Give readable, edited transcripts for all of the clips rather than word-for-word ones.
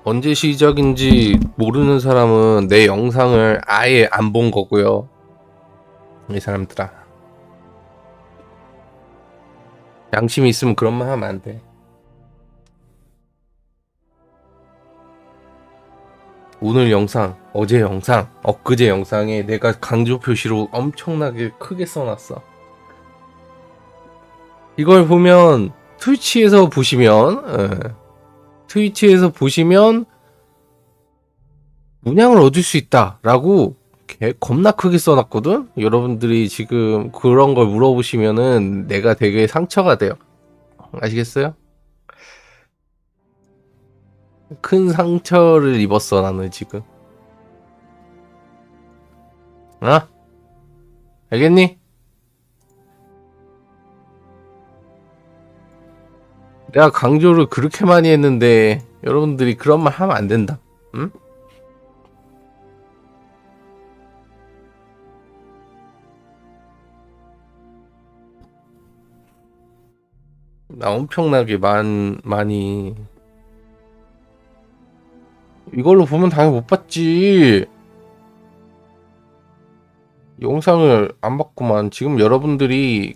언제 시작인지 모르는 사람은 내 영상을 아예 안 본 거고요. 이 사람들아, 양심이 있으면 그런 말 하면 안 돼. 오늘 영상, 어제 영상, 엊그제 영상에 내가 강조 표시로 엄청나게 크게 써놨어. 이걸 보면 트위치에서 보시면 문양을 얻을 수 있다 라고 겁나 크게 써놨거든. 여러분들이 지금 그런 걸 물어보시면은 내가 되게 상처가 돼요. 아시겠어요? 큰 상처를 입었어 나는 지금. 알겠니? 내가 강조를 그렇게 많이 했는데 여러분들이 그런 말 하면 안 된다. 응? 나 엄청나게 많이 이걸로 보면 당연히 못 봤지. 영상을 안 봤구만. 지금 여러분들이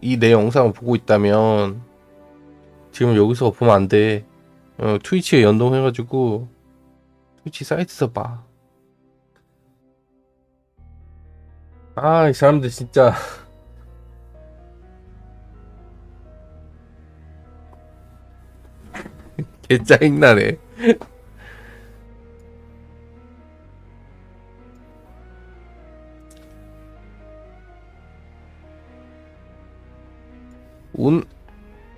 이 내 영상을 보고 있다면 지금 여기서 보면 안 돼. 트위치에 연동해가지고 트위치 사이트에서 봐. 이 사람들 진짜 개 짜증나네.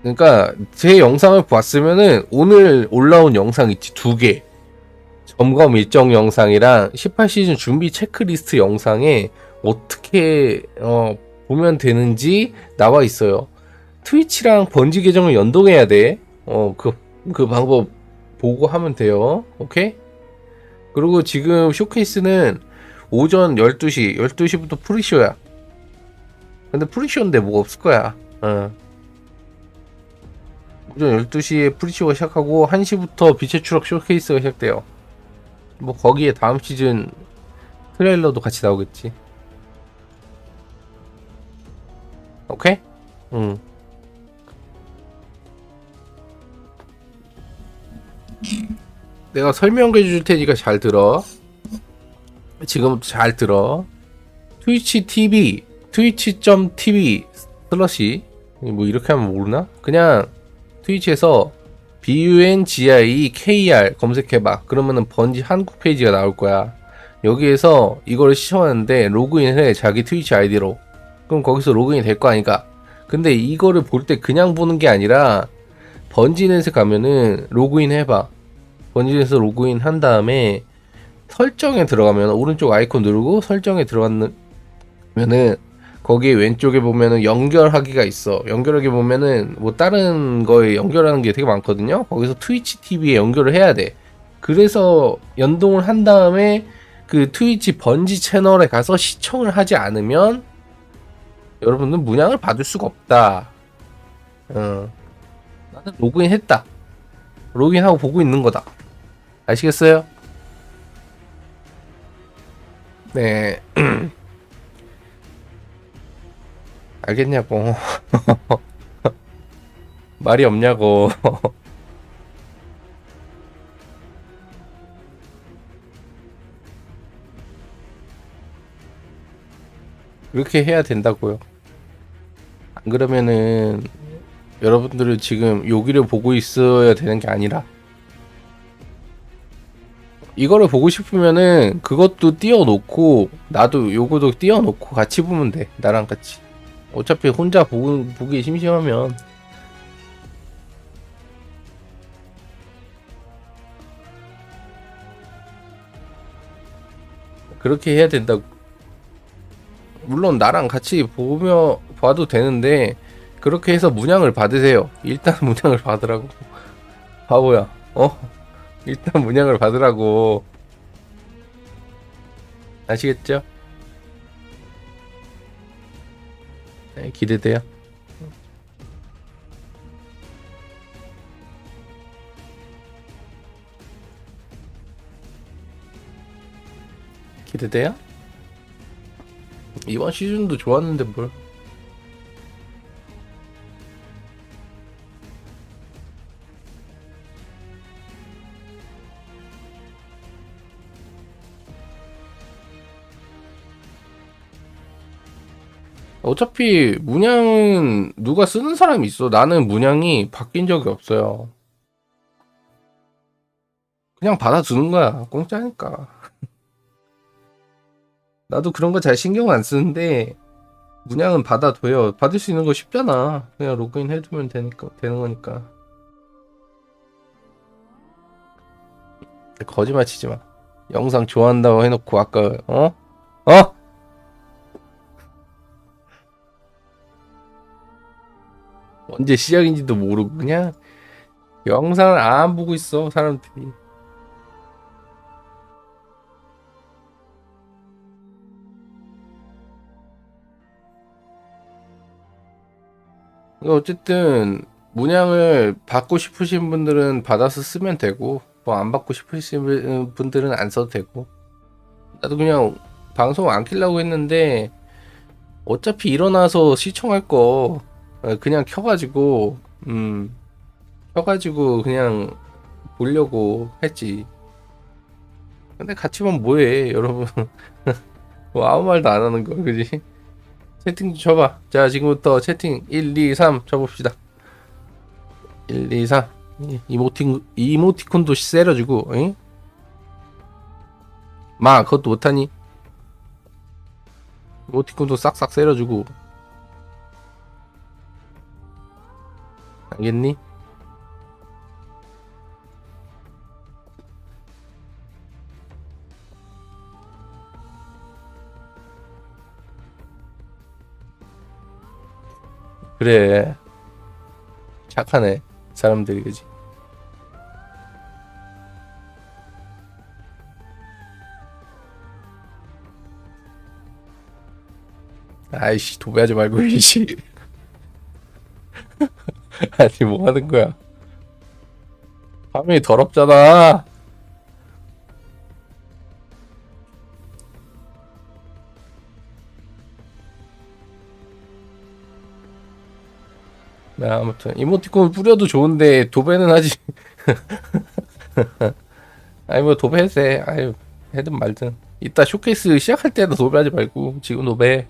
그러니까 제 영상을 봤으면은 오늘 올라온 영상 있지, 2개. 점검 일정 영상이랑 18시즌 준비 체크리스트 영상에 어떻게 보면 되는지 나와 있어요. 트위치랑 번지 계정을 연동해야 돼. 그 방법 보고 하면 돼요. 오케이? 그리고 지금 쇼케이스는 오전 12시부터 프리쇼야. 근데 프리쇼인데 뭐가 없을 거야. 오전 12시에 프리쇼가 시작하고 1시부터 빛의 추락 쇼케이스가 시작돼요. 뭐 거기에 다음 시즌 트레일러도 같이 나오겠지. 오케이? 내가 설명해 줄 테니까 잘 들어. 지금부터 잘 들어. 트위치 TV, twitch.tv 슬러시 뭐 이렇게 하면 모르나? 그냥 트위치에서 BUNGIKR 검색해봐. 그러면은 번지 한국 페이지가 나올 거야. 여기에서 이거를 시청하는데 로그인해, 자기 트위치 아이디로. 그럼 거기서 로그인이 될 거 아니까. 근데 이거를 볼 때 그냥 보는 게 아니라 번지넷에 가면은 로그인 해봐. 번지넷에서 로그인 한 다음에 설정에 들어가면 오른쪽 아이콘 누르고 설정에 들어가면은 거기 왼쪽에 보면은 연결하기가 있어. 연결하기 보면은 뭐 다른 거에 연결하는 게 되게 많거든요. 거기서 트위치 TV에 연결을 해야 돼. 그래서 연동을 한 다음에 그 트위치 번지 채널에 가서 시청을 하지 않으면 여러분은 문양을 받을 수가 없다. 나는 로그인 했다. 로그인하고 보고 있는 거다. 아시겠어요? 네. 알겠냐고. 말이 없냐고. 그렇게 해야 된다고요. 안 그러면은 여러분들은 지금 여기를 보고 있어야 되는 게 아니라 이거를 보고 싶으면은 그것도 띄워놓고 나도 요거도 띄워놓고 같이 보면 돼. 나랑 같이. 어차피 혼자 보기 심심하면 그렇게 해야 된다고. 물론 나랑 같이 봐도 되는데 그렇게 해서 문양을 받으세요. 일단 문양을 받으라고. 바보야. 일단 문양을 받으라고. 아시겠죠? 네, 기대돼요. 기대돼요? 이번 시즌도 좋았는데 뭘. 어차피 문양은 누가 쓰는 사람이 있어. 나는 문양이 바뀐 적이 없어요. 그냥 받아주는 거야. 공짜니까. 나도 그런 거 잘 신경 안 쓰는데 문양은 받아둬요. 받을 수 있는 거 쉽잖아. 그냥 로그인 해두면 되는 거니까. 거짓말 치지 마. 영상 좋아한다고 해놓고 아까 어? 언제 시작인지도 모르고 그냥 영상을 안 보고 있어 사람들이. 어쨌든 문양을 받고 싶으신 분들은 받아서 쓰면 되고 뭐 안 받고 싶으신 분들은 안 써도 되고. 나도 그냥 방송 안 켜려고 했는데 어차피 일어나서 시청할 거 그냥 켜가지고 그냥 보려고 했지. 근데 같이 보면 뭐해 여러분. 뭐 아무 말도 안 하는 거 그지? 채팅 좀 쳐봐. 자 지금부터 채팅 1, 2, 3 쳐봅시다. 1, 2, 3 이모티콘도 세려주고 응? 마 그것도 못하니? 이모티콘도 싹싹 세려주고. 알겠니? 그래 착하네 사람들이 그지? 아이씨 도배하지 말고 이씨. 아니 뭐 하는 거야? 화면이 더럽잖아. 네, 아무튼 이모티콘 뿌려도 좋은데 도배는 하지. 아니 뭐 도배해도 돼. 아유 해든 말든. 이따 쇼케이스 시작할 때도 도배하지 말고 지금 도배.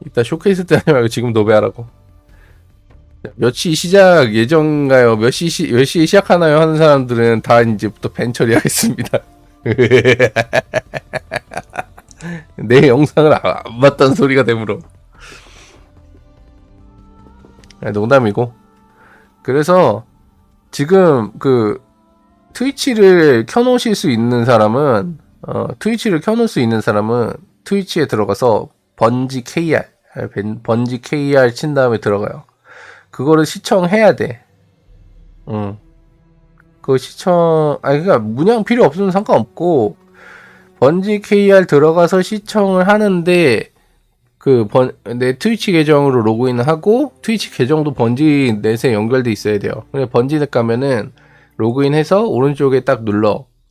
이따 쇼케이스 때 하지 말고 지금 도배하라고. 몇 시 시작 예정가요? 몇 시에 시작하나요? 하는 사람들은 다 이제부터 밴 처리하겠습니다. 내 영상을 안 봤다는 소리가 되므로. 농담이고. 그래서 지금 그 트위치를 켜놓으실 수 있는 사람은 트위치에 들어가서 번지 KR 친 다음에 들어가요. 그거를 시청해야 돼. 그거 그러니까 문양 필요 없으면 상관없고 번지 KR 들어가서 시청을 하는데 내 트위치 계정으로 로그인을 하고 트위치 계정도 번지넷에 연결돼 있어야 돼요. 근데 번지넷 가면은 로그인해서 오른쪽에 딱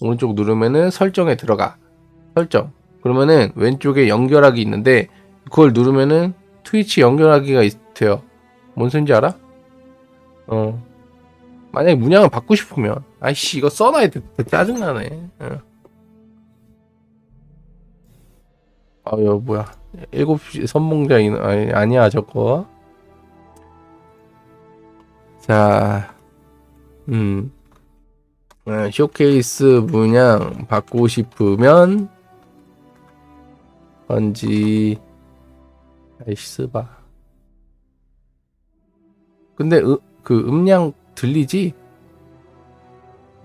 오른쪽 누르면은 설정에 들어가. 설정. 그러면은 왼쪽에 연결하기 있는데 그걸 누르면은 트위치 연결하기가 돼요. 뭔 소린지 알아? 만약에 문양을 받고 싶으면 아이씨 이거 써놔야 돼. 짜증나네. 아유 뭐야 7시 선봉자 아니야 저거. 자 쇼케이스 문양 받고 싶으면 번지 아이씨 쓰봐. 근데 그 음량 들리지?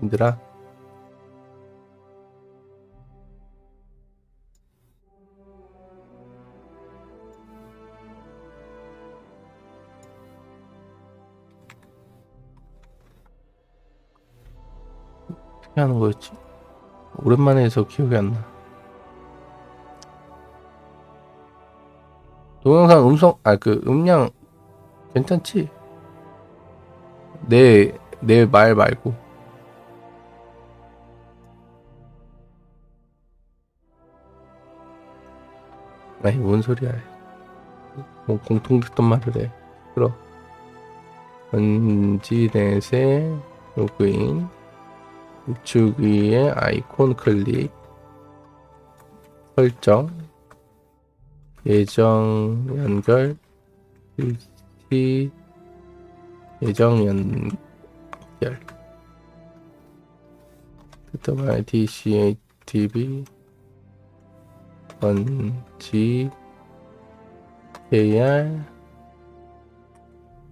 얘들아 어떻게 하는 거였지? 오랜만에 해서 기억이 안 나. 동영상 음량 괜찮지? 내 말 말고. 아니, 뭔 소리야. 뭐, 공통됐던 말을 해. 들어. 번지넷에 로그인. 우측 위에 아이콘 클릭. 설정. 예정 연결. PC 예정 연결. DCATV 번지 AR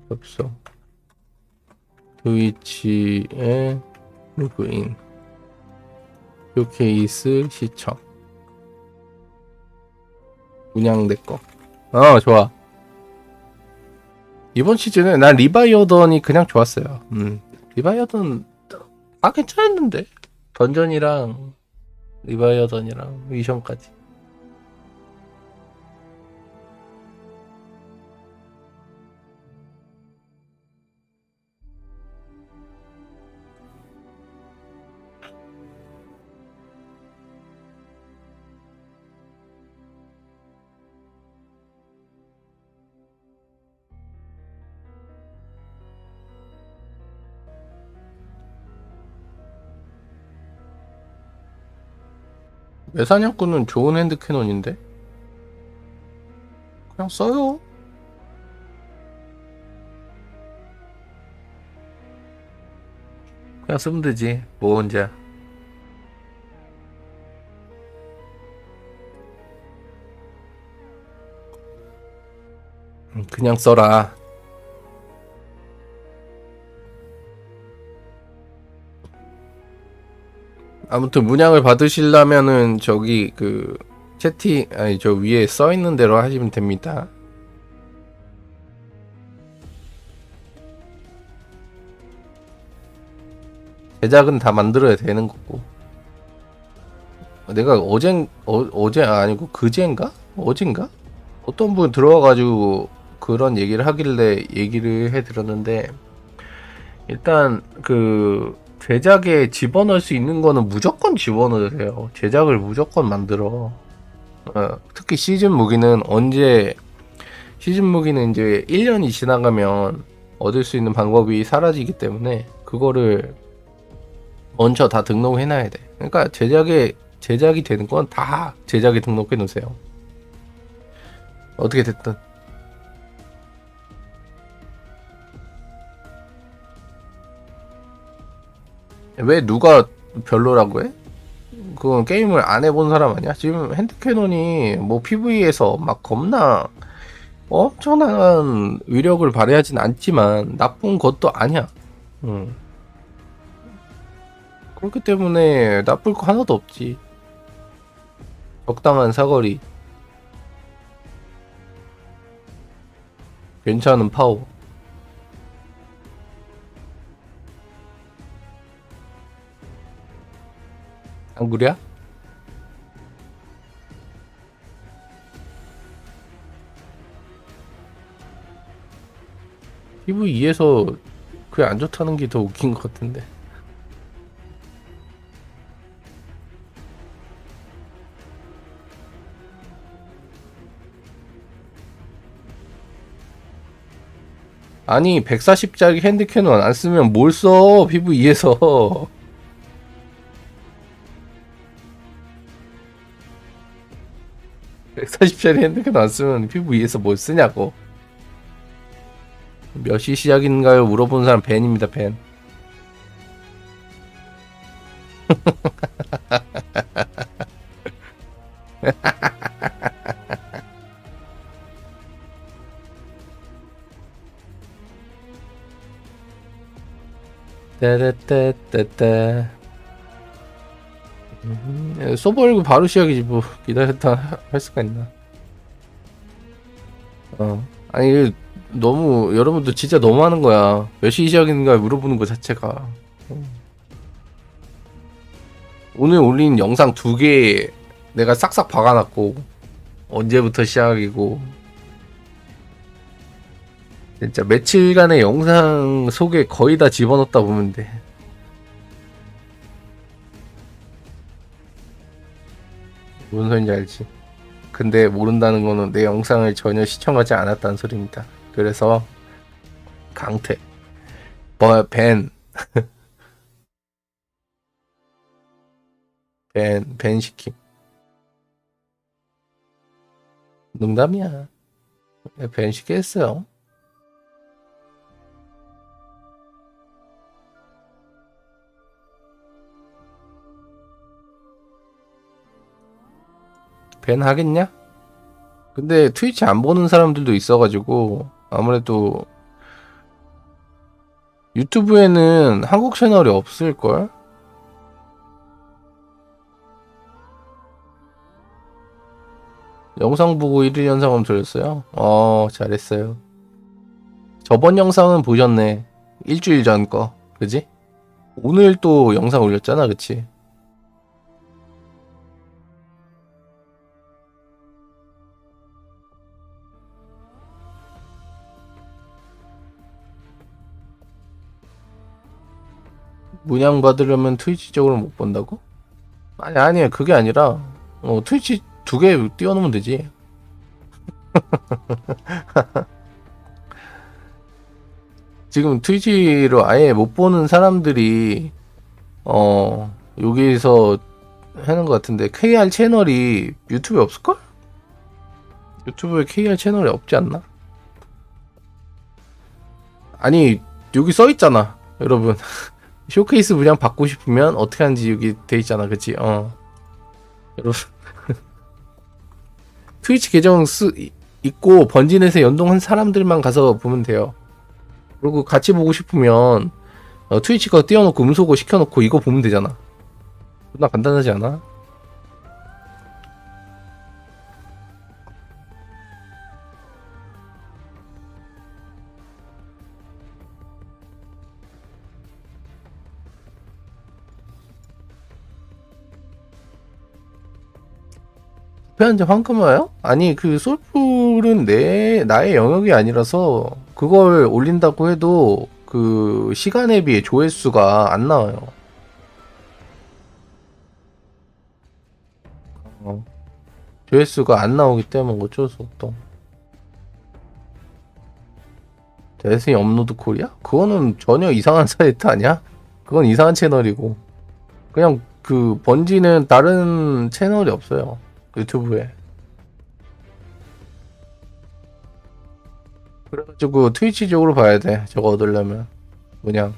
접속 트위치에 로그인 쇼케이스 시청 운영됐고 좋아. 이번 시즌에 난 리바이어던이 그냥 좋았어요. 리바이어던 괜찮았는데 던전이랑 리바이어던이랑 미션까지. 외사냥꾼은 좋은 핸드캐논인데 그냥 써요. 그냥 쓰면 되지. 뭐 문제야. 그냥 써라. 아무튼 문양을 받으시려면은 저기 그 채팅 저 위에 써 있는 대로 하시면 됩니다. 제작은 다 만들어야 되는 거고. 내가 어제 아니고 그제인가? 어젠가? 어떤 분 들어와가지고 그런 얘기를 하길래 얘기를 해드렸는데, 일단 그 제작에 집어넣을 수 있는 거는 무조건 집어넣으세요. 제작을 무조건 만들어. 특히 시즌 무기는 이제 1년이 지나가면 얻을 수 있는 방법이 사라지기 때문에 그거를 먼저 다 등록해놔야 돼. 그러니까 제작이 되는 건 다 제작에 등록해 놓으세요. 어떻게 됐든. 왜 누가 별로라고 해? 그건 게임을 안 해본 사람 아니야? 지금 핸드캐논이 뭐 PV에서 막 겁나 엄청난 위력을 발휘하진 않지만 나쁜 것도 아니야. 그렇기 때문에 나쁠 거 하나도 없지. 적당한 사거리, 괜찮은 파워. 안 그래? PV2에서 그게 안 좋다는 게 더 웃긴 것 같은데. 아니 140짜리 핸드캐논 안 쓰면 뭘 써? PV2에서 140짜리 핸드캐논 안 쓰면 PV2에서 뭘 쓰냐고. 몇 시 시작인가요? 물어보는 사람 벤입니다. 벤. 따따따따. 서버 열고 바로 시작이지 뭐 기다렸다 할 수가 있나. 아니 너무 여러분들 진짜 너무 하는 거야. 몇 시 시작인가 물어보는 거 자체가. 오늘 올린 영상 2개 내가 싹싹 박아놨고 언제부터 시작이고 진짜 며칠간의 영상 속에 거의 다 집어넣다 보면 돼. 무슨 소린지 알지? 근데 모른다는 거는 내 영상을 전혀 시청하지 않았다는 소리입니다. 그래서 강퇴, 밴, 밴 시킴. 농담이야. 밴 시켰어요. 밴 하겠냐? 근데 트위치 안 보는 사람들도 있어가지고 아무래도 유튜브에는 한국 채널이 없을걸? 영상 보고 1일 연상음 들었어요? 잘했어요. 저번 영상은 보셨네. 일주일 전 거. 그지? 오늘 또 영상 올렸잖아, 그치? 문양 받으려면 트위치 쪽으로 못 본다고? 아니야. 그게 아니라, 트위치 2개 띄워놓으면 되지. 지금 트위치로 아예 못 보는 사람들이, 여기서 하는 것 같은데, KR 채널이 유튜브에 없을걸? 유튜브에 KR 채널이 없지 않나? 아니, 여기 써있잖아, 여러분. 쇼케이스 분량 받고 싶으면 어떻게 하는지 여기 돼 있잖아, 그치? 여러분. 트위치 계정 있고 번지넷에 연동한 사람들만 가서 보면 돼요. 그리고 같이 보고 싶으면 트위치 거 띄워놓고 음소거 시켜놓고 이거 보면 되잖아. 존나 간단하지 않아? 현재 황금화요? 아니 그 솔풀은 나의 영역이 아니라서 그걸 올린다고 해도 그 시간에 비해 조회수가 안 나와요. 조회수가 안 나오기 때문에 어쩔 수 없다. 데스티니 업로드 코리아? 그거는 전혀 이상한 사이트 아니야? 그건 이상한 채널이고 그냥 그 번지는 다른 채널이 없어요. 유튜브에. 그래가지고 트위치 쪽으로 봐야 돼. 저거 얻으려면. 그냥.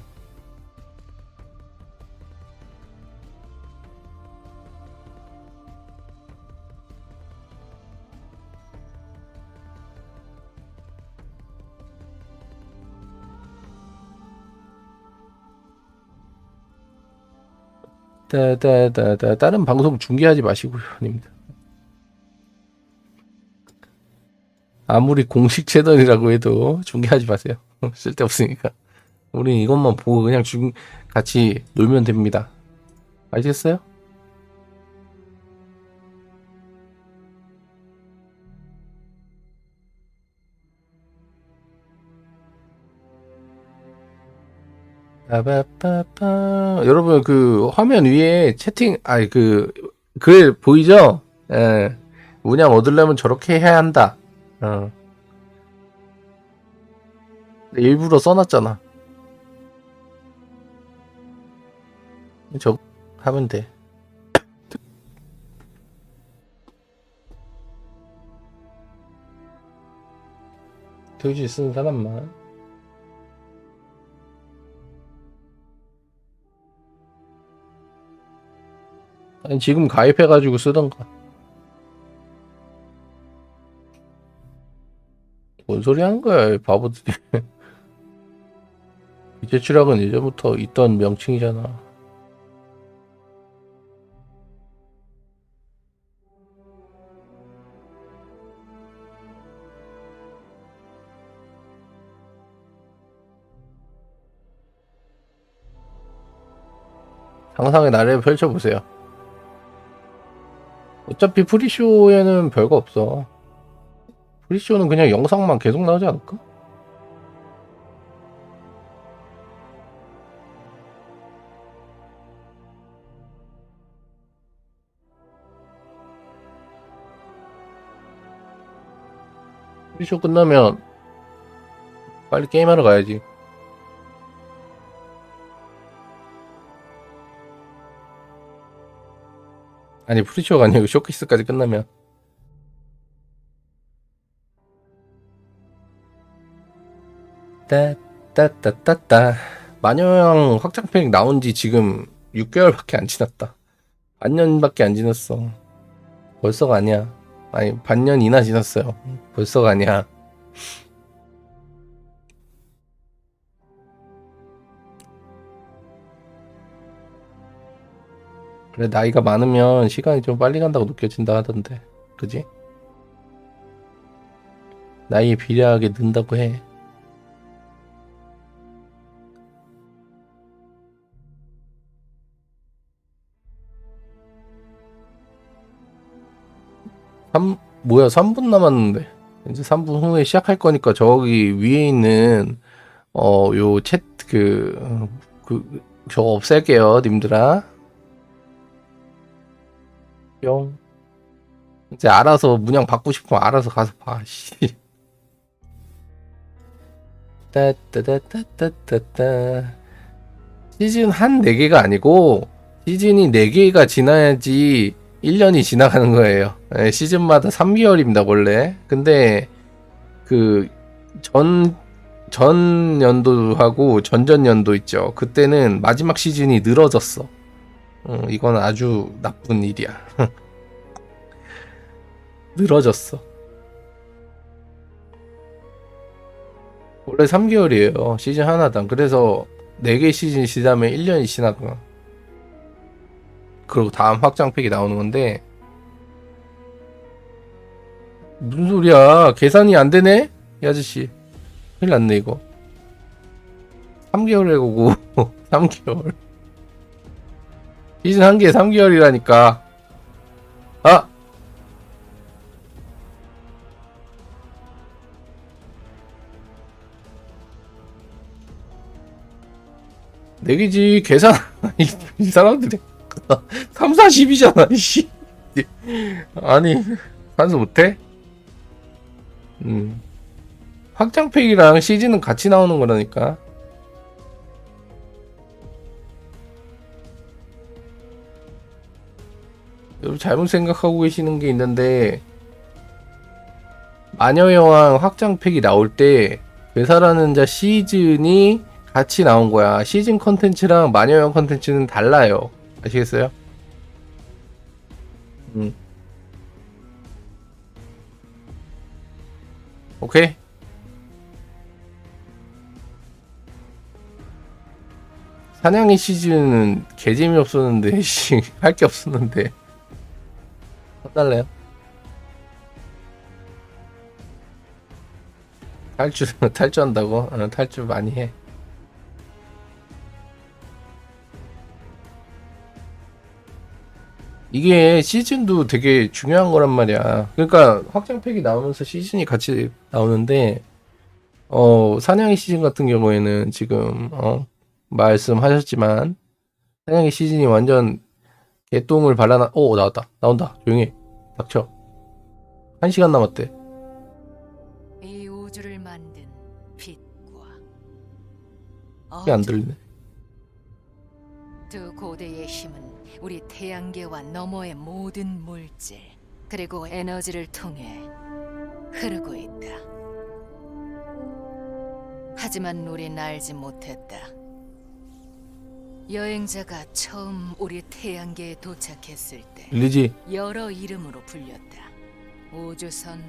다른 방송 중계하지 마시고요, 님들. 아무리 공식 채널이라고 해도 중계하지 마세요. 쓸데없으니까. 우린 이것만 보고 그냥 같이 놀면 됩니다. 아시겠어요? 여러분 그 화면 위에 채팅 글 보이죠? 예. 문양 얻으려면 저렇게 해야 한다. 일부러 써놨잖아. 저 하면 돼. 트위치 쓰는 사람만. 아니 지금 가입해가지고 쓰던가. 뭔 소리 하는 거야, 바보들이. 빛의추락은 예전부터 있던 명칭이잖아. 상상의 나래를 펼쳐보세요. 어차피 프리쇼에는 별거 없어. 프리쇼는 그냥 영상만 계속 나오지 않을까? 프리쇼 끝나면 빨리 게임하러 가야지. 아니 프리쇼가 아니고 쇼케이스까지 끝나면. 따따따따따. 마녀형 확장팩 나온지 지금 6개월밖에 안 지났다. 반년밖에 안 지났어. 벌써가 아니야. 아니 반년이나 지났어요. 벌써가 아니야. 그래 나이가 많으면 시간이 좀 빨리 간다고 느껴진다 하던데. 그지? 나이에 비례하게 는다고 해. 뭐야 3분 남았는데 이제 3분 후에 시작할 거니까 저기 위에 있는 요 챗 저거 없앨게요 님들아. 뿅. 이제 알아서 문양 받고 싶으면 알아서 가서 봐. 씨. 따따따따따따. 시즌 한 4개가 아니고 시즌이 4개가 지나야지 1년이 지나가는 거예요. 네, 시즌마다 3개월입니다 원래. 근데 그 전 연도하고 전전 연도 있죠. 그때는 마지막 시즌이 늘어졌어. 이건 아주 나쁜 일이야. 늘어졌어. 원래 3개월이에요 시즌 하나당. 그래서 4개 시즌이 지나면 1년이 지나가. 그리고 다음 확장팩이 나오는 건데 무슨 소리야. 계산이 안 되네 이 아저씨. 큰일 났네 이거. 3개월에 오고 3개월 시즌 한 개에 3개월이라니까. 아! 네 개지 계산. 이 사람들이 3, 40이잖아 이씨. 아니 환수 못해? 확장팩이랑 시즌은 같이 나오는 거라니까. 여러분 잘못 생각하고 계시는 게 있는데 마녀여왕 확장팩이 나올 때 되살아나는 자 시즌이 같이 나온 거야. 시즌 컨텐츠랑 마녀여왕 컨텐츠는 달라요. 아시겠어요? 오케이. 사냥의 시즌은 개재미 없었는데 할 게 없었는데 해달래요? 탈주한다고? 탈주 많이 해. 이게 시즌도 되게 중요한 거란 말이야. 그러니까 확장팩이 나오면서 시즌이 같이 나오는데 사냥의 시즌 같은 경우에는 지금 말씀하셨지만 사냥의 시즌이 완전 개똥을 발라놔. 나온다. 조용히 해. 닥쳐. 1시간 남았대. 이 우주를 만든 빛과 이게 안 들리네. 두 고대의 힘은 우리 태양계와 너머의 모든 물질 그리고 에너지를 통해 흐르고 있다. 하지만 우린 알지 못했다. 여행자가 처음 우리 태양계에 도착했을 때 들리지? 여러 이름으로 불렸다. 우주선,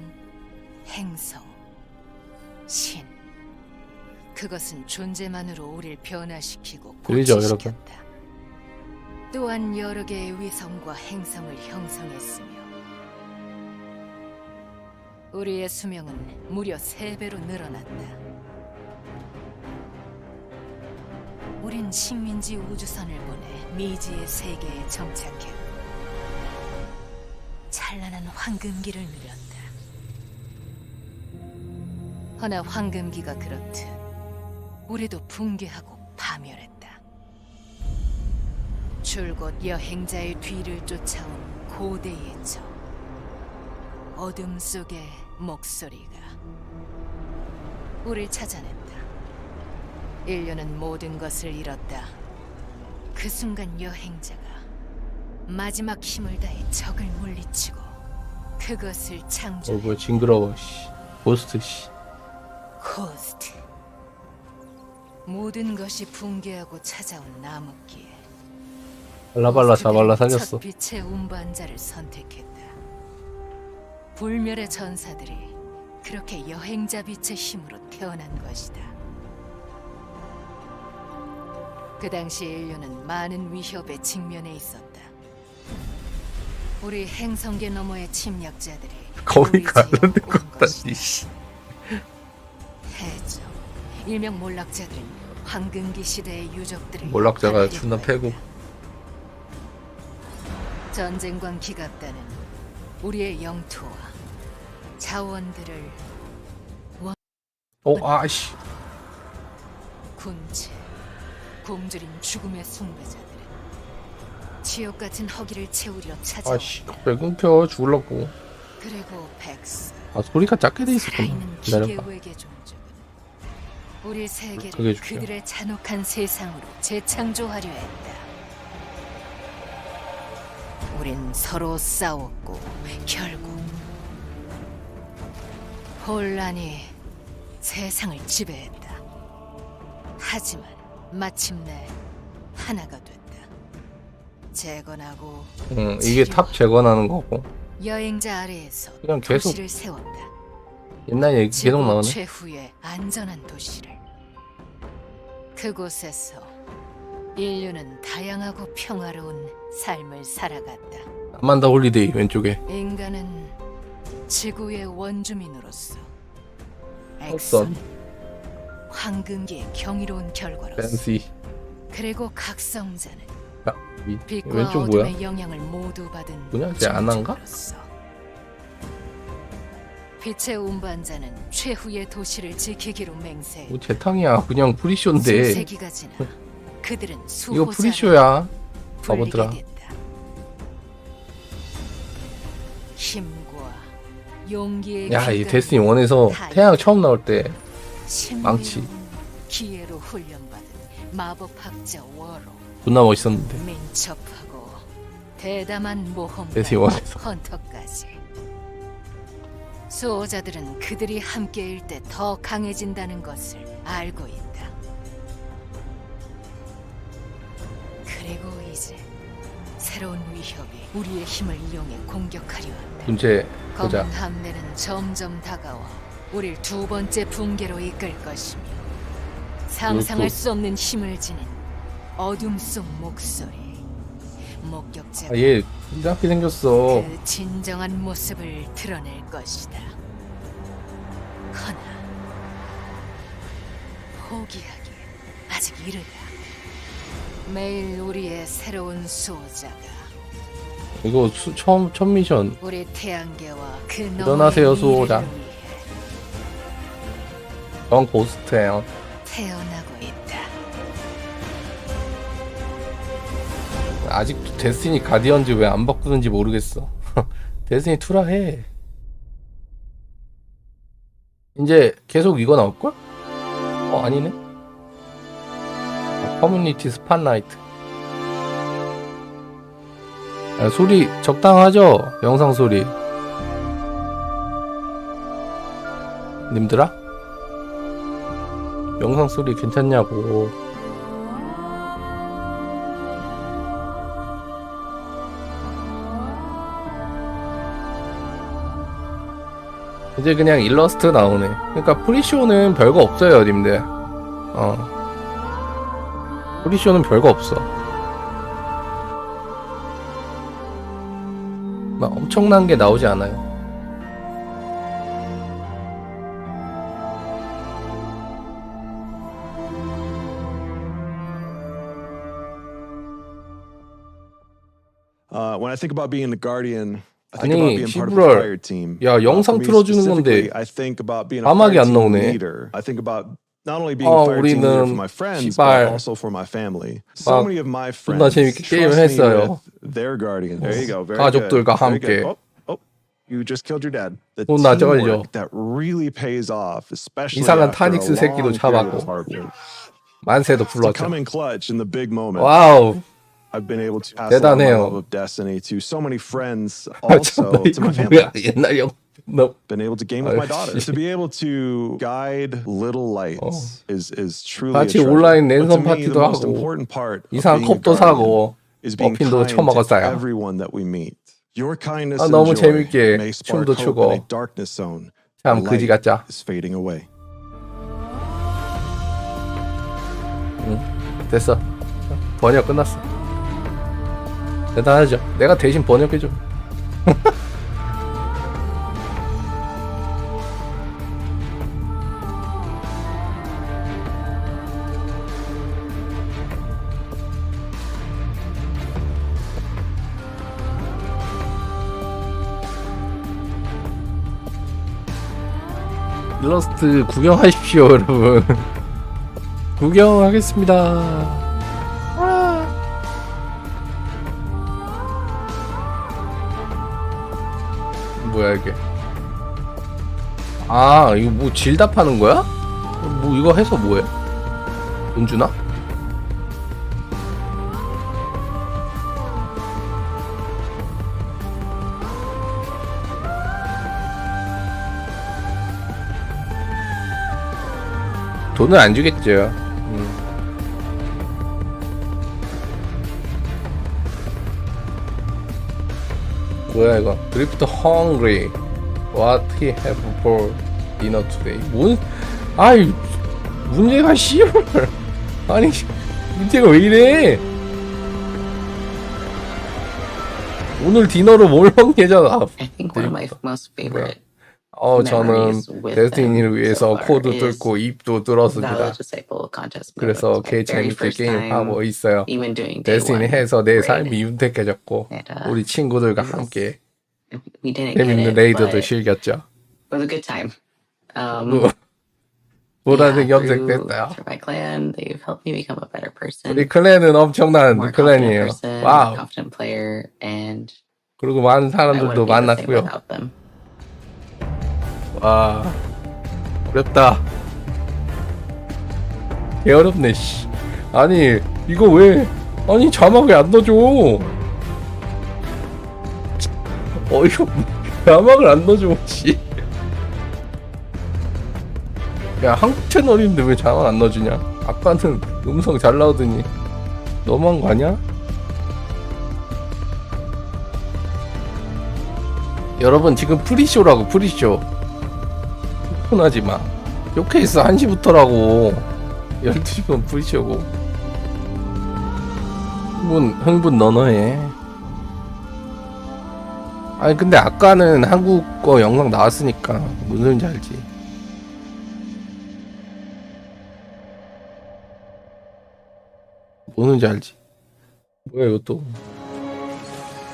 행성, 신. 그것은 존재만으로 우릴 변화시키고 들리죠, 고치시켰다. 또한 여러 개의 위성과 행성을 형성했으며 우리의 수명은 무려 3배로 늘어났다. 우린 식민지 우주선을 보내 미지의 세계에 정착했고 찬란한 황금기를 누렸다. 허나 황금기가 그렇듯 우리도 붕괴하고 파멸했다. 줄곧 여행자의 뒤를 쫓아온 고대의 적. 어둠 속의 목소리가 우릴 찾아낸다. 인류는 모든 것을 잃었다. 그 순간 여행자가 마지막 힘을 다해 적을 물리치고 그것을 창조해. 뭐야 징그러워. 씨. 고스트 씨. 코스트. 모든 것이 붕괴하고 찾아온 나뭇기에 발라발라 자발라 살렸어. 첫 빛의 운반자를 선택했다. 불멸의 전사들이 그렇게 여행자 빛의 힘으로 태어난 것이다. 그 당시 인류는 많은 위협에 직면해 있었다. 우리 행성계 너머의 침략자들이 거기 우리 가야 지역으로 될 것 온 같다. 것이다. 씨. 해적, 일명 몰락자들은 황금기 시대의 유적들을 몰락자가 약탈하려고 존나 패고. 했다. 전쟁관 기갑단은 우리의 영토와 자원들을 아씨. 군체, 굶주린 죽음의 숭배자들은 지옥 같은 허기를 채우려 찾아와. 아씨. 갑자기 끊겨 죽을라고. 그리고 백스, 아 소리가 작게 돼 있었구나. 살아있는 기다려봐. 기계외계 종족은 우리 그게 세계를 좋죠. 그들의 잔혹한 세상으로 재창조하려 했다. 우린 서로 싸웠고 결국 혼란이 세상을 지배했다. 하지만 마침내 하나가 됐다. 재건하고 이게 탑 재건하는 거고. 여행자 아래에서 그냥 계속 도시를 세웠다. 옛날 얘기 계속 지구 나오네. 최후의 안전한 도시를. 그곳에서 인류는 다양하고 평화로운 삶을 살아갔다. 아만다 홀리데이 왼쪽에. 인간은 지구의 원주민으로서 헛선. 액선 황금기의 경이로운 결과로서 팬시. 그리고 각성자는 아, 빛과 왼쪽 뭐야? 어둠의 영향을 모두 받은 뭐냐? 쟤 안한가? 종족으로서. 빛의 운반자는 최후의 도시를 지키기로 맹세해. 뭐 재탕이야. 그냥 프리쇼인데. 수세기가 지나 그들은 이거 수호자로 프리쇼야. 불리게 바보들아. 됐다. 힘과 용기의 야, 이 길들을 데스티니 1에서 다 태양 처음 나올 때 망치. 신비로운 기회로 훈련받은 마법학자 워로 존나 멋있었는데. 민첩하고 대담한 모험가 데스티니 1에서. 헌터까지. 수호자들은 그들이 함께일 때 더 강해진다는 것을 알고 있다. 그리고 이제 새로운 위협이 우리의 힘을 이용해 공격하려 한다. 문제 보자. 검은 함대는 점점 다가와 우릴 두 번째 붕괴로 이끌 것이며 상상할 수 없는 힘을 지닌 어둠 속 목소리. 목격자가 얘 이상하게 생겼어. 그 진정한 모습을 드러낼 것이다. 허나 포기하기 아직 이르다. 매일 우리의 새로운 수호자가 이거 첫 미션. 우리 태양계와 그 일어나세요, 너머의 수호자. 미래를 위해 넌 고스트야. 태어나고 있다. 아직도 데스티니 가디언즈 왜 안 바꾸는지 모르겠어. 데스티니 2라 해. 이제 계속 이거 나올걸? 아니네. 커뮤니티 스팟라이트. 소리 적당하죠? 영상 소리. 님들아? 영상 소리 괜찮냐고. 이제 그냥 일러스트 나오네. 그러니까 프리쇼는 별거 없어요, 님들. 프리쇼는 별거 없어. 막 엄청난 게 나오지 않아요. When I think about being the Guardian, I think about 아니 being part of a 11월 fire team. 야 영상 For me 틀어주는 specifically, 건데 I think about being a 자막이 fire 안 team 나오네. leader. I think about not only being a fire team leader for my friends, 씨발. but also for my family. So many of my friends 존나 재밌게 게임을 trust me 했어요. with their Guardian. There you go. Very 가족들과 good. Very 함께. good. You just killed your dad. The 돈 나 쩔죠. teamwork that really pays off, especially 이상한 after a 타닉스 새끼도 long period 잡았고 of hard work. 만세도 To 불렀죠. come in clutch in the big moments. 와우. I've been able to pass along my 대단해요. love of Destiny to so many friends, also to my 이거 family. 뭐야? 옛날 영. 너. Been able to game with my daughters. To be able to guide little lights is truly a 같이 treasure. 온라인 But to 랜선 me, 파티도 the most 하고 important part of 이상한 being a 컵도 guardian 사고 is being 머핀도 kind to 처먹었어요. everyone that we meet. Your kindness and 너무 joy 재밌게 may spark 춤도 hope 추고 in a darkness zone. 참 The 그지 light 같자. is fading away. 됐어. 번역 끝났어. 대단하죠. 내가 대신 번역해줘. 일러스트 구경하십시오, 여러분. 구경하겠습니다. 뭐야 이게? 아, 이거 뭐 질답하는 거야? 뭐 이거 해서 뭐해? 돈 주나? 돈을 안 주겠죠. 뭐야 이거? 드리프트 hungry. What he have for dinner today? 뭔? 아이 문제가 씨발. 아니 문제가 왜 이래? 오늘 디너로 뭘 먹냐잖아. I think one of my most favorite 저는 데스티니를 위해서 코드 뚫고 입도 뚫었습니다. Valid Disciple contest. 그래서 개 재밌게 게임하고 있어요. 데스티니 해서 내 삶이 윤택해졌고 우리 친구들과 함께 we didn't get 재밌는 it, 레이드도 but 즐겼죠. it was a good time. 보라색 through 염색됐어요. my clan, they've helped me become a better person, 우리 클랜은 엄청난 more confident 클랜이에요. person, 와우. confident player, and 그리고 많은 I 사람들도 wouldn't be the same 만났고요. without them. 와 어렵다. 개 어렵네 씨. 아니 이거 왜 아니 자막 왜 안 넣어줘? 이거 자막을 안 넣어줘 씨. 야 한국 채널인데 왜 자막 안 넣어주냐? 아까는 음성 잘 나오더니 너무한 거 아니야? 여러분 지금 프리쇼라고 프리쇼. 혼하지 마. 쇼케이스 1시부터라고. 12시면 프리쇼고. 흥분 너너해. 아니 근데 아까는 한국어 영상 나왔으니까 무슨 소린지 알지. 뭐는지 알지. 뭐야 이것도.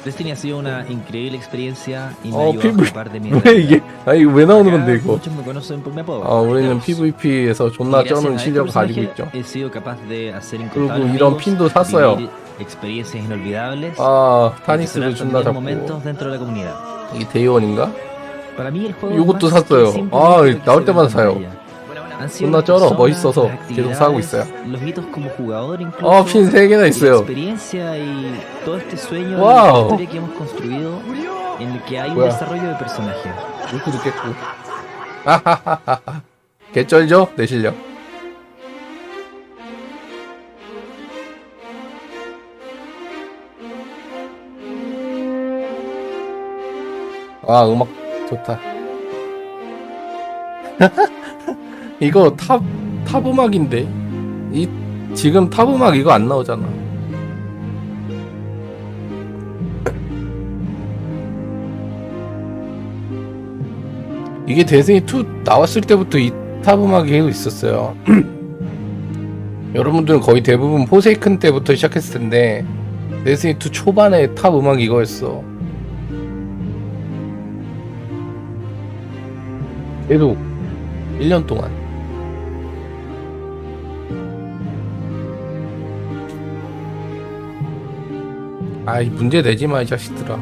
Destiny ha sido una increíble experiencia y me ha ayudado a PV escapar de mi 왜 realidad. 이게 아니 이거 왜 나오는 Acá 건데 이거. muchos me conocen por mi apodo. 우리는 Hideouts. PVP에서 Y 존나 gracias 쩌는 a este 실력 가지고 personaje 있죠. he sido capaz de hacer 그리고 incontables 이런 amigos, 핀도 샀어요. vivir experiencias inolvidables, 타닉스도 y 존나 tener 잡고. momentos dentro de la comunidad. 이게 데이원인가? Para mí el juego 이것도 más 샀어요. que simplemente lo que 나올 se ve 때마다 en 사요. pantalla. Han sido 존나 las 쩔어. personas, 멋있어서 las 계속 사고 actividades, 있어요. los hitos como jugador incluso, 핀 3개나 y la 있어요. experiencia y todo este sueño 와우. y la historia que hemos construido en el que hay un 뭐야. desarrollo de personaje. 물고도 깼고. 하하하하. 개쩔죠? 내 실력. 음악 좋다. 이거 탑 음악인데 지금 탑 음악 이거 안 나오잖아. 이게 데스티니2 나왔을 때부터 이 탑 음악이 계속 있었어요. 여러분들은 거의 대부분 포세이큰 때부터 시작했을 텐데 데스티니2 초반에 탑 음악이 이거였어. 계속 1년 동안. 아이 문제 내지 마 이 자식들아.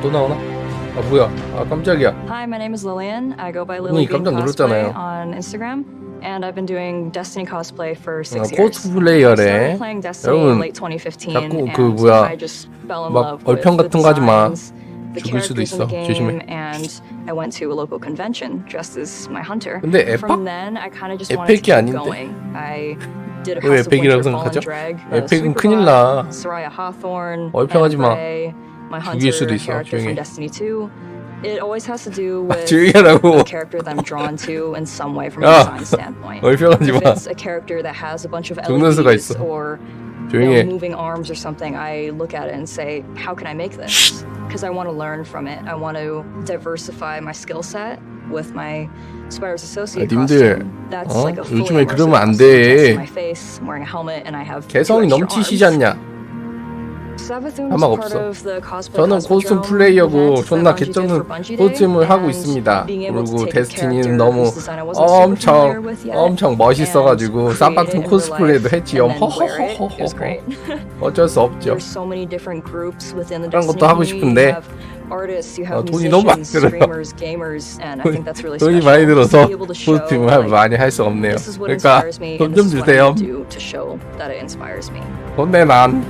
또 나오나? 아 뭐야? 아 깜짝이야. Hi, my name is Lillian. I go by 형이 Lily Green 깜짝 놀랐잖아요. Cosplay on Instagram, and I've been doing Destiny cosplay for 6 years. 코스플레이어래. I started playing Destiny in 여러분 late 2015, 자꾸 and 그 뭐야 I just fell in 막 love with 얼평 the 같은 거 하지 마. designs, the 죽을 수도 characters in 있어. the 조심해. game, and I went to a local convention dressed as my hunter. 근데 에팍? From then, I kind of just wanted to 에펙이 keep 아닌데? going. I did a 왜 House of 에펙이라고 Winter Fallen 생각하죠? Drag, 에펙은 큰일 나. Soraya Hawthorne, 얼평하지 마. Bray, my 죽일 수도 hunter 있어. character 조용히 해. from Destiny 2. It always has to do with 조용히 하라고. a character that I'm drawn to in some way from 야, a design standpoint. 얼평하지 If 마. it's a character that has a bunch of 죽는 수가 LEDs 있어. or 조용히 해. moving arms or something, I look at it and say, how can I make this? Because I want to learn from it. I want to diversify my skill set with my Spyro's associate 님들, costume. That's like a fully 요즘에 immersive 그러면 안 costume, just 돼. my face, I'm wearing a helmet, and I have 개성이 two extra 넘치시지 arms. 않냐? Sabathoon 자막 was part 없어. of the cosplay 저는 cosplay 코스튬 drone 플레이어고 event 존나 that Bungie did 개쩌는 for Bungie Day, 코스튬을 하고 and 있습니다. being able to 그리고 take a 데스티니는 character 너무 whose design I wasn't super familiar with yet 엄청 멋있어가지고 and 쌈 create 같은 it in real 코스프레도 life 했지요. and then wear it. It was 허허허허허. great. 어쩔 수 없죠. There's so many different groups within the 그런 Destiny 것도 하고 community. 싶은데 You have artists, you have 돈이 너무 많이 musicians, 들어요. streamers, gamers, and I think that's really 돈이 special. 많이 to 들어서 be able to show, 코스튬을 like, 많이 할 수 없네요. this is what 그러니까 inspires me, 돈 and 좀 this is what I 주세요. do to show that it inspires me. 돈 내난.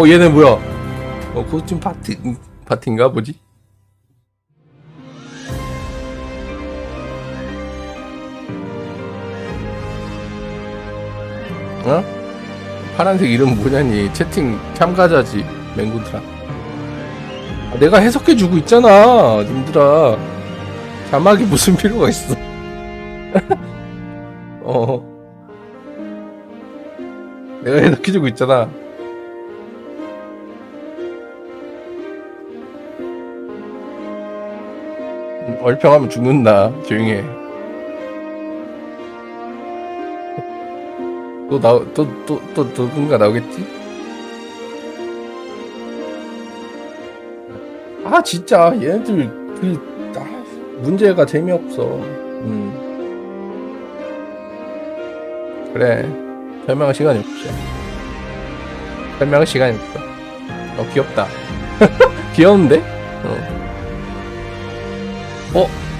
얘네 뭐야? 코스튬 파티인가 뭐지? 어? 파란색 이름 뭐냐니? 채팅 참가자지 맹구들아. 내가 해석해주고 있잖아, 님들아. 자막이 무슨 필요가 있어? 내가 해석해주고 있잖아. 얼평하면 죽는다. 조용히 해. 또 누군가 나오겠지? 아, 진짜, 얘네들, 문제가 재미없어. 그래. 설명할 시간이 없어. 설명할 시간이 없어. 귀엽다. 귀여운데?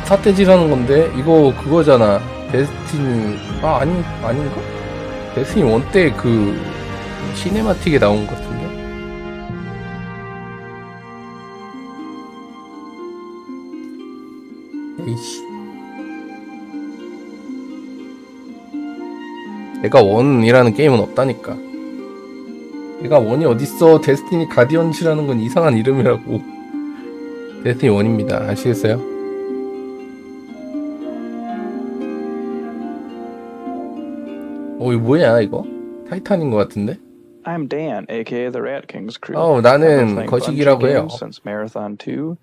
사태지라는 건데 이거 그거잖아. 데스티니 아닌가? 데스티니 1 때 그 시네마틱에 나온 것 같은데. 에이씨. 내가 원이라는 게임은 없다니까. 내가 원이 어딨어. 데스티니 가디언즈라는 건 이상한 이름이라고. 데스티니 1입니다. 아시겠어요? 이거 뭐냐 이거? 타이탄인 것 같은데? I'm Dan, aka the Rat King's crew. 나는 거식이라고 해요. Since Marathon 2,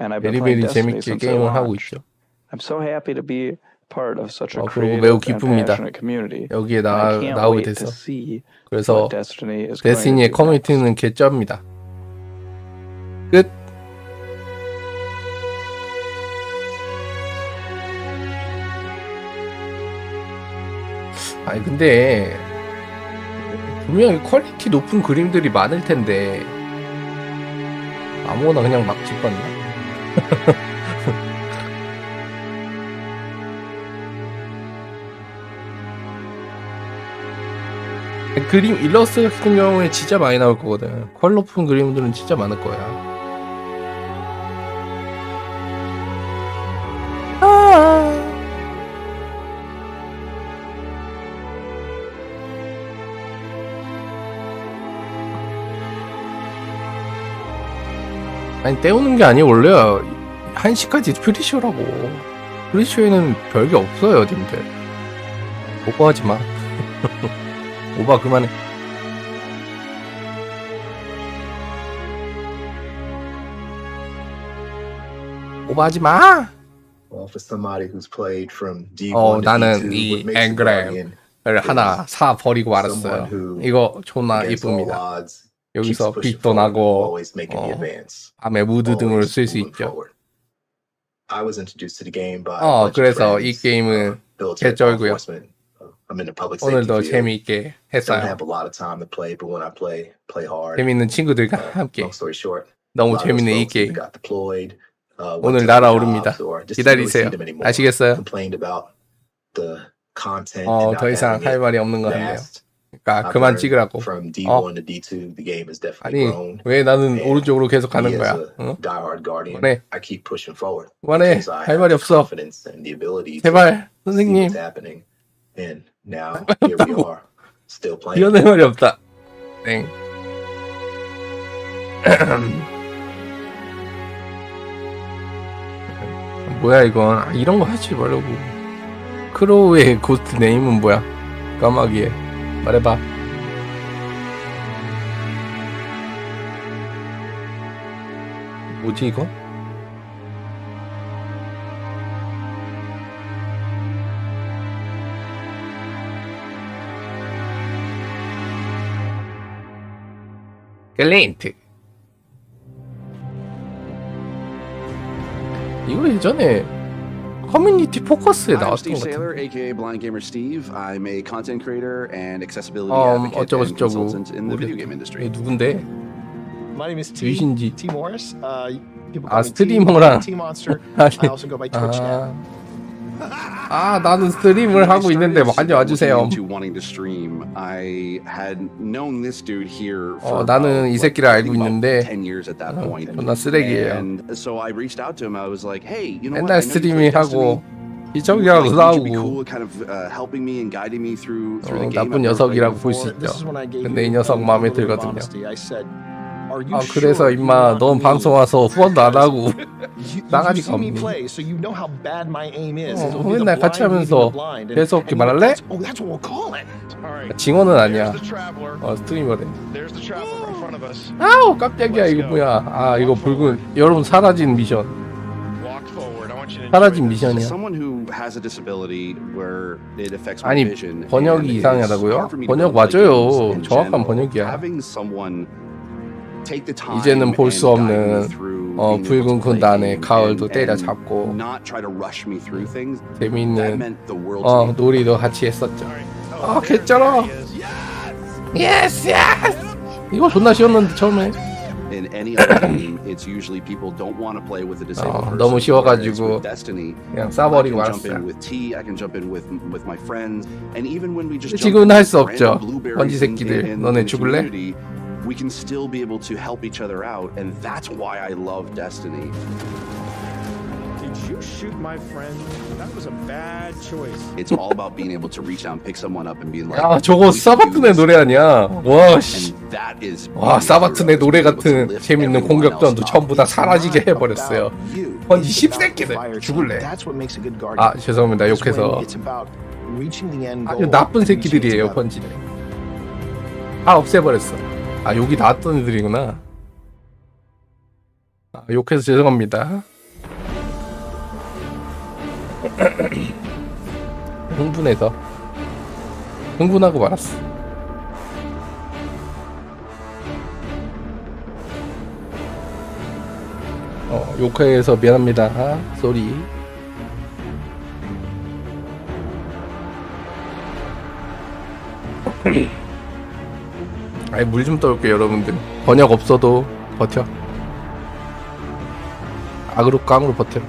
and I've been 베리베리 playing Destiny 재밌게 since it 게임을 하고 launched. 있죠. I'm so happy to be part of such a 그리고 creative 매우 and 기쁩니다. passionate community. 여기에 I can't 나오게 wait 돼서. to see 그래서 what Destiny is going to 데스티니의 do 커뮤니티는 개쩌입니다. 끝. 아니 근데 분명히 퀄리티 높은 그림들이 많을 텐데 아무거나 그냥 막 집었나? 그림 일러스트 같은 경우에 진짜 많이 나올 거거든. 퀄 높은 그림들은 진짜 많을 거야. 아니 때우는 게 아니고 원래 1시까지 프리쇼라고. 프리쇼에는 별게 없어요 님들. 오버하지 마. 오바 그만해. 오버하지 마. Well, for somebody who's played from D1 to 나는 D2, 이 what makes a guardian 앵그램을 하나 사 버리고 someone 말았어요. who, 이거 존나 against all 이쁩니다. odds, keeps 여기서 pushing 빛도 forward, 나고 always making the advance, 밤에 무드 등을 always 쓸 수 moving 있죠. forward. I was introduced to the game by a bunch of 그래서 이 friends, 게임은 military law 개쩔고요. enforcement. I'm in the public safety 오늘도 field. 재미있게 Don't 했어요. have a lot of time to play, but when I play hard. 재미있는 친구들과 함께 Long story short, 너무 lot of those 재밌네 이 folks either 게임. got deployed, went 오늘 to their 날아오릅니다. jobs, or just didn't really see 기다리세요. them anymore. 아시겠어요? Complained about the content and not 더 이상 having 할 it 말이 없는 것 같네요. vast. 그러니까 I've 그만 learned 찍으라고. From D1 to D2, the game has definitely 아니 grown. 왜 나는 And 오른쪽으로 계속 가는 me as 거야? a 응? diehard guardian, 그만해. I keep pushing forward. 그만해. because I 할 have 말이 the 없어. confidence and the ability to 제발 see 선생님. what's happening. And now here we are, still playing. 이런 할 말이 없다. 땡. 뭐야 이건? 아, 이런 거 하지 말라고. 크로우의 고스트 네임은 뭐야? 까마귀에 말해봐. 뭐지 이거? 글레인트. 이거 예전에 커뮤니티 포커스에 I'm 나왔던 Steve 것 같아. Saylor, aka Blind Gamer Steve. I'm a content creator and accessibility advocate 어쩌고 and 저쩌고. consultant in the video game industry. 얘 누군데? My name is T. 유신지. T Morris. People 아 call me T, 스트리머랑. T Monster. 아니, I also go by Twitch now. 아 나는 스트림을 하고 있는데 많이 와주세요. Into wanting to stream, I had known this dude here 어 for 나는 이 새끼를 알고 about 있는데 10 years at that point. 존나 쓰레기예요. And so I reached out to him. I was like, "Hey, you know what? 맨날 I know you play 스트리밍 하고 Destiny. 시청자랑 Would you be 싸우고 cool kind of helping me and guiding me through the game?" 나쁜 I've never played 녀석이라고 볼 수 before. This is 있죠. when I gave 근데 이 you 녀석 a 마음에 little bit of 들거든요. honesty. I said, "Are you 아 그래서 sure you 임마 want 넌 me 방송 와서 후원도 안 하고 You 나가지가 see me 없니? play, so you know how bad my aim is. 어, It'll be the 맨날 같이 blind leading 하면서 the blind, and- 계속 and 말할래? that's what we'll call it. 징어는 아니야. There's the traveler. 스트리머래. There's the traveler in front of us. 아우 깜짝이야 이거 뭐야? 아 이거 붉은 여러분 사라진 미션. Walk forward. I want you to 사라진 enjoy this. 미션이야. Someone who has a disability where it affects my 아니 vision. 번역이 and it's 이상하다고요? hard for me to 번역 build my 맞아요. games in 정확한 general. 번역이야. Having someone take the time 이제는 볼 수 and guide me 없는 through being 붉은 able to play 군단의 games 가을도 and 때려잡고 not try to rush me through things. That 재미있는 meant the world to me. 놀이도 같이 했었죠. 아 There 개쩔어. he is. 예스 예스. 이거 존나 쉬웠는데 처음에. In any other game, it's usually people don't want to play with a disabled person. 너무 쉬워가지고 Whereas with Destiny, 그냥 I 싸버리고 can jump 말았어요. in with T, I can jump in with my friends, and even when we just 지금은 할 수 없죠. random blueberries 번지 새끼들, in 너네 the 죽을래? community, we can still be able to help each other out, and that's why I love Destiny. Did you shoot my friend? That was a bad choice. It's all about being able to reach out and pick someone up and being like, 야 저거 "We can do 사바튼의 this." 노래 아니야. 와 씨. And that is 와 사바튼의 노래 같은 재밌는 공격전도 전부 다 사라지게 해버렸어요. 번지 씹새끼들 죽을래. That's what makes a good guardian. 아 죄송합니다 It's when 욕해서. it's about reaching the end 아주 goal. 나쁜 새끼들이에요 번지는. 다 없애버렸어. 아 여기 나왔던 애들이구나. 아, 욕해서 죄송합니다. 흥분해서 흥분하고 말았어. 욕해서 미안합니다. 쏘리. 아이 물 좀 떠올게요 여러분들. 번역 없어도 버텨. 악으로 깡으로 버텨.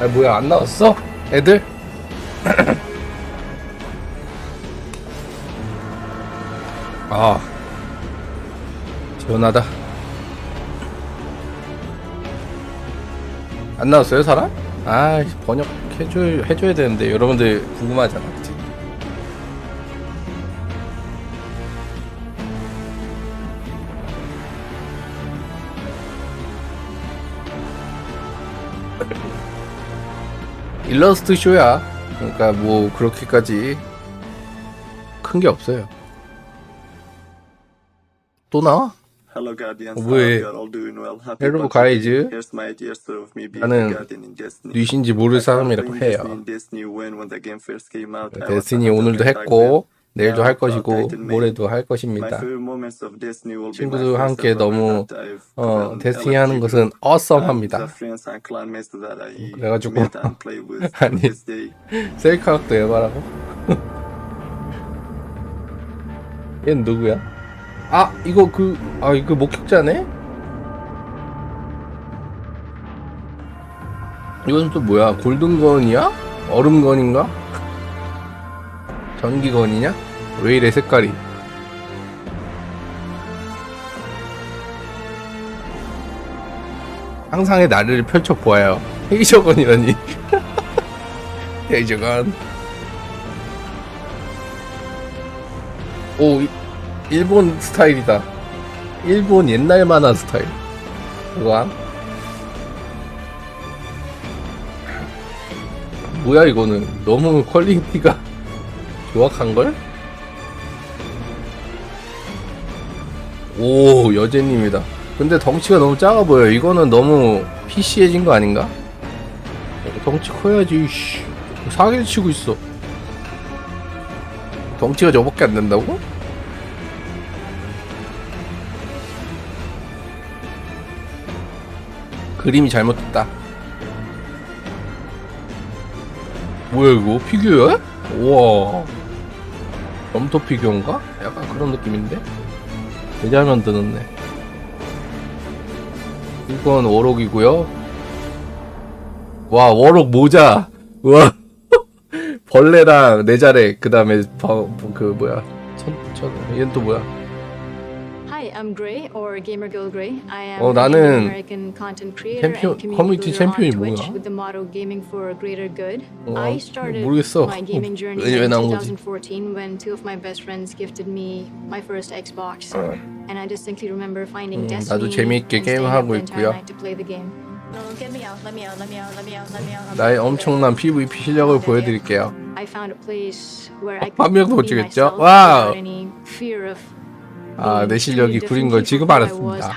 아 뭐야 안 나왔어? 애들? 아 시원하다. 안 나왔어요 사람? 아, 해줘야 되는데 여러분들 궁금하잖아, 그치? 일러스트 쇼야. 그러니까 뭐 그렇게까지 큰 게 없어요. 또 나와? Hello Guardians, 왜? all doing well. Happy 헬로 birthday. 가이즈. Here's my dear story of me being a 나는 guardian in Destiny. 뉘신지 모를 사람이라고 해요. 데스티니 오늘도 했고 내일도 할 것이고 모레도 할 것입니다. 친구들과 함께 너무 데스티니 하는 것은 어썸합니다. 그래가지고 아니 셀카각도 해봐라고? 얘는 누구야? 아 이거 이거 목격자네? 이건 또 뭐야? 골든건이야? 얼음건인가? 전기건이냐? 왜 이래 색깔이? 상상의 나래를 펼쳐보아요. 헤이저건이라니. 헤이저건. 오, 일본 스타일이다. 일본 옛날 만화 스타일. 이거 뭐야 이거는 너무 퀄리티가 조악한걸? 오 여제님이다. 근데 덩치가 너무 작아 보여. 이거는 너무 PC해진 거 아닌가? 덩치 커야지. 사기를 치고 있어. 덩치가 저밖에 안 된다고? 그림이 잘못됐다. 뭐야 이거 피규어야? 우와 점토 피규어인가? 약간 그런 느낌인데? 되게 잘 만드는네. 이건 워록이고요. 와 워록 모자. 와 벌레랑 네 자래. 그 다음에 그 뭐야 얘는 또 뭐야? Hi, I'm Gray or Gamer Girl Gray. I am an 나는 American content creator 챔피언, and 커뮤니티 community builder 챔피언이 on Twitch 뭐야? with the motto Gaming for Greater Good. I started 모르겠어. my gaming journey 왜 in 나온 거지? 2014 when two of my best friends gifted me my first Xbox. And I distinctly remember finding 나도 Destiny 재미있게 and staying up 게임하고 the entire 있고요. night to play the game. No, get me out, let me out, let me out, let me out, let me out. 나의 엄청난 PVP 실력을 보여드릴게요. I found a place where I 한 could 명도 못 be 찍었죠? myself 와우. without any fear of 아, 내 실력이 구린 걸 지금 알았습니다.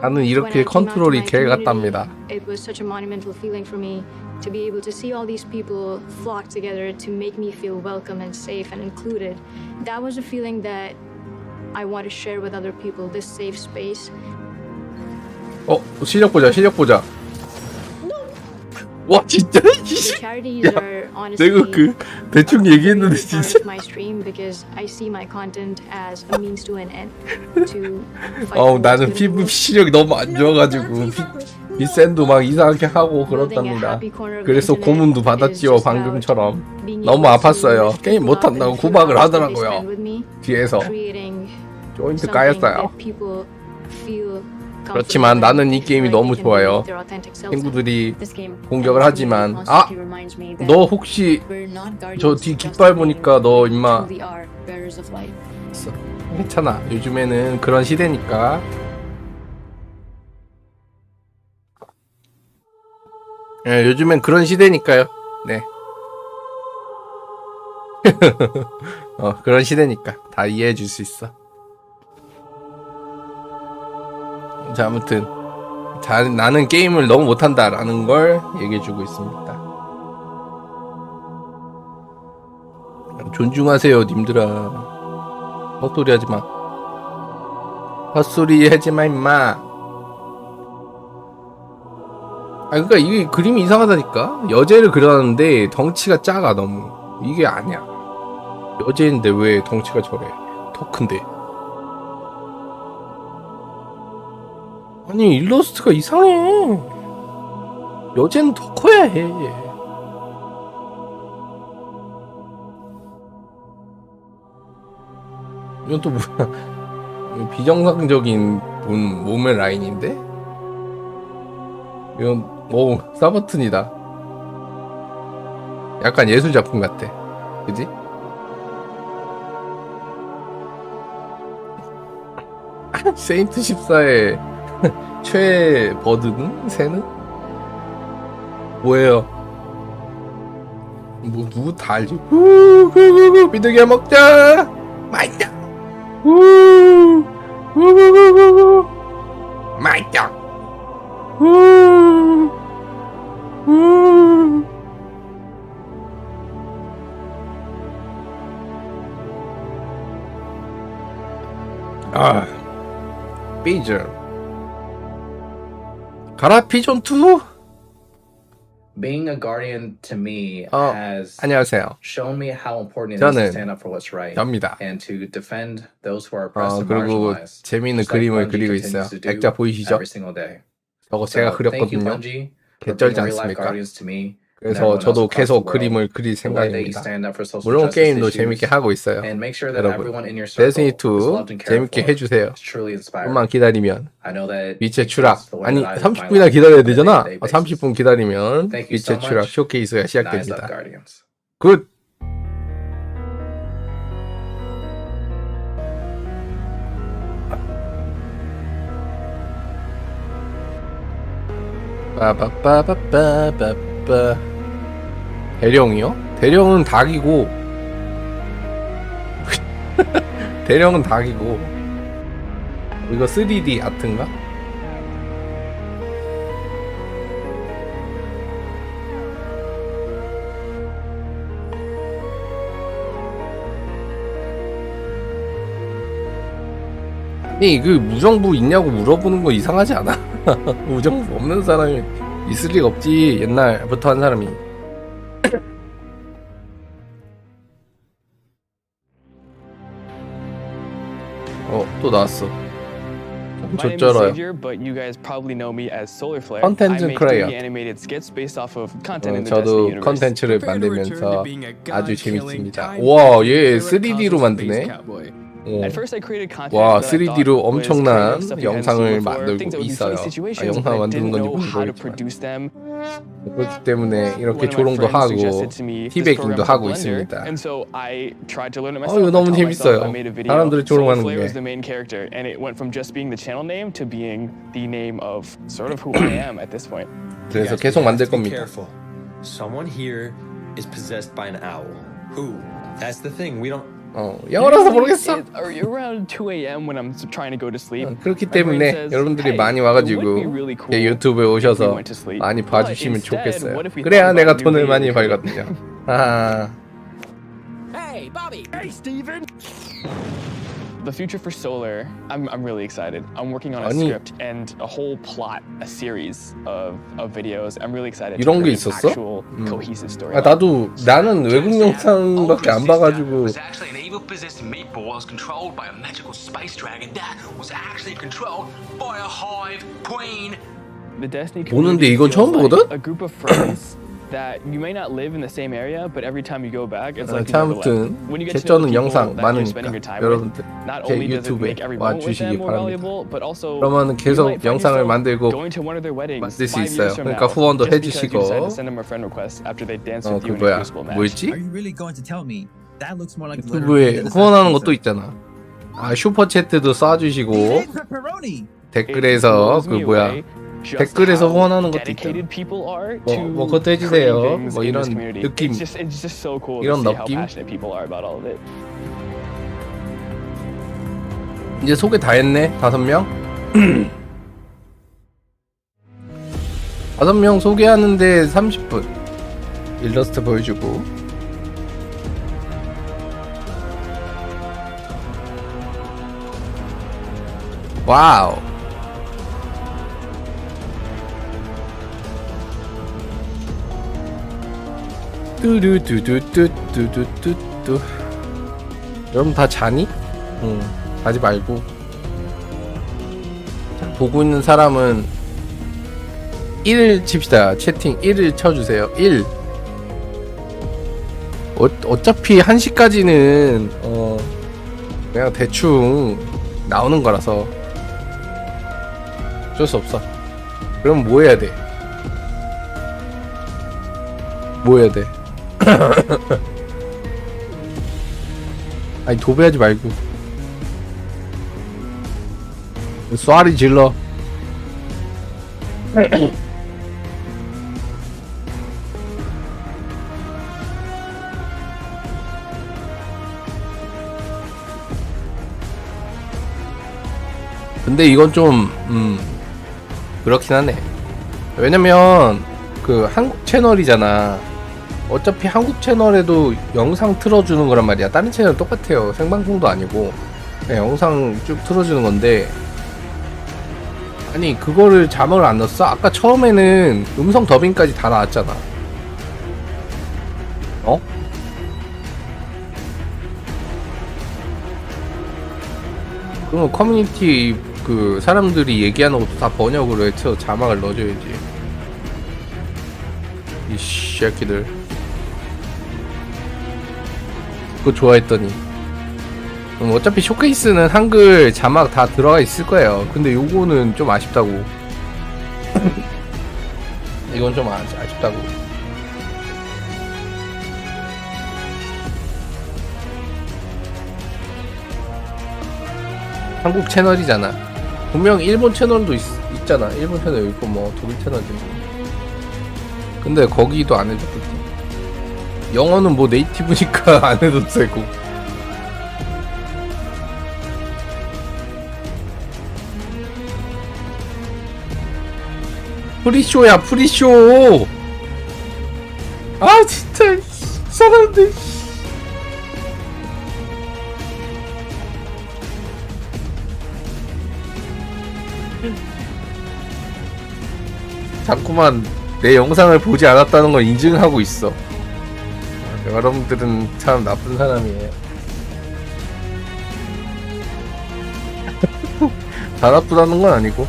나는 이렇게 컨트롤이 개 같답니다. It was such a monumental feeling for me to be able to see all these people flock together to make me feel welcome and safe and included. That was a feeling that I want to share with other people. This safe space. 실력 보자, 실력 보자. 와 진짜 야 내가 그 대충 얘기했는데 진짜 나는 피부 시력이 너무 안 좋아가지고 빗센도 막 이상하게 하고 그렇답니다. 그래서 고문도 받았지요. 방금처럼 너무 아팠어요. 게임 못한다고 구박을 하더라고요. 뒤에서 조인트 까였어요. 그렇지만 나는 이 게임이 너무 좋아요. 친구들이 공격을 하지만 너 혹시 저 뒤 깃발 보니까 너 임마 괜찮아. 요즘에는 그런 시대니까. 예, 요즘엔 그런 시대니까요. 네. 그런 시대니까 다 이해해 줄 수 있어. 자, 아무튼 나는 게임을 너무 못한다라는 걸 얘기해주고 있습니다. 존중하세요, 님들아. 헛소리 하지마. 헛소리 하지마, 임마. 그러니까 이게 그림이 이상하다니까. 여제를 그려놨는데 덩치가 작아 너무. 이게 아니야. 여제인데 왜 덩치가 저래? 더 큰데. 아니 일러스트가 이상해. 여제는 더 커야 해. 이건 또 뭐야? 비정상적인 몸의 라인인데? 이건 오 사버튼이다. 약간 예술 작품 같아. 그지? 세인트 14의 최버드는? 새는? 뭐예요? 뭐 누구 다 알지? 후구구구 비둘기 먹자! 맛있다! 후구구구구 맛있다! 후 아 피전 가라 피전 2? Being a guardian to me has 안녕하세요. shown me how important it is to stand up for what's right 접니다. and to defend those who are oppressed and 그리고 marginalized. 재미있는 just like 그림을 Bungie 그리고 continues 있어요. to do 액자 보이시죠? every single day. 저거 제가 So, thank you, 그렸거든요. Bungie, for 개쩔지 being real life 않습니까? guardians to me. 그래서 저도 계속 그림을 그릴 생각입니다. 물론 게임도 재밌게 하고 있어요. 여러분, 데스티니 2 재밌게 해주세요. 조금만 기다리면 빛의 추락, 아니 30분이나 기다려야 되잖아. 30분 기다리면 빛의 추락 쇼케이스가 시작됩니다. 굿! 빠바빠바빠바빠. 대령이요? 대령은 닭이고 대령은 닭이고 이거 3D 아트인가? 아니 그 무정부 있냐고 물어보는 거 이상하지 않아? 무정부 없는 사람이 있을 리가 없지. 옛날부터 한 사람이. 또 나왔어. 적절해요. 컨텐츠 크리에이터. 저도 컨텐츠를 만들면서 아주 재밌습니다. 와, 얘 3D로 만드네. 와, 3D로 엄청난 영상을 만들고 있어요. 영상 만드는 건지 모르겠지만 그렇기 때문에 이렇게 조롱도 하고 티베깅도 하고 있습니다. 이거 너무 재밌어요. 사람들이 조롱하는 게. 그래서 계속 만들 겁니다. Someone here is possessed by an owl. Who? That's the thing. We don't. 영어라서 모르겠어. 그렇기 때문에 여러분들이 많이 와가지고 제 유튜브에 오셔서 많이 봐주시면 좋겠어요. 그래야 내가 돈을 많이 벌거든요. Hey, Bobby. Hey, Steven. The future for Solar, I'm really excited. I'm working on a script and a whole plot, a series of videos. I'm really excited. 이런 게 있었어? Cohesive story. 나는 외국 영상밖에 안 봐가지고. Possessed meatball was controlled by a magical space dragon that was actually controlled by a hive queen. 보는데 이건 처음 보거든? A group of friends that you may not live in the same area, but every time you go back, it's like 아무튼 제쩌는 영상 많으니까 여러분들 제 유튜브에 와주시기 바랍니다. 그러면 계속 영상을 만들고 만들 수 있어요. 그러니까 후원도 해주시고 그 뭐였지? 유튜브에 후원하는 것도 있잖아. 슈퍼채트도 쏴주시고 댓글에서 댓글에서 후원하는 것도 있잖아. 뭐 그것도 해주세요. 뭐 이런 느낌, 이런 느낌. 이제 소개 다 했네. 5명. 5명 소개하는데 30분. 일러스트 보여주고. 와우. 뚜루뚜뚜뚜뚜뚜뚜. 여러분 다 자니? 자지 말고. 보고 있는 사람은 1을 칩시다. 채팅 1을 쳐주세요. 1. 어차피 1시까지는 그냥 대충 나오는 거라서 어쩔 수 없어. 그럼 뭐 해야 돼? 뭐 해야 돼? 아니 도배하지 말고 쏘리 질러. 근데 이건 좀 그렇긴 하네. 왜냐면 그 한국 채널이잖아. 어차피 한국 채널에도 영상 틀어주는 거란 말이야. 다른 채널은 똑같아요. 생방송도 아니고 그냥 영상 쭉 틀어주는 건데, 아니 그거를 자막을 안 넣었어? 아까 처음에는 음성 더빙까지 다 나왔잖아. 어? 그러면 커뮤니티 그 사람들이 얘기하는 것도 다 번역으로 해서 자막을 넣어줘야지. 이 새끼들 그거 좋아했더니. 어차피 쇼케이스는 한글 자막 다 들어가 있을 거예요. 근데 요거는 좀 아쉽다고. 이건 좀 아쉽다고. 한국 채널이잖아. 분명 일본 채널도 있잖아. 일본 채널 있고 뭐 독일 채널도 있고. 근데 거기도 안 해줬겠지. 영어는 뭐 네이티브니까 안 해도 되고. 프리쇼야 프리쇼. 아 진짜 사람들. 자꾸만 내 영상을 보지 않았다는 걸 인증하고 있어. 여러분들은 참 나쁜 사람이에요. 다 나쁘다는 건 아니고,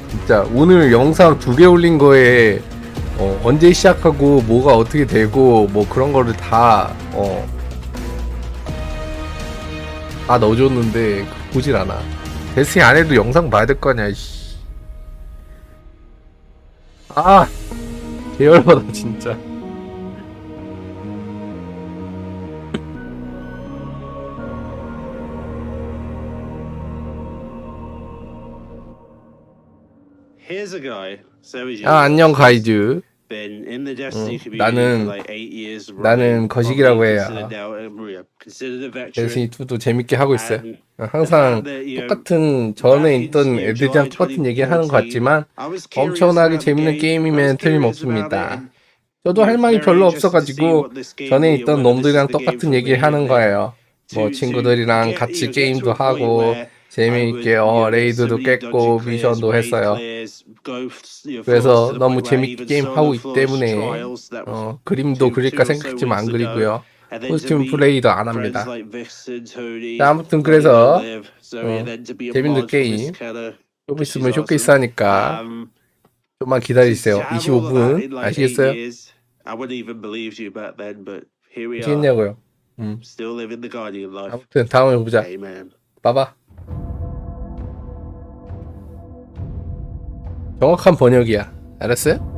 진짜 오늘 영상 2개 올린 거에 언제 시작하고 뭐가 어떻게 되고 뭐 그런 거를 다 넣어줬는데 보질 않아. 데스티니 안 해도 영상 봐야 될 거 아니야. 아 계열받아 진짜. 아 안녕 가이즈. 나는 거식이라고 해요. 데스티니 2도 재밌게 하고 있어요. 항상 똑같은 전에 있던 애들이랑 똑같은 얘기 하는 것 같지만 엄청나게 재밌는 게임이면 틀림없습니다. 저도 할 말이 별로 없어가지고 전에 있던 놈들이랑 똑같은 얘기 하는 거예요. 뭐 친구들이랑 같이 게임도 하고 재미있게 레이드도 깼고 미션도 했어요. 그래서 너무 재밌게 게임하고 있기 때문에 그림도 그릴까 생각했지만 안 그리고요. 코스튬 플레이도 안 합니다. 자, 아무튼 그래서 재밌는 게임 좀 있으면 쇼케이스 하니까 좀만 기다리세요. 25분 아시겠어요? 아시겠냐고요? 아무튼 다음에 보자. 봐봐. 정확한 번역이야. 알았어요?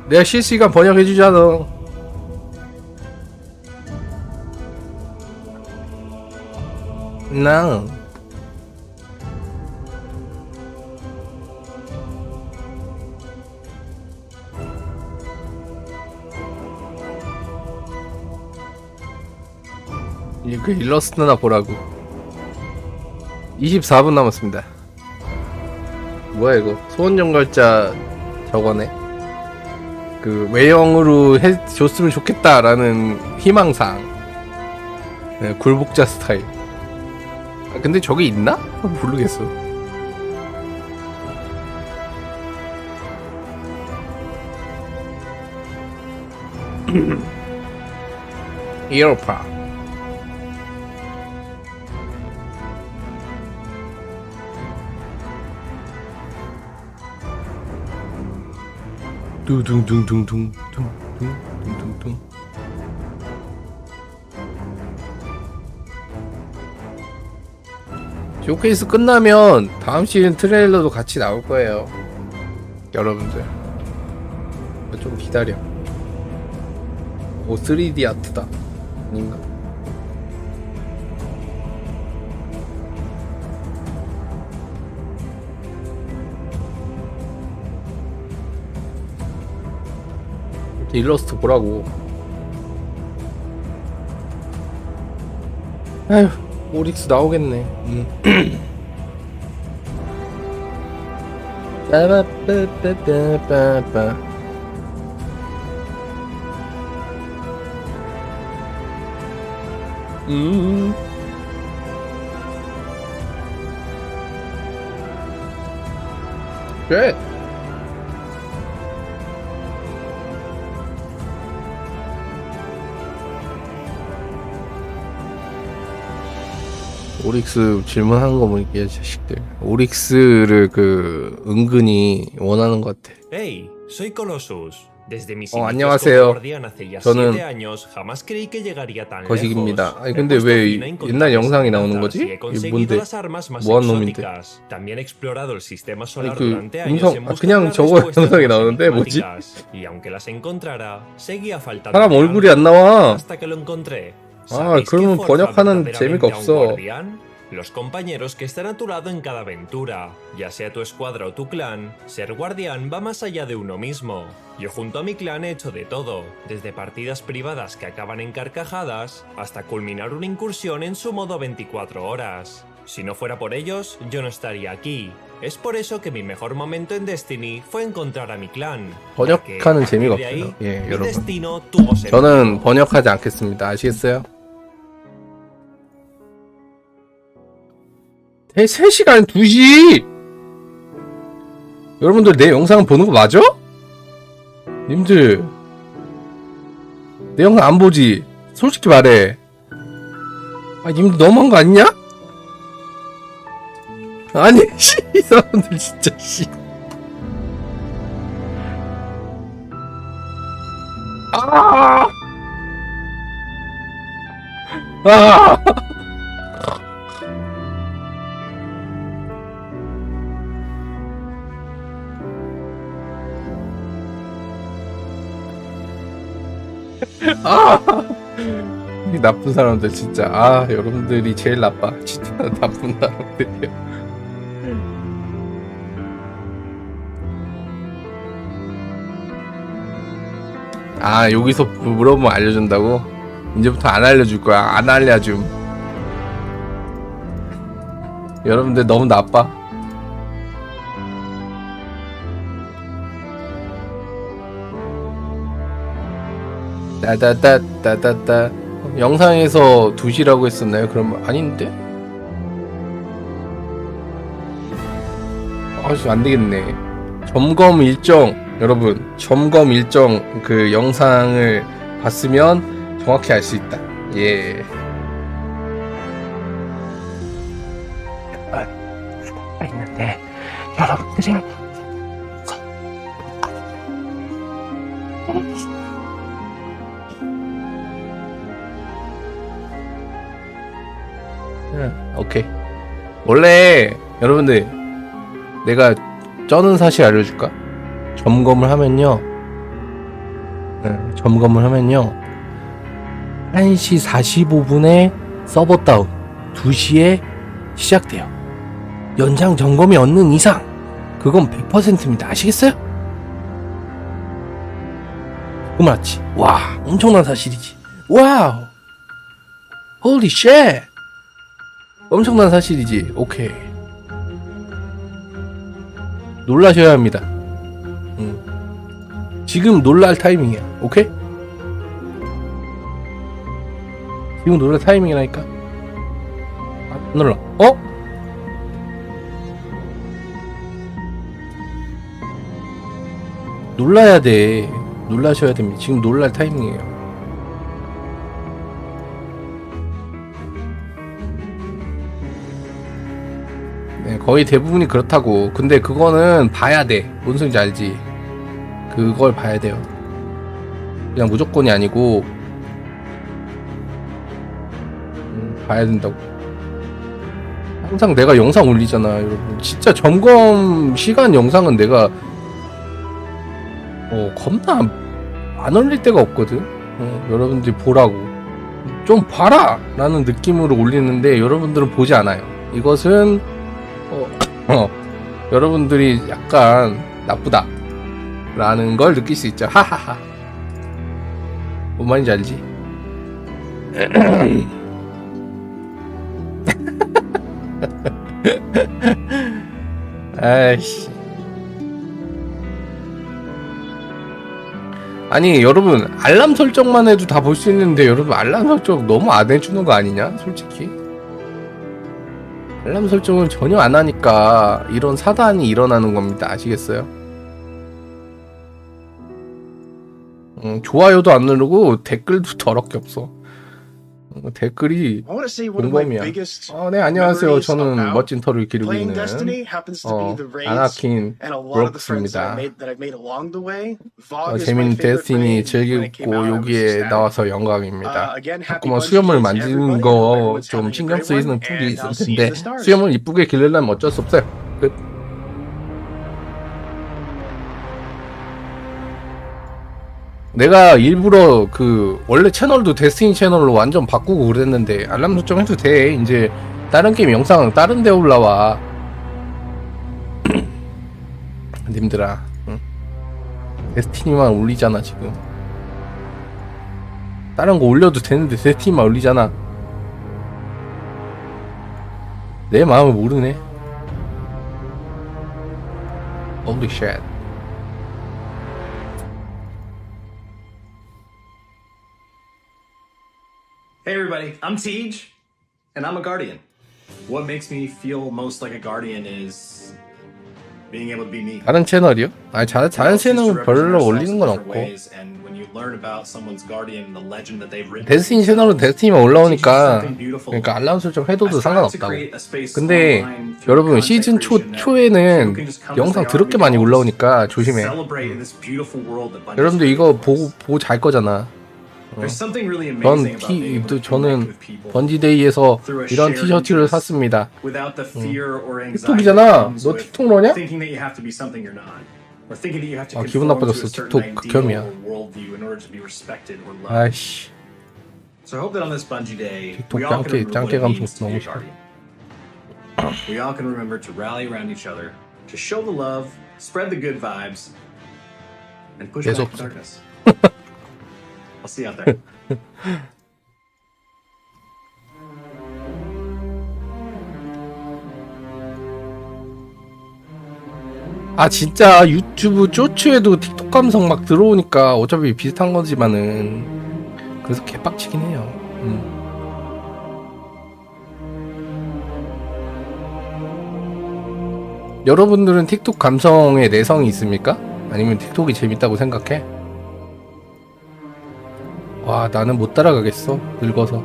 내가 실시간 번역해주잖아. No. 그 일러스트나 보라고. 24분 남았습니다. 뭐야 이거? 소원 연결자 저거네. 그 외형으로 해줬으면 좋겠다라는 희망상. 네, 굴복자 스타일. 아, 근데 저게 있나? 모르겠어. 이어파. 둥둥둥둥둥둥. 둥둥둥둥. 쇼케이스 끝나면 다음 시즌 트레일러도 같이 나올 거예요. 여러분들 좀 기다려. 오 3D 아트다. 아닌가? 일러스트 보라고. 아휴, 오릭스 나오겠네. 빠바빠빠빠빠. 그래. 오릭스 질문하는 거 보니까 이 자식들 오릭스를 그 은근히 원하는 것 같아. Hey, soy Colossus. Desde mis 안녕하세요. guardián hace ya 저는 7 años jamás creí que llegaría tan 거식입니다. lejos. 아니 근데 왜 옛날 영상이 나오는 거지? He 이게 conseguido 뭔데? las armas más 뭐한 놈인데? exóticas. También he explorado el sistema solar 아니 그 durante años en 음성 busca 그냥 de las 저거 respuestas 영상이 más 나오는데 뭐지? enigmáticas. Y aunque las encontrara, seguía faltando 사람 얼굴이 안 나와. hasta que lo encontré. 아 그러면 번역하는 재미가 없어. Los compañeros que están a tu lado en cada aventura, ya sea tu escuadra o tu clan, ser guardián va más allá de uno mismo. Yo junto a mi clan he hecho de todo, desde partidas privadas que acaban en carcajadas, hasta culminar una incursión en su modo 24 horas. Si no fuera por ellos, yo no estaría aquí. Es por eso que mi mejor momento en Destiny fue encontrar a mi clan. 번역하는 재미가 없어요. 예, 여러분. 저는 번역하지 않겠습니다. 아시겠어요? 3시간 2시! 여러분들 내 영상 보는 거 맞아? 님들 내 영상 안 보지? 솔직히 말해. 아 님들 너무한 거 아니냐? 아니 씨, 이 사람들 진짜 씨. 아! 아! 아! 이 나쁜 사람들 진짜. 아, 여러분들이 제일 나빠. 진짜 나쁜 사람들이야. 아, 여기서 물어보면 알려준다고? 이제부터 안 알려줄 거야. 안 알려줌. 여러분들 너무 나빠. 따다다다다다. 영상에서 2시라고 했었나요? 그럼 아닌데? 아씨 안되겠네. 점검 일정, 여러분 점검 일정 그 영상을 봤으면 정확히 알 수 있다. 예. 있는데 여러분들이 오케이. 원래 여러분들 내가 쩌는 사실 알려줄까? 점검을 하면요 1시 45분에 서버 다운 2시에 시작돼요. 연장 점검이 없는 이상 그건 100%입니다. 아시겠어요? 그 맞지? 와 엄청난 사실이지. 와우 홀리 쉣 엄청난 사실이지. 오케이. 놀라셔야 합니다. 지금 놀랄 타이밍이야. 오케이? 지금 놀랄 타이밍이라니까. 안 놀라. 어? 놀라야 돼. 놀라셔야 됩니다. 지금 놀랄 타이밍이에요. 네, 거의 대부분이 그렇다고. 근데 그거는 봐야 돼. 뭔 소리인지 알지? 그걸 봐야 돼요. 그냥 무조건이 아니고 봐야 된다고. 항상 내가 영상 올리잖아 여러분. 진짜 점검 시간 영상은 내가 겁나 안 올릴 때가 없거든. 여러분들이 보라고 좀 봐라 라는 느낌으로 올리는데 여러분들은 보지 않아요. 이것은 여러분들이 약간 나쁘다 라는 걸 느낄 수 있죠. 하하하. 뭔 말인지 알지? 아이씨. 아니 여러분 알람 설정만 해도 다 볼 수 있는데 여러분 알람 설정 너무 안 해주는 거 아니냐 솔직히. 알람 설정을 전혀 안 하니까 이런 사단이 일어나는 겁니다. 아시겠어요? 좋아요도 안 누르고 댓글도 더럽게 없어. 댓글이 공범이야. 네 안녕하세요. 저는 멋진 털을 기르고 있는 아나킨 브록스입니다. 재밌는 데스티니 즐기고 여기에 나와서 영광입니다. 자꾸만 수염을 만지는 거 좀 신경 쓰이는 분들이 있을 텐데 수염을 이쁘게 기르려면 어쩔 수 없어요. 끝. 내가 일부러 원래 채널도 데스티니 채널로 완전 바꾸고 그랬는데 알람 설정 해도 돼. 이제 다른 게임 영상 다른 데 올라와. 님들아 응? 데스티니만 올리잖아 지금. 다른 거 올려도 되는데 데스티니만 올리잖아. 내 마음을 모르네. Holy shit. Hey everybody, I'm Tej, and I'm a guardian. What makes me feel most like a guardian is being able to be me. 다른 채널이요? 아니 다른 채널은 별로 올리는 건 없고. 데스티니 채널은 데스티니만 올라오니까 그러니까 알람 설정 해둬도 상관없다고. 근데 여러분 시즌 초에는 영상 더럽게 많이 올라오니까 조심해. 여러분들 이거 보고 잘 거잖아. 저는 번지데이에서 이런 티셔츠를 샀습니다. 틱톡이잖아. 너 틱톡 너냐? 기분 나빠졌어. 틱톡 극혐이야. 아이씨. 틱톡 짱깨 감성 너무 싫어. We all can remember to rally around each other, to show the love, spread the good vibes, and push back the darkness. I'll see you out there. 아 진짜 유튜브 쇼츠에도 틱톡 감성 막 들어오니까 어차피 비슷한 거지만은 그래서 개빡치긴 해요. 여러분들은 틱톡 감성에 내성이 있습니까? 아니면 틱톡이 재밌다고 생각해? 와 나는 못 따라가겠어 늙어서.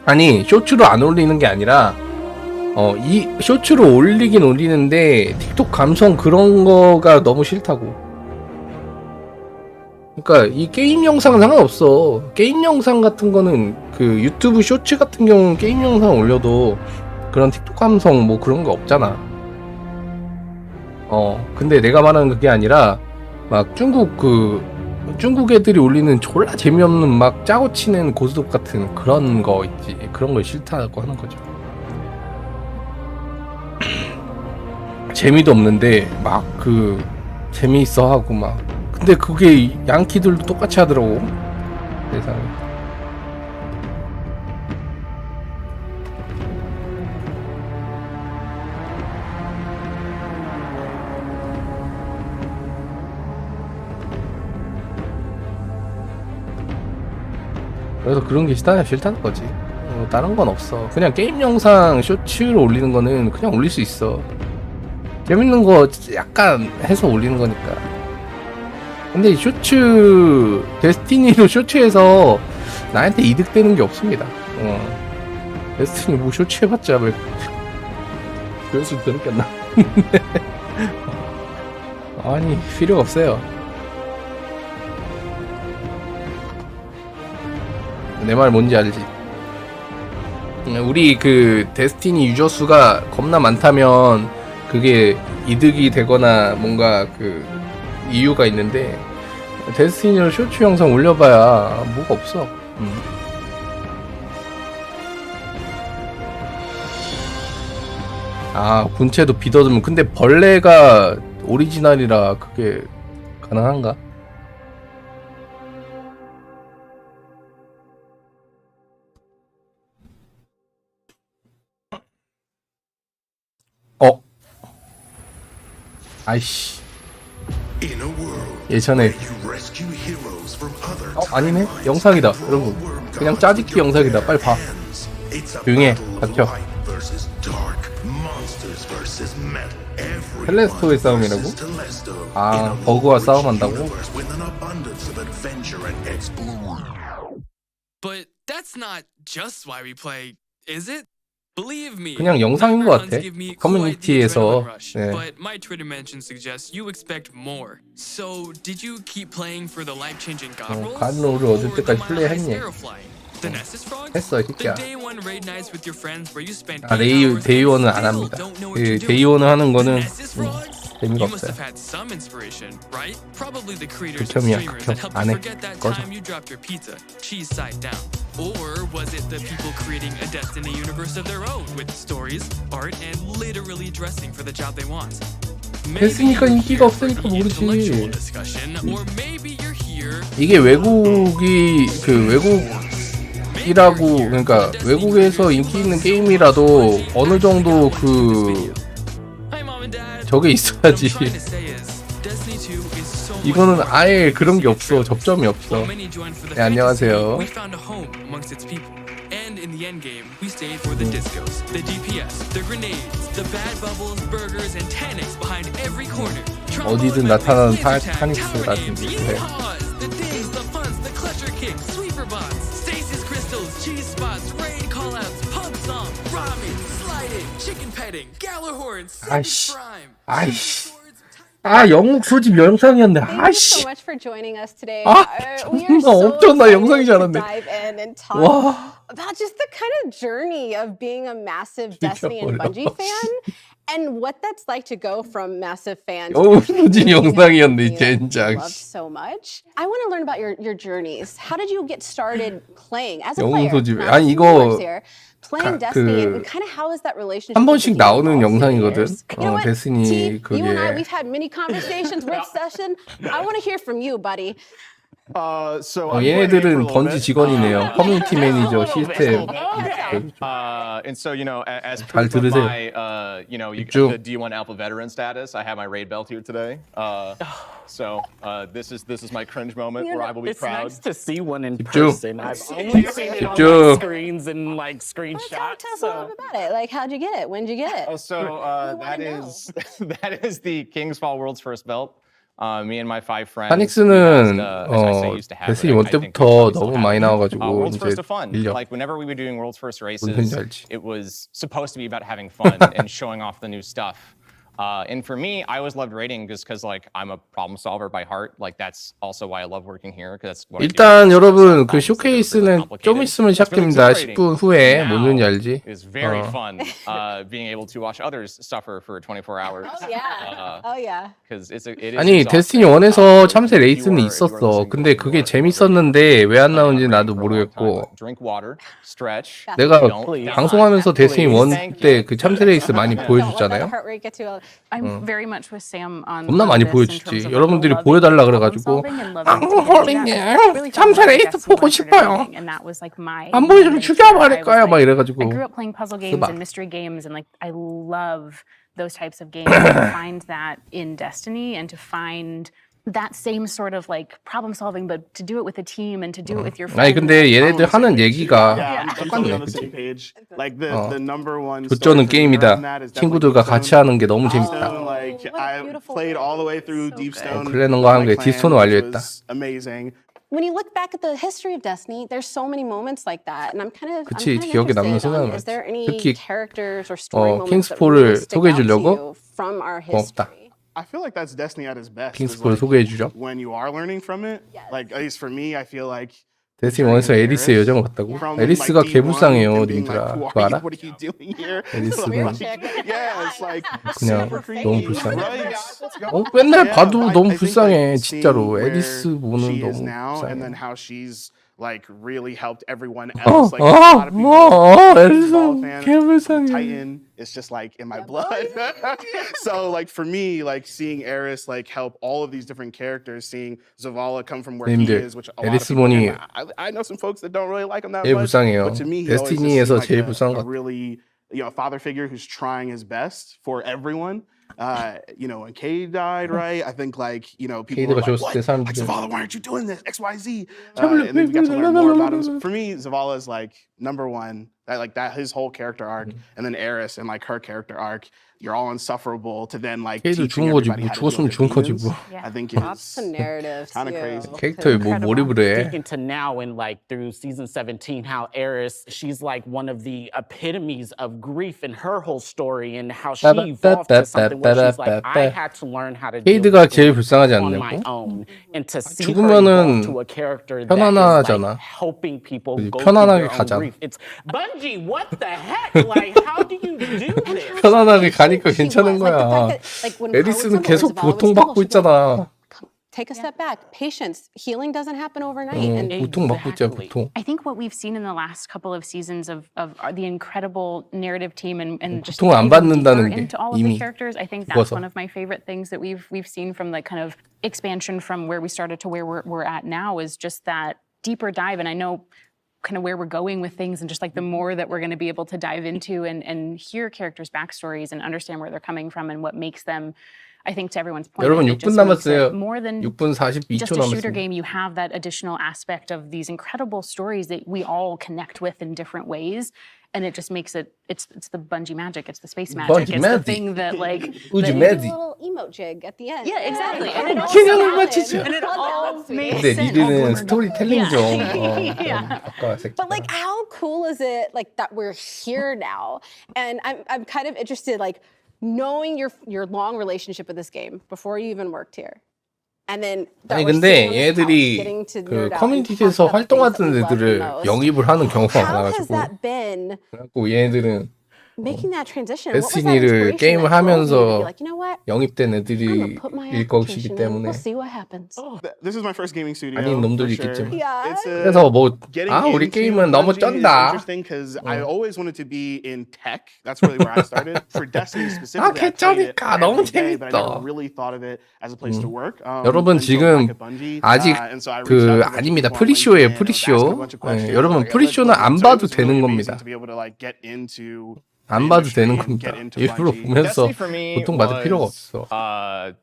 아니 쇼츠로 안 올리는 게 아니라 이 쇼츠로 올리긴 올리는데 틱톡 감성 그런 거가 너무 싫다고. 그러니까 이 게임 영상은 상관없어. 게임 영상 같은 거는 그 유튜브 쇼츠 같은 경우는 게임 영상 올려도 그런 틱톡 감성 뭐 그런 거 없잖아. 근데 내가 말하는 그게 아니라 막 중국 애들이 올리는 졸라 재미없는 막 짜고 치는 고스톱 같은 그런 거 있지. 그런 거 싫다고 하는 거죠. 재미도 없는데 막 재미있어 하고 막. 근데 그게 양키들도 똑같이 하더라고. 세상에. 그래서 그런 게 싫다는 거지. 다른 건 없어. 그냥 게임 영상 쇼츠로 올리는 거는 그냥 올릴 수 있어. 재밌는 거 약간 해서 올리는 거니까. 근데 쇼츠 데스티니로 쇼츠해서 나한테 이득되는 게 없습니다. 데스티니 뭐 쇼츠 해봤자 왜 그럴 수 있겠나. 아니 필요가 없어요. 내 말 뭔지 알지? 우리 그 데스티니 유저 수가 겁나 많다면 그게 이득이 되거나 뭔가 그 이유가 있는데 데스티니를 쇼츠 영상 올려봐야 뭐가 없어. 아 본체도 비더듬은 근데 벌레가 오리지널이라 그게 가능한가? 아이씨 예전에 아니네? 영상이다 여러분 그냥 짜집기 영상이다 빨리 봐 조용해 닥쳐 텔레스토의 싸움이라고? 아 버그와 싸움한다고? But that's not just why we play, is it? Believe me. 그냥 영상인 것 같아. 커뮤니티에서. 네. But my Twitter mention suggests you expect more. So did you keep playing for the life-changing god rolls? 가디언즈를 얻을 때까지 플레이했니? 했어 이 새끼야. 아 데이원은 안 합니다. 그 데이원을 하는 거는 재미가 없어요. 극혐이야 극혐. 안 해. 꺼져. Or was it the people creating a Destiny universe of their own with stories, art, and literally dressing for the job they want? 했으니까 인기가 없으니까 모르지. 이게 외국이 외국이라고 그러니까 외국에서 인기 있는 게임이라도 어느 정도 그 저게 있어야지. 이거는 아예 그런 게 없어. 접점이 없어. 네, 안녕하세요. And in the end game, we stayed for the discos, the DPS, the grenades, the bad bubbles, burgers, and Tanix behind every corner. 어디든 나타나는 타닉스라든지 그래. The days, the funs, the clutcher kicks, sweeper bots, stasis crystals, cheese spots, raid callouts, punk song, ramen, sliding, chicken petting, Galahorn, 아이씨, 아이씨. 아 영국 소집 영상이었네. 아이씨. 아 존나 엄청나 영상이 줄 알았네. 와. About just the kind of journey of being a massive Destiny and Bungie fan, and what that's like to go from massive fan to 영국 소집 영상이었네 진짜. Love so much. I want to learn about your journeys. How did you get started playing as a 영국 player? 소집 아니 이거. Playing Destiny and kind of how is that relationship? 한 번씩 나오는 영상이거든. 데스티니 그게. You and I, we've had many conversations with session. I want to hear from you, buddy. 얘네들은 번지 직원이네요. 커뮤니티 매니저 시스템. And so, you know, as 잘 proof of 들으세요. my, you know, the D1 Alpha veteran status, I have my raid belt here today. So this is my cringe moment where I will be proud. It's nice to see one in 집중. person. I've only seen it on like, screens and like screenshots. Tell us a little bit about it. Like, how'd you get it? When'd you get it? Oh, so that is the King's Fall World's first belt. Me and my 5 friends. 타닉스는 데스티니 1 때부터 너무 많이 나와가지고 World's 이제 First of Fun. 밀려. Like whenever we were doing World's First races, 알지. it was supposed to be about having fun and showing off the new stuff. And for me, I always loved raiding just because like I'm a problem solver by heart. Like that's also why I love working here. Because that's what 일단 여러분 그 쇼케이스는 좀 있으면 시작됩니다. 10분 후에 뭔지 알지? It's very fun being able to watch others suffer for 24 hours. Oh yeah. Oh yeah. Because it is. 아니 데스티니 1에서 참새 레이스는 있었어. 근데 그게 재밌었는데 왜 안 나오는지 나도 모르겠고. Drink water, stretch. 내가 방송하면서 데스티니 1 때 그 참새 레이스 많이 보여줬잖아요. I'm very much with Sam on 겁나 많이 보여줬지. 여러분들이 보여달라 그래가지고 방송홀리님 참새 레이스 보고 싶어요. 안 보여주면 죽여버릴 거야 막 이래가지고. I grew up playing puzzle games and mystery games and like I love those types of games. And to find that in Destiny and to find that same sort of like problem solving, but to do it with a team and to do it with your friends. 아니 근데 얘네들 하는 얘기가 똑같네. 조쩌는 게임이다. 친구들과 같이 하는 게 너무 재밌다. 클레넌과 하는 게 디스토는 완료했다. When you look back at the history of Destiny, there's so many moments like that, and I'm kind of 그치 기억에 남는 순간은 is there any 특히 characters or story moments 킹스포를 소개해 주려고 from our 고맙다. history. I feel like that's Destiny at its best. 킹스포를 소개해주죠. When you are learning from it, like at least for me, I feel like 데스티니 원에서 에리스의 여정을 봤다고? 에리스가 개불쌍해요, 님들아. 그거 알아? 에리스는 그냥 너무 불쌍해. 맨날 봐도 너무 불쌍해, 진짜로. 에리스 보는 너무 불쌍해. Like really helped everyone else. Like a lot of people. Titan is just like in my blood. So like for me, like seeing Eris like help all of these different characters, seeing Zavala come from where he is, which a lot of people, I know some folks that don't really like him that much. But to me, he always just seems like a really, you know, father figure who's trying his best for everyone. You know, when Cade died, right? I think like, you know, people were like, what? Like, Zavala, why aren't you doing this? X, Y, Z. And then we got to learn more about him. For me, Zavala is like number one. That his whole character arc, and then Eris and like her character arc. You're all insufferable to then like teaching everybody how to deal with demons. I think it's kind of crazy. 캐릭터에 뭐 몰입을 해. Thinking to now and like through season 17, how Eris, she's like one of the epitomes of grief in her whole story and how she evolved to something where she's like, I had to learn how to deal with it on my own, and to see her evolve to a character that is like helping people go through their own grief. It's Bungie, what the heck? Like, how do you do this? 편안하게 가니까 괜찮은 거야. 에리스는 계속 고통받고 있잖아. Take a step back. Patience. Healing doesn't happen overnight. And 고통받고 있잖아, 고통. I think what we've seen in the last couple of seasons of the incredible narrative team and just 고통을 안 받는다는 게 into all of the characters, I think that's one of my favorite things that we've seen from the kind of expansion from where we started to where we're at now is just that deeper dive. And I know kind of where we're going with things and just like the more that we're going to be able to dive into and hear characters' backstories and understand where they're coming from and what makes them, I think to everyone's point, 여러분 6분 남았어요. more than 6분 42초 just a shooter 남았습니다. game, you have that additional aspect of these incredible stories that we all connect with in different ways. And it just makes it, it's the Bungie magic, it's the space magic, Bungie it's magic. the thing that like... Bungie a magic. little emote jig at the end. Yeah, exactly. And it all, 균형을 맞추죠. and it all makes 근데 sense. 니들은 스토리텔링 좀. Yeah. But like, how cool is it like that we're here now? And I'm kind of interested, like knowing your long relationship with this game before you even worked here. And then 아니 근데 얘들이 그 커뮤니티에서 활동하던 애들을 영입을 하는 경우가 많아가지고 그래갖고 얘네들은 데스티니를 게임을 하면서 영입된 애들일 것이기 때문에 This is my first gaming studio. 아닌 놈들이 있겠지만 그래서 뭐 우리 게임은 너무 쩐다. Interesting because I always wanted to be in tech. That's really where I started. For Destiny specifically, I played it 너무 every day, but I 재밌다. never really thought of it as a place to work. 여러분 지금 아직 그 아닙니다. 프리쇼예요, 프리쇼. 네, 여러분 프리쇼는 안 봐도 되는 겁니다. 안 봐도 되는 겁니다. 일부러 보면서 고통받을 필요가 없어.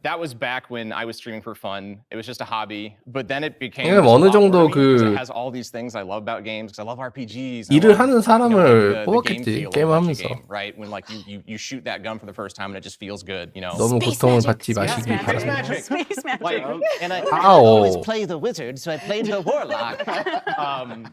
That was back when I was streaming for fun. It was just a hobby, but then it became 어느 정도 그 it has all these things I love about games. I love RPGs. 일을 하는 사람을 뽑았겠지 게임을 하면서. Right when like you shoot that gun for the first time and it just feels good, you know. 너무 고통을 받지 마시기 바랍니다. Space magic. Like, and I always play the wizard, so I played the warlock.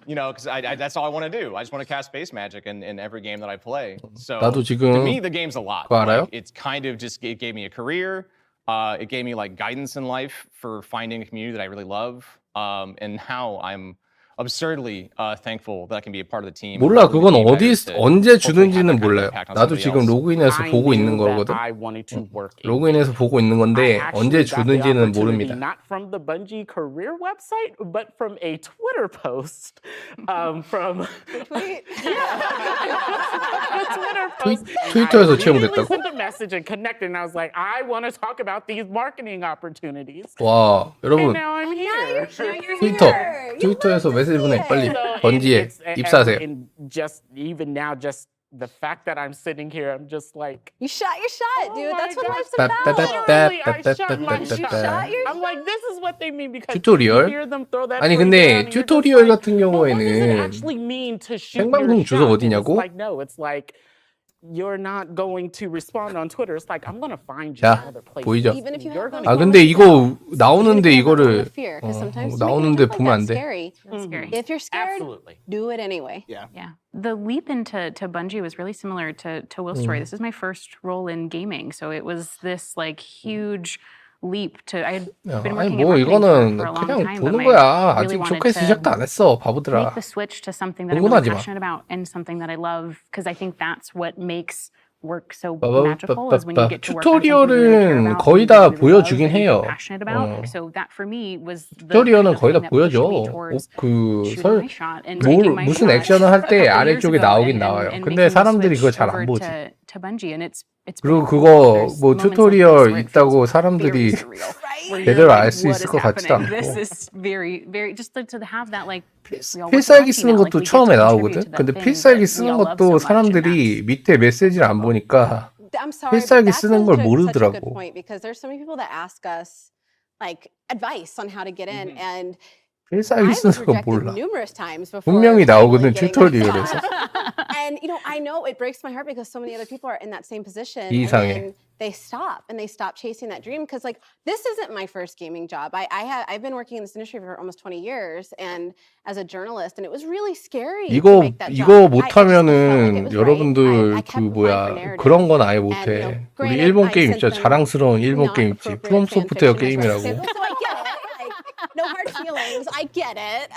You know, because that's all I want to do. I just want to cast space magic in every game that I play. So 나도 지금 to me, the game's a lot. 그거 알아요? Like, it's kind of just it gave me a career. It gave me like guidance in life for finding a community that I really love. And now I'm absurdly thankful that I can be a part of the team. 몰라 그건 언제 주는지는 몰라요. 나도 지금 로그인해서 보고 있는 거거든. 로그인해서 보고 있는 건데 언제 주는지는 모릅니다. Not from the Bungie career website, but from a Twitter post. From 트위터에서 채용됐다고? I sent a message and connected, and I was like, I want to talk about these marketing opportunities. 와 여러분 And now I'm here. 트위터에서 메시지 보내 빨리 번지에 입사하세요. Just even now, just the fact that I'm sitting here, I'm just like, you shot your shot, dude. That's what life's about. I'm like, this is what they mean because 튜토리얼? you hear them throw that. 아니 근데 튜토리얼 같은 what does it 경우에는 actually mean to shoot 생방송 your 주소 shot? 어디냐고? It's like no, it's like you're not going to respond on Twitter. It's like I'm gonna find you 자, another place. 보이죠? Even if you have 아 근데 이거 나오는데 이거를 sometimes 나오는데 보면 안 돼. scary. If you're scared, do it anyway. Yeah. The leap into Bungie was really similar to Will's story. This is my first role in gaming, so it was this like huge leap to. I had been 아니 working in 뭐 marketing 이거는 for a long 그냥 time, 보는 but 거야. I really 아직 wanted 쇼케이스 to 시작도 안 했어, make 바보들아. 네. the switch to something that I'm really 흥분하지 마. passionate about and something that I love because I think that's what makes work so magical is when you get to work on something you really care 튜토리얼은 about, 거의 something 다 you really love, 보여주긴 and you're 해요. passionate about. So that for me was the 튜토리얼은 거의 다 thing that pushed 보여줘. me towards 그 shooting my shot and taking my 무슨 shot 액션을 할 때 a couple years 아래쪽에 ago 나오긴 and 나와요. making 근데 the 사람들이 그걸 switch 잘 안 over 보지. to Bungie and it's 그리고 been 그거 cool. There's 뭐 moments like this 튜토리얼 where it 있다고 feels 사람들이 very surreal, where you're 제대로 like, 알 수 what 있을 is 것 같지도 happening? 않고. This is very just to have that like we all work 필살기 with 쓰는 Bungie now, like 것도 we get 처음에 to 나오거든. contribute to 근데 that thing 필살기 that we 쓰는 all love so 것도 much, and 사람들이 밑에 메시지를 안 보니까 I'm sorry, but 필살기 that's 쓰는 걸 such a good 모르더라고. point because there's so many people that ask us like advice on how to get in, and I 필살기 was 쓰는 거 rejected 몰라. numerous times before 분명히 finally 나오거든 getting that 튜토리얼에서. shot. And you know, I know it breaks my heart because so many other people are in that same position, and 이상해. then they stop chasing that dream because like this isn't my first gaming job. I've been working in this industry for almost 20 years and as a journalist, and it was really scary to 이거 make that jump. 이거 I just felt like it 못하면은 was 여러분들 right. I 그 kept 뭐야 applying for narrative. 그런 건 아예 And, 못해. you know, 우리 granted, 일본 I 게임 sent 있죠. them 자랑스러운 일본 not 게임 있지. appropriate 프롬 fan 소프트웨어 fiction as 게임이라고. well. So I get it. Like, no hard feelings. I get it.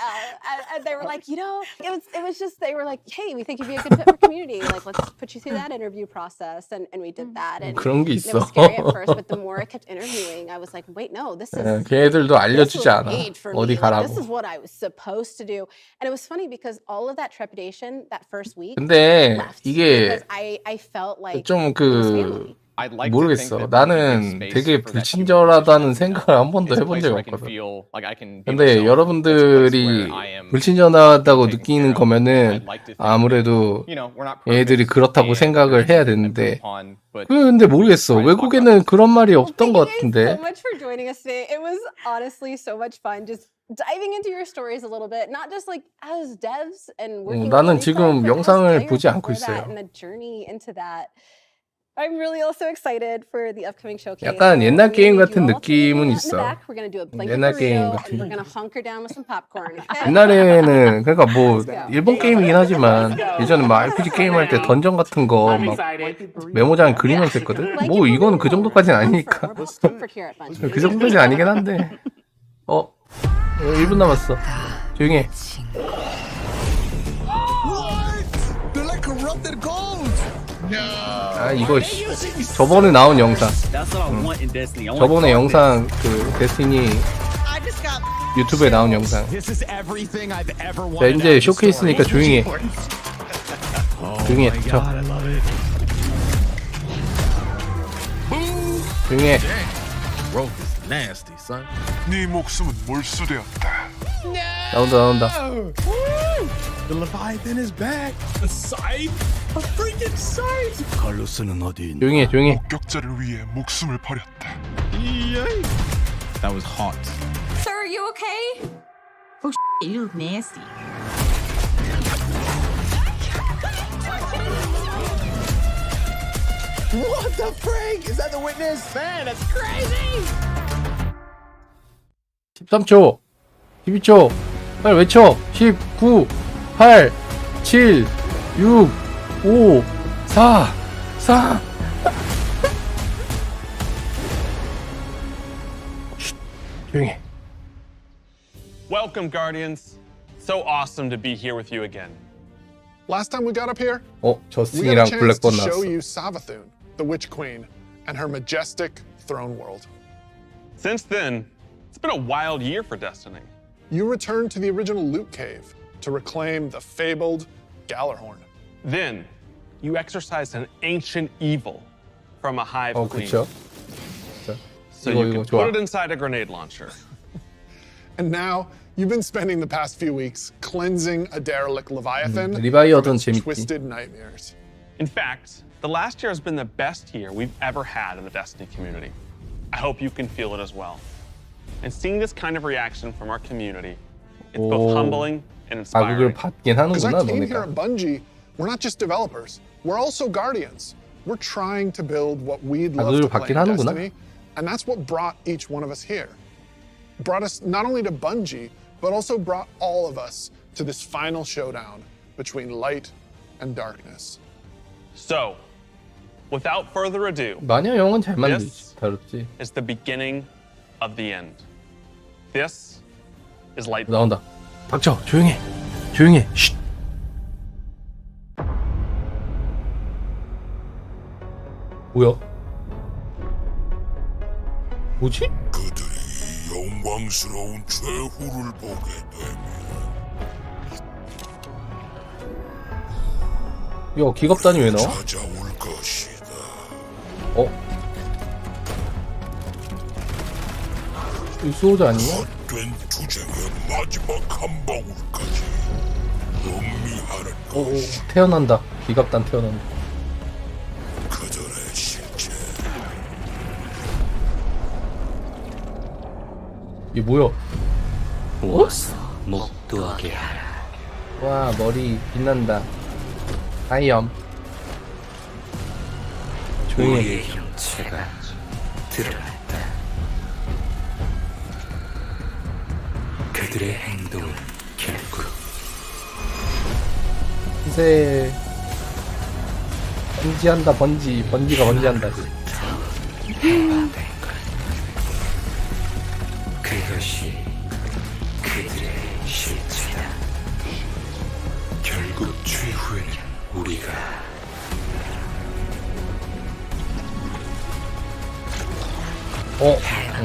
They were like, you know, it was just they were like, hey, we think you'd be a good fit for community. Like, let's put you through that interview process, and we did that. And 그런 게 it 있어. was scary at first, but the more I kept interviewing, I was like, wait, no, this is. 걔네들도 This 알려주지 was 않아. made for 어디 me. Like, this 가라고. is what I was supposed to do. And it was funny because all of that trepidation that first week 근데 left 이게 because I felt like 좀 it was family. 그 I'd like 모르겠어. to think that 나는 we give space 되게 for that 불친절하다는 생각을 한 번도 It's a 해본 place 적이 where I can 없거든. feel like I can be 근데 myself. 여러분들이 불친절하다고 느끼는 거면은 아무래도 얘들이 그렇다고 생각을 해야 되는데 근데 모르겠어. 외국에는 그런 말이 없던 것 같은데. So much for joining us today. It was honestly so much fun just diving into your stories a little bit, not just like as devs and working. 나는 지금 영상을 보지 않고 있어요. And the journey into that. I'm really also excited for the upcoming showcase. 약간 옛날 게임 같은 느낌은 있어. We're gonna do a blanket 옛날 게임 burrito, 같은. and we're gonna hunker down with some popcorn. 옛날에는 그러니까 뭐 일본 게임이긴 하지만 예전에 막 RPG 게임 할 때 던전 같은 거 막 메모장에 그리면서 했거든. 뭐 이거는 그 정도까지는 아니니까. 그 정도까지는 아니긴 한데. 1분 남았어. 조용히 해. They're like corrupted gold. 아 이거 저번에 나온 영상. 저번에 영상 그 데스티니 유튜브에 나온 영상. 자 이제 쇼케이스니까 조용히 해. 조용히 해. 저. 조용히 해. Nasty, son. 네 목숨은 몰수되었다. 나온다. The Leviathan is back. A scythe? A freaking scythe! 칼로스는 어디 있나? 조용히 해. 목격자를 위해 목숨을 버렸다. That was hot. Sir, are you okay? Oh, you look nasty. What the frig? Is that the witness? Man, that's crazy! 13초. 12초. 빨리 외쳐. 19, 8, 7, 6, 5, 4, 3. 조용히 해. Welcome, Guardians. So awesome to be here with you again. Last time we got up here, we got a 저스틴이랑 chance to 블랙번 show 나왔어. you Savathun, the Witch Queen, and her majestic throne world. Since then, it's been a wild year for Destiny. You returned to the original Loot Cave to reclaim the fabled Gallarhorn. Then, you exorcised an ancient evil from a hive queen. 그쵸. So 이거, you 이거 can 좋아. put it inside a grenade launcher. And now, you've been spending the past few weeks cleansing a derelict Leviathan 리바이어든 from its 재밌지. twisted nightmares. In fact, the last year has been the best year we've ever had in the Destiny community. I hope you can feel it as well. And seeing this kind of reaction from our community, it's both 오. humbling and 자극을 inspiring. 받긴 Because I 하는구나 came here 너네가. at Bungie We're not just developers. We're also guardians. We're trying to build what we'd love 다들 to play 받긴 in 하는구나. Destiny, and that's what brought each one of us here. Brought us not only to Bungie, but also brought all of us to this final showdown between light and darkness. So, without further ado, 마녀 영은 잘 만들지. this 다뤘지. is the beginning of the end. This is light. 나온다. 닥쳐. 조용해. 조용해. 쉿. 뭐야? 뭐지? 영광스러운 최후를 보게 되면 야, 기갑단이 왜 나와? 찾아올 것이다. 어? 이 수호자 아니야? 헛된 투쟁의 마지막 한 방울까지 음미하는 것이 태어난다. 기갑단 태어난다. 그들의 실체. 이게 뭐야? 모아서 목도하게 하라. 와, 머리 빛난다. 하이엄. 조용히. 우리의 형체가 드러났다. 그들의 행동은 결국 이제 번지한다. 번지가 번지한다. 그것이 그들의 실체다. 결국 최후에는 우리가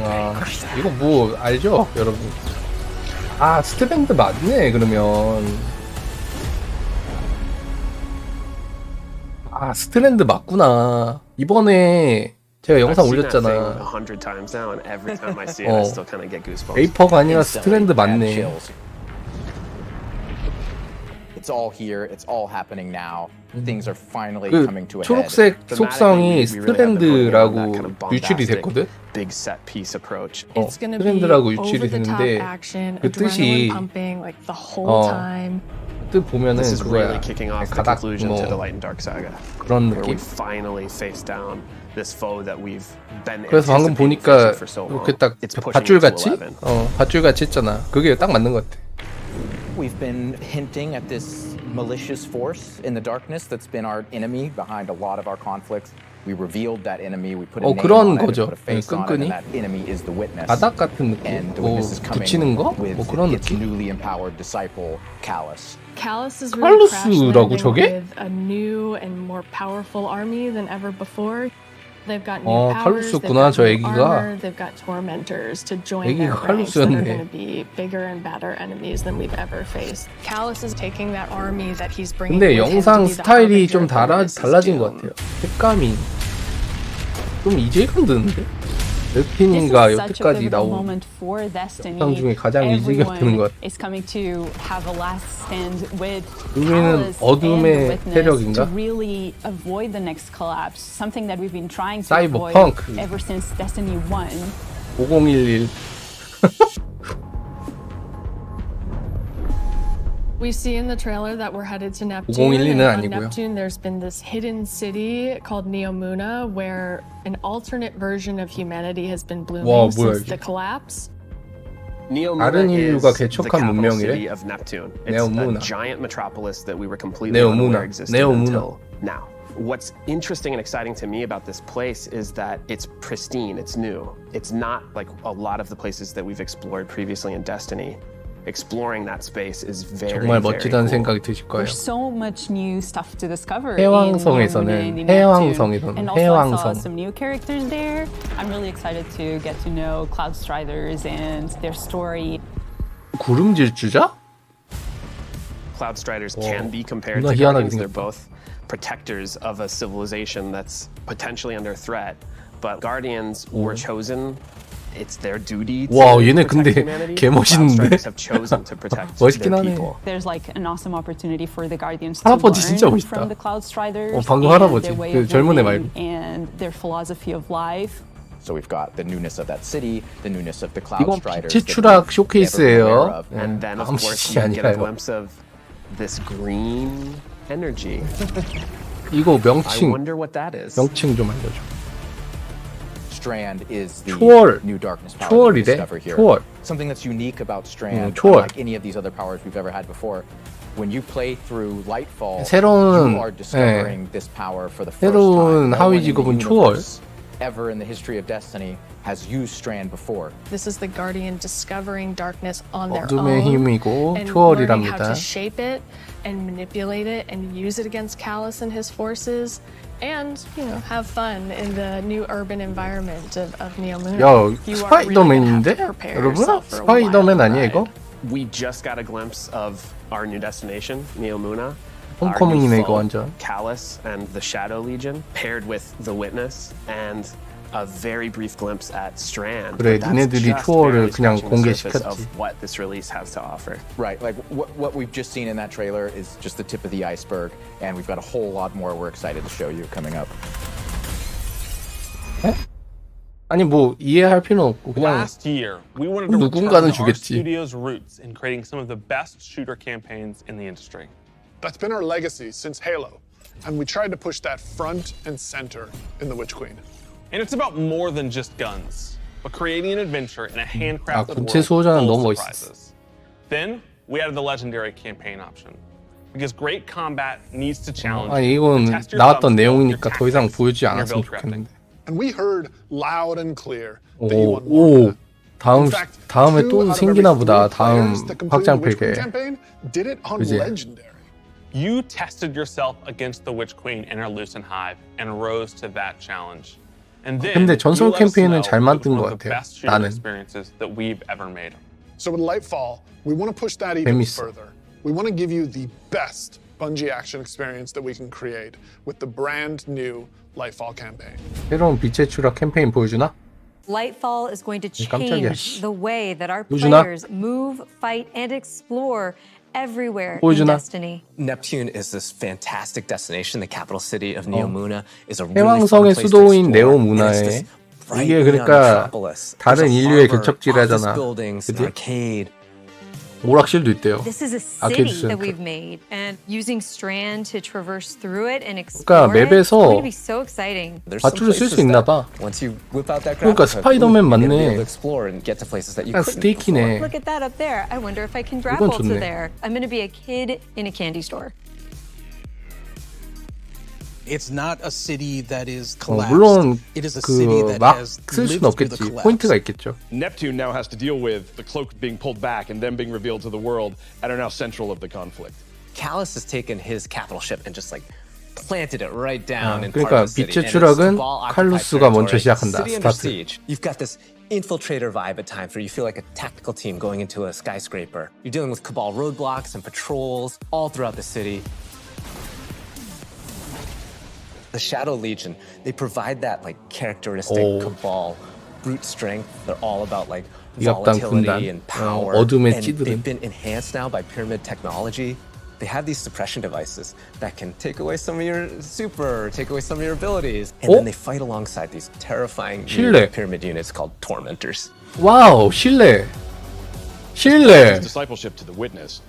아, 이거 뭐 알죠, 여러분? 아, 스트밴드 맞네. 그러면 아, 스트랜드 맞구나. 이번에 제가 영상 올렸잖아. 에이퍼가 아니라 스트랜드 맞네. It's all here. It's all happening now. Things are finally 그 coming to a head. 초록색 속성이 스트랜드라고 유출이 됐거든. Big set piece approach. 스트랜드라고 유출이 됐는데 그 뜻이 뜻 보면은 그거야. 가닥 뭐 그런 느낌. 그래서 방금 보니까 이렇게 딱 밧줄같이 밧줄같이 했잖아. 그게 딱 맞는 것 같아. We've been hinting at this malicious force in the darkness that's been our enemy behind a lot of our conflicts. We revealed that enemy. We put a name 그런 on it, 거죠. put a face on it, 끈끈이 and that enemy is the witness. 바닥 같은 느낌. And the 뭐 witness is coming 붙이는 거? 뭐 with 그런 its 느낌. newly empowered disciple, Callus. Callus is really crash 칼루스라고 landing 저게? with a new and more powerful army than ever before. They've got new powers, they've 칼루스구나, got 저 new 애기가. armor, they've got tormentors to join their 애기가 ranks that are 칼루스였네. going to be bigger and badder enemies than we've ever faced. Callus is taking that army that he's bringing 근데 with him to 영상 be the 스타일이 harbinger 좀 of what this is 달라진 것 doing. 같아요. 색감이 좀 이질감 드는데? 데스티니가 여태까지 나온 영상 중에 가장 이질감 드는 것 같아. 여기는 어둠의 세력인가? 사이버펑크 5011 We see in the trailer that we're headed to Neptune. 5011은 And on 아니고요. Neptune, there's been this hidden city called Neomuna, where an alternate version of humanity has been blooming 와, 뭐야, since 이게. the collapse. 다른 인류가 개척한 문명이래. of Neptune. It's 네오무나. a giant metropolis that we were completely 네오무나. unaware existed until now. What's interesting and exciting to me about this place is that it's pristine, it's new. It's not like a lot of the places that we've explored previously in Destiny. Exploring that space is very, 정말 very 멋지다는 cool. 생각이 드실 거예요. There's so much new stuff to discover. 해왕성에서는 And also I saw 해왕성. some new characters there. I'm really excited to get to know Cloud Striders and their story. 구름 질주자? Cloud Striders can be compared 존나 to 희한하게 Guardians. They're 생겼다. both protectors of a civilization that's potentially under threat. But Guardians were chosen. It's their duty to 와, 얘네 protect 근데 humanity. 개 Cloud 멋있는데? Striders have chosen to protect 멋있긴 their 하네. people. There's like an awesome opportunity for the Guardians to 할아버지 진짜 learn 멋있다. from the Cloud Striders 방금 and 할아버지. their way 그 of 젊은 애 living 말고. and their philosophy of life. So we've got the newness of that city, the newness of the Cloud 이건 Striders. 빛의추락 쇼케이스예요. And then of 다음 course 시간이 you get a 아니라요. glimpse of this green energy. 이거 I 명칭 wonder what that is. 명칭 좀 알려줘. Strand is the 초월. new darkness power that we 초월이래. discover here. 초월. Something that's unique about Strand, 초월. unlike any of these other powers we've ever had before. When you play through Lightfall, 새로운, you are discovering this power for the first 새로운 time. No 하위 one in the 직업은 초월. universe ever in the history of Destiny has used Strand before. This is the Guardian discovering darkness on their 어둠의 own 힘이고 and learning how 초월이랍니다. to shape it and manipulate it and use it against Callus and his forces and, you know, have fun in the new urban environment of Neomuna. 야, You are really gonna have to 스파이더맨인데? prepare 여러분? yourself for a 스파이더맨 wild 아니야 이거? We just got a glimpse of our new destination, Neomuna. 홈커밍이네 이거 완전. Callus and the Shadow Legion paired with the Witness and a very brief glimpse at Strand. 그래, But that's 니네들이 just 초월을 barely 그냥 scratching the surface 공개시켰지. of what this release has to offer. Right, like what we've just seen in that trailer is just the tip of the iceberg, and we've got a whole lot more we're excited to show you coming up. 에? 아니 뭐 이해할 필요는 없고 그냥 Last year, we wanted to 누군가는 return to our 주겠지. studio's roots in creating some of the best shooter campaigns in the industry. That's been our legacy since Halo, and we tried to push that front and center in The Witch Queen. And it's about more than just guns, but creating an adventure in a handcrafted 군체 world 수호자는 full 너무 of 멋있었어. surprises. Then, we added the legendary campaign option. Because great combat needs to challenge 아니 you, 이건 to test your 나왔던 subskills, your 내용이니까 더 이상 tactics, 보여주지 and your 않았으면 build crafting. 좋겠는데. And we heard loud and clear that you want more 오, of that. 다음 In fact, 다음에 2 또 out of 생기나 every 보다. 3 다음 players that completed the Witch Queen 확장팩에. campaign did it on 그지? Legendary. You tested yourself against the Witch Queen and her Lucent Hive and rose to that challenge. And then 근데 전설 you let us 캠페인은 know 잘 it was 만든 one 것 of the 같아요. best shooter 나는. experiences that we've ever made. So with Lightfall, we want to push that even 재밌어. further. We want to give you the best Bungie action experience that we can create with the brand new Lightfall campaign. 새로운 빛의 추락 캠페인 보여주나? Lightfall is going to 깜짝이야. change the way that our 보여주나? players move, fight, and explore everywhere in 보여주나? Destiny. Neptune is this fantastic destination. The capital city of Neomuna is a really 해왕성의 fun place to 수도인 explore. 네오문화에 And it's this bright 이게 neon 그러니까 metropolis. 다른 There's a 인류의 harbor, 개척지라잖아. office buildings, an 그치? arcade. 오락실도 있대요. This is a 아케이드 city that 센터. we've made, and using Strand to traverse through it and explore 그러니까 it, it's 맵에서 going to be so exciting. There's some 밧줄을 쓸 places 수 있나 that 봐. once you whip out that 그러니까 grapple hook, 스파이더맨 you're gonna be 맞네. able to explore and get to places that you 그냥 couldn't 스테이키네. Look at that up there. I wonder if I can grapple to 좋네. there. I'm going to be a kid in a candy store. It's not a city that is collapsed. 물론 It is a city 그 that 막 has 쓸 lived 수는 through the 없겠지. collapse. 포인트가 있겠죠. Neptune now has to deal with the cloak being pulled back and them being revealed to the world and are now central of the conflict. Callus has taken his capital ship and just like planted it right down in part 그러니까 of the city. 빛의 And it's 추락은 Cabal-occupied 칼루스가 먼저 territory. 시작한다. City under 스타트. siege. You've got this infiltrator vibe at times where you feel like a tactical team going into a skyscraper. You're dealing with Cabal roadblocks and patrols all throughout the city. The Shadow Legion, they provide that like characteristic Cabal brute strength. They're all about like 위압단 volatility 군단. and power. 어둠의 And 찌들은. they've been enhanced now by pyramid technology. They have these suppression devices that can take away some of your super, take away some of your abilities. And then they fight alongside these terrifying new 실내. pyramid units called Tormentors. 와우, 실내. His 실내. discipleship to the Witness,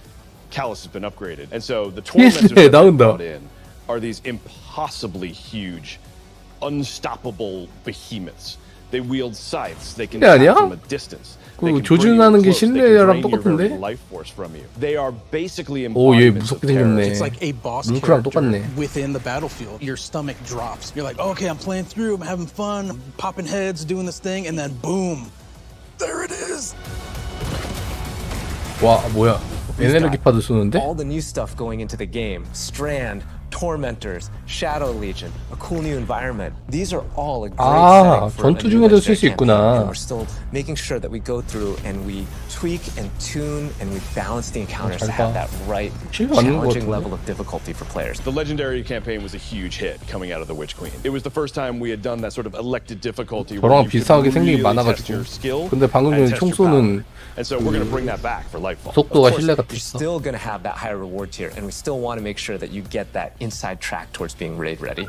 Callus has been upgraded. And so the tormentors 실내 that they 나온다. brought in are these impossibly huge, unstoppable behemoths. They wield scythes. They can 실내 아니야? attack from a distance. 그 They can bring you 조준하는 게 close. They can 실내랑 drain your very 똑같은데? life force from you. They are basically 오, 얘 embodiments of 무섭게 terror. 생겼네. It's like a boss 룰크랑 character 똑같네. within the battlefield. Your stomach drops. You're like, okay, I'm playing through, I'm having fun, I'm popping heads, doing this thing, and then boom, there it is. 와, 뭐야. 에너지 파드 쏘는데? All the new stuff going into the game. Strand, Tormentors, Shadow Legion, a cool new environment. These are all a great 아, setting for a 전투 new 중에도 쓸 수 legendary campaign. 있구나. And we're still making sure that we go through and we tweak and tune and we balance the encounters to have that right challenging level of difficulty for players. The Legendary campaign was a huge hit coming out of the Witch Queen. It was the first time we had done that sort of elected difficulty where 저랑 you could 비슷하게 생긴 게 really test 많아가지고. your skill 근데 방금 and 전에 test 총 your power. 쏘는 And so we're going to bring that back for Lightfall. 속도가 Of course, 실내가 you're 됐어. still going to have that higher reward tier, and we still want to make sure that you get that inside track towards being raid ready.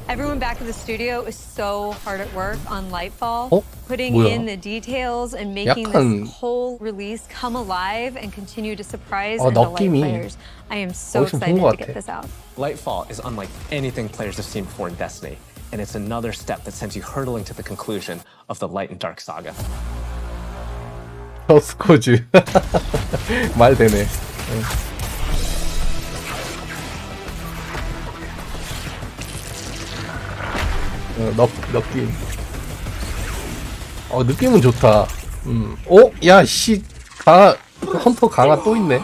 Everyone back at the studio is so hard at work on Lightfall, putting 뭐야? in the details and making 약간- this whole release come alive and continue to surprise and delight 느낌이 players. I am so 어디서 excited 본 것 to get 같아. this out. Lightfall is unlike anything players have seen before in Destiny, and it's another step that sends you hurtling to the conclusion of the Light and Dark saga. 저스코즈 말 되네. 느낌. 느낌은 좋다. 야, 씨, 헌터 강화 또 있네.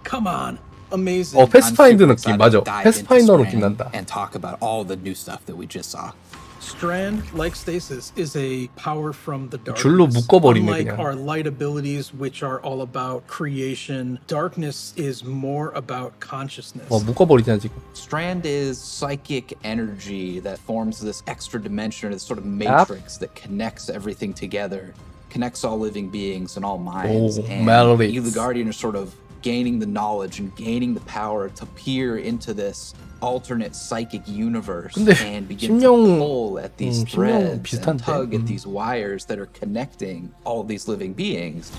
Come on. Amazing. 패스파인더 I'm super 느낌, excited 맞아. to dive 패스파인더 into 느낌 Strand 난다. And talk about all the new stuff that we just saw. Strand, like Stasis, is a power from the darkness. 줄로 묶어버리네, Unlike 그냥. our light abilities, which are all about creation, darkness is more about consciousness. 묶어버리잖아, 지금. Strand is psychic energy that forms this extra dimension, this sort of matrix that connects everything together, connects all living beings and all minds. And melodies. you, the Guardian, are sort of gaining the knowledge and gaining the power to peer into this alternate psychic universe 근데 and begin to pull at these threads and 비슷한데? tug at these wires that are connecting all these living beings.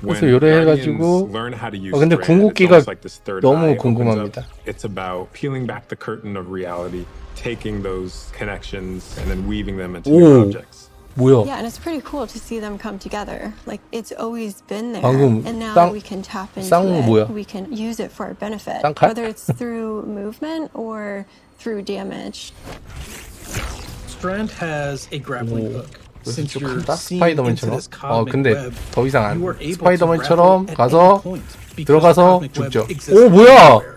그래서 요래해가지고 근데 궁극기가 너무 궁금합니다. It's about peeling back the curtain of reality, taking those connections and then weaving them into new objects. 뭐야? Yeah, and it's pretty cool to see them come together. Like it's always been there, 방금 and now 쌍- we can tap into 쌍 it. 뭐야? We can use it for our benefit, 쌍칼? whether it's through movement or through damage. Strand has a grappling hook. Since you're 한다? seeing into 스파이더맨처럼? this cosmic 근데 web, 더 이상 안 you are able to 스파이더맨처럼 grapple at 가서 any point because 들어가서 the cosmic 죽죠. web exists 오 뭐야? everywhere.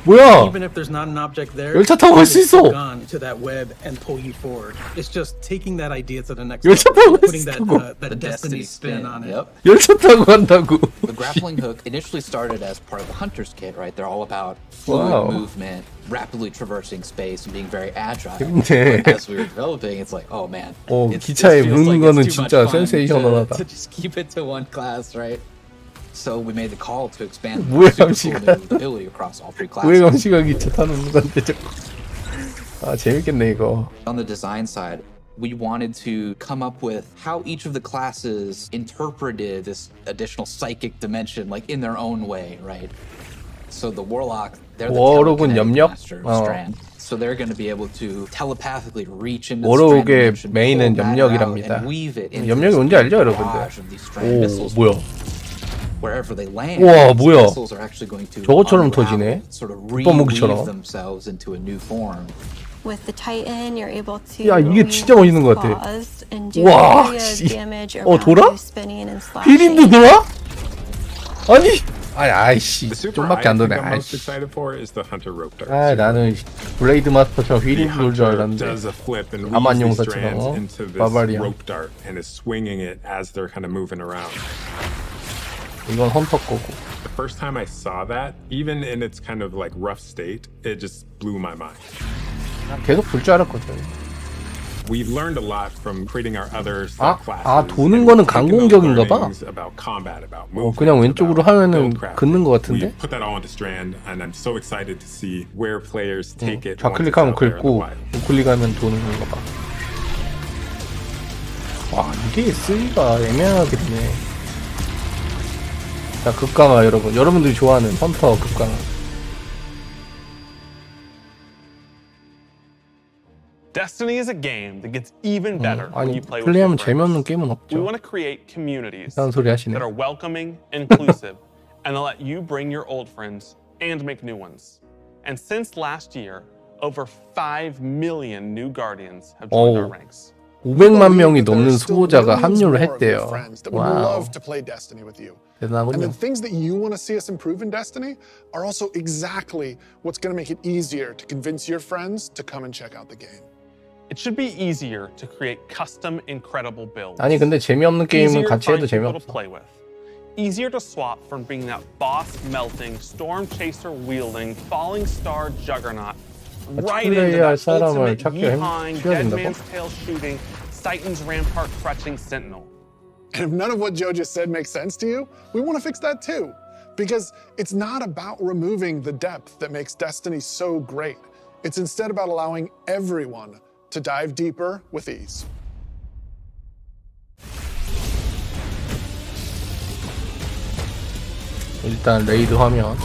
뭐야? Even if there's not an object there, 열차 타고 갈 수 it's 있어. gone to that web and pull you forward. It's just taking that idea to the next 열차 level, 타고 putting that, 있어. that destiny spin on it. Yep. 열차 타고 간다고. The grappling hook initially started as part of the hunter's kit, right? They're all about fluid Wow. movement, rapidly traversing space, and being very agile. 재밌네. But as we were developing, it's like, oh man, 기차에 무는 거는 진짜 센세이셔널하다. to just keep it to one class, right? So we made the call to expand 우회 super 감시가 cool new ability across all three 우회 classes. 감시가 기차 타는 건데 자꾸. 재밌겠네 이거. On the design side, we wanted to come up with how each of the classes interpreted this additional psychic dimension, like in their own way, right? So the Warlock, they're the 워록은 telekinetic 염력? master of Strand. So they're going to be able to telepathically reach into the 워록의 Strand dimension, 메인은 pull that 염력이랍니다. out, and weave it into 염력이 this 뭔지 알죠, 여러분들? barrage of these Strand missiles. 뭐야? Wherever they land, 우와, these 뭐야? missiles are actually going to 저것처럼 unravel, 터지네. sort of 국밥무기처럼. reweave themselves into a new form. With the Titan, you're able to 야, 이게 진짜 멋있는 것 같아. claws and do 와, area 씨. damage around 돌아? you, spinning and slashing. 피린도 돌아? 아이씨, 좀밖에 안 I 도네. think I'm most 아이씨. excited for is the Hunter rope dart. 나는 블레이드 마스터처럼 휘린 돌 줄 알았는데. does a flip and 가만 weaves these 용사처럼 strands into this 바바리안. rope dart and is swinging it as they're kind of moving around. 이건 헌터 거고. The first time I saw that, even in its kind of like rough state, it just blew my mind. 계속 불 줄 알았거든. We've learned a lot from creating our other subclasses. 도는 거는 강공격인가 봐. About combat, about movement, 그냥 왼쪽으로 하면은 buildcraft. 긋는 것 같은데? We put that all into Strand, and I'm so excited to see where players take it. once it's 좌클릭하면 out there in the 긁고 wild. 우클릭하면 도는 건가 봐. 와, 이게 쓰기가 애매하게 되네. 자, 급강화 여러분. 여러분들이 좋아하는 헌터 급강화. Destiny is a game that gets even better when 아니, you play with your 플레이하면 friends. 재미없는 게임은 We 없죠. want to create communities 이상한 소리 하시네. that are welcoming, inclusive, and that let you bring your old friends and make new ones. And since last year, over 5 million new Guardians have joined our ranks. 500만 명이 넘는 수호자가 합류를 했대요. That would 와우. love to play Destiny with you. And 대단하군요. the things that you want to see us improve in Destiny are also exactly what's going to make it easier to convince your friends to come and check out the game. It should be easier to create custom, incredible builds. 아니 근데 재미없는 게임은 Easier to 같이 해도 find people to 재미없어. play with. Easier to swap from being that boss melting, storm chaser wielding, falling star juggernaut right into 플레이할 that 사람을 ultimate 찾기 yeehaw, 쉬워야 dead 된다고? man's tail shooting, Titan's rampart crutching sentinel. And if none of what Joe just said makes sense to you, we want to fix that too. Because it's not about removing the depth that makes Destiny so great. It's instead about allowing everyone to dive deeper with ease. 일단 레이드 화면.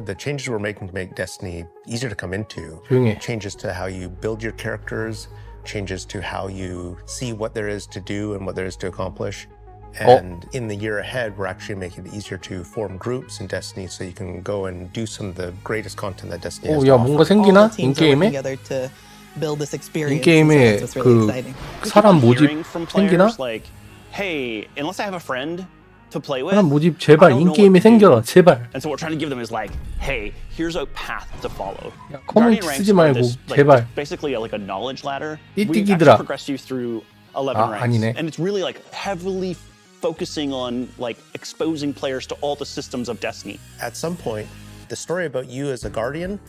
The changes we're making to make Destiny easier to come into, 조용해. changes to how you build your characters, changes to how you see what there is to do and what there is to accomplish. And in the year ahead, we're actually making it easier to form groups in Destiny so you can go and do some of the greatest content that Destiny has to 야, offer. 뭔가 생기나? 인게임에? 인게임에 그 사람 모집 생기나? Like, hey, unless I have a friend to play with, 사람 모집 제발 인게임에 생겨라 제발. And so what we're trying to give them is like, hey, here's a path to follow. 커뮤니티 쓰지 말고 제발. Basically like a knowledge ladder. 띠띠기들아. We progress you through 11 ranks. 아니네. And it's really like heavily focusing on like exposing players to all the systems of Destiny. At some point, the story about you as a guardian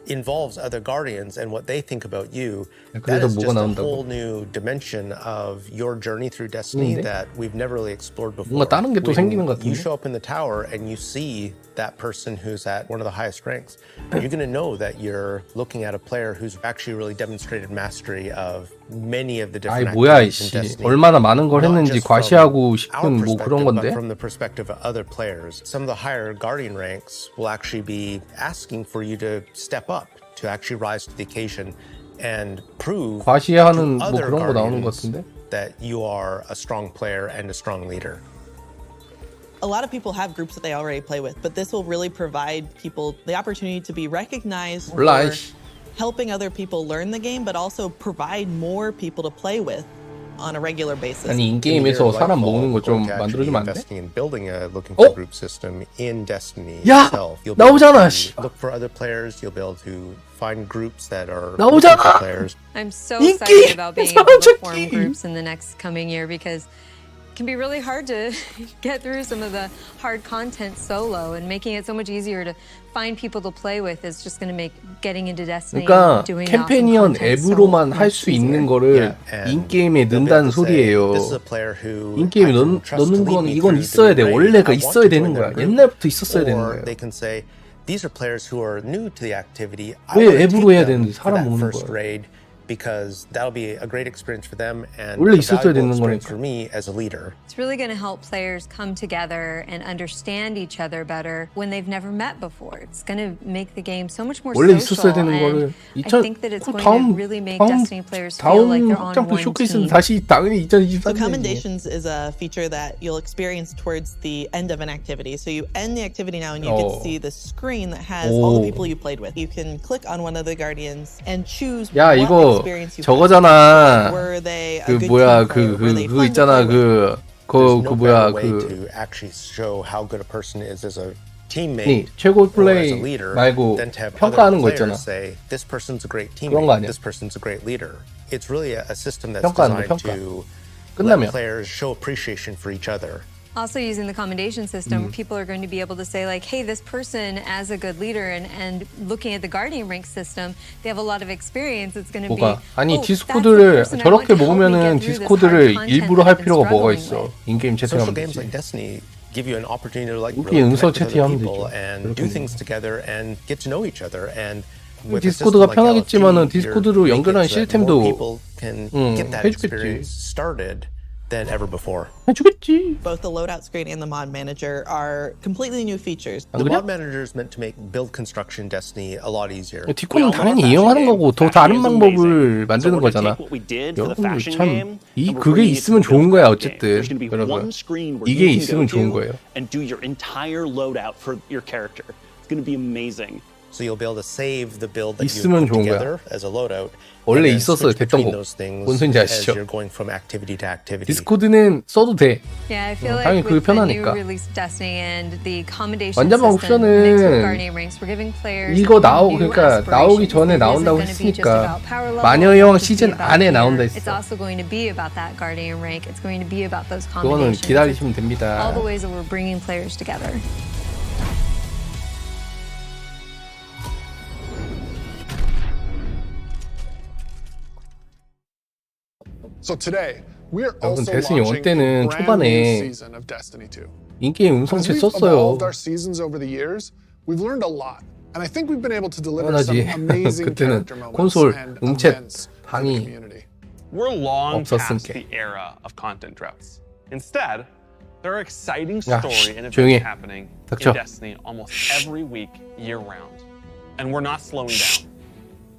involves other guardians and what they think about you. That is just a whole new dimension of your journey through Destiny that we've never really explored before. 뭔가 다른 게 또 생기는 것 같은데. You show up in the tower and you see that person who's at one of the highest ranks. You're going to know that you're looking at a player who's actually really demonstrated mastery of many of the different activities in Destiny. 얼마나 많은 걸 했는지 과시하고 싶은 뭐 그런 건데. But from the perspective of other players, some of the higher guardian ranks will actually be asking for you to step up, to actually rise to the occasion and prove 과시하는 to 뭐 other 그런 거 나오는 것 guardians 같은데. that you are a strong player and a strong leader. A lot of people have groups that they already play with, but this will really provide people the opportunity to be recognized for helping other people learn the game, but also provide more people to play with on a regular basis. 아니 인게임에서 사람 모으는 거 좀 만들어주면 안 돼? In building a looking for group system in Destiny 야! itself. You'll 나오잖아. look for other players. You'll be able to find groups that are 나오잖아. players. I'm so excited about being able to form groups in the next coming year because it can be really hard to get through some of the hard content solo, and making it so much easier to find people to play with is just going to make getting into Destiny 그러니까 and doing 캠페니언 앱으로만 할 수 있는 거를 인게임에 넣는다는 소리예요. 인게임에 넣는 건 이건 있어야 돼. 원래가 있어야 되는 거야. 옛날부터 있었어야 되는 거예요. These are players who are new to the activity. 왜 앱으로 해야 되는데 사람 모으는 거야? Because that'll be a great experience for them and 원래 a 있었어야 valuable 되는 experience for me as a leader. It's really going to help players come together and understand each other better when they've never met before. It's going to make the game so much more 원래 social, 있었어야 되는 거를 and I think that it's going to really make Destiny players feel like they're on one 쇼케이스는 team. 다시 당연히 2023년이지. So Commendations is a feature that you'll experience towards the end of an activity. So you end the activity now and you get to see the screen that has all the people you played with. You can click on one of the guardians and choose what experience you had. Were they a good team player? Were they 그거 fun to 있잖아 play with? There's no 뭐야 better way to actually show how good a person is as a 네, teammate 최고 or as 플레이 a leader 말고 than to have 평가하는 거 other 있잖아. players say this person's a great 그런 거 teammate, 아니야? this person's a great leader. It's really a system that's 평가하는 거, designed 평가. to 끝나면. let players show appreciation for each other. Also using the commendation system, people are going to be able to say like, hey, this person as a good leader and looking at the guardian rank system, they have a lot of experience. It's going to be, 뭐가? 아니 oh, 디스코드를 that's the person I want 저렇게 to help me 모으면은 get through this 디스코드를 hard content 일부러 that 할 I've been 필요가 뭐가 struggling 있어? with. 인게임 채팅하면 Social games 되지. like Destiny give you an opportunity to like 여기 really 은서 connect with other 채팅하면 people 되죠. and do things together and get to know each other. And with a 디스코드가 system like 편하겠지만은 LFG, 디스코드로 you're 연결하는 making it so that more 시스템도 people can get that 해주겠지. experience started than ever before. 해주겠지. Both the loadout screen and the mod manager are completely new features. The mod manager is meant to make build construction Destiny a lot easier. 디코는 당연히 이용하는 거고 더 다른 방법을 만드는 거잖아. 여러분들 참 그게 있으면 좋은 거야 어쨌든. 여러분 이게 있으면 좋은 거예요. And do your entire loadout for your character. It's going to be amazing. So you'll be able to save the build that you 있으면 put 좋은 together 거야. as a loadout. 원래 and then 있었어요 switch 됐던 between 거. those things 뭔 소리인지 as 아시죠? you're going from activity to activity. 디스코드는 써도 돼. Yeah, I feel 당연히 like 그게 with the new 편하니까. release of Destiny and the commendation 완전한 system mixed with 옵션은 guardian ranks, we're giving players 이거 new 그러니까 나오기 aspirations. 전에 It 나온다고 isn't gonna be just 했으니까 about power level, 마녀형 it's 시즌 gonna be 안에 about 나온다 gear. It's 했어. also going to be about that guardian rank. It's going to be about those 그거는 combinations. 기다리시면 됩니다. All the ways that we're bringing players together. So today, we're 여러분 also 데스티니 launching 1 때는 a brand new 초반에 season of Destiny 2. 인게임 As 음성체 we've 썼어요. evolved our seasons over the years, we've learned a lot And I think we've been able to deliver some 당연하지. amazing 그때는 character moments 콘솔, and 응챗 events for the 방이 community. We're long past 없었으니까. the era of content droughts. Instead, there are exciting 야, story and 조용히 해. events happening 닥쳐. in Destiny almost every week, year round. And we're not slowing down.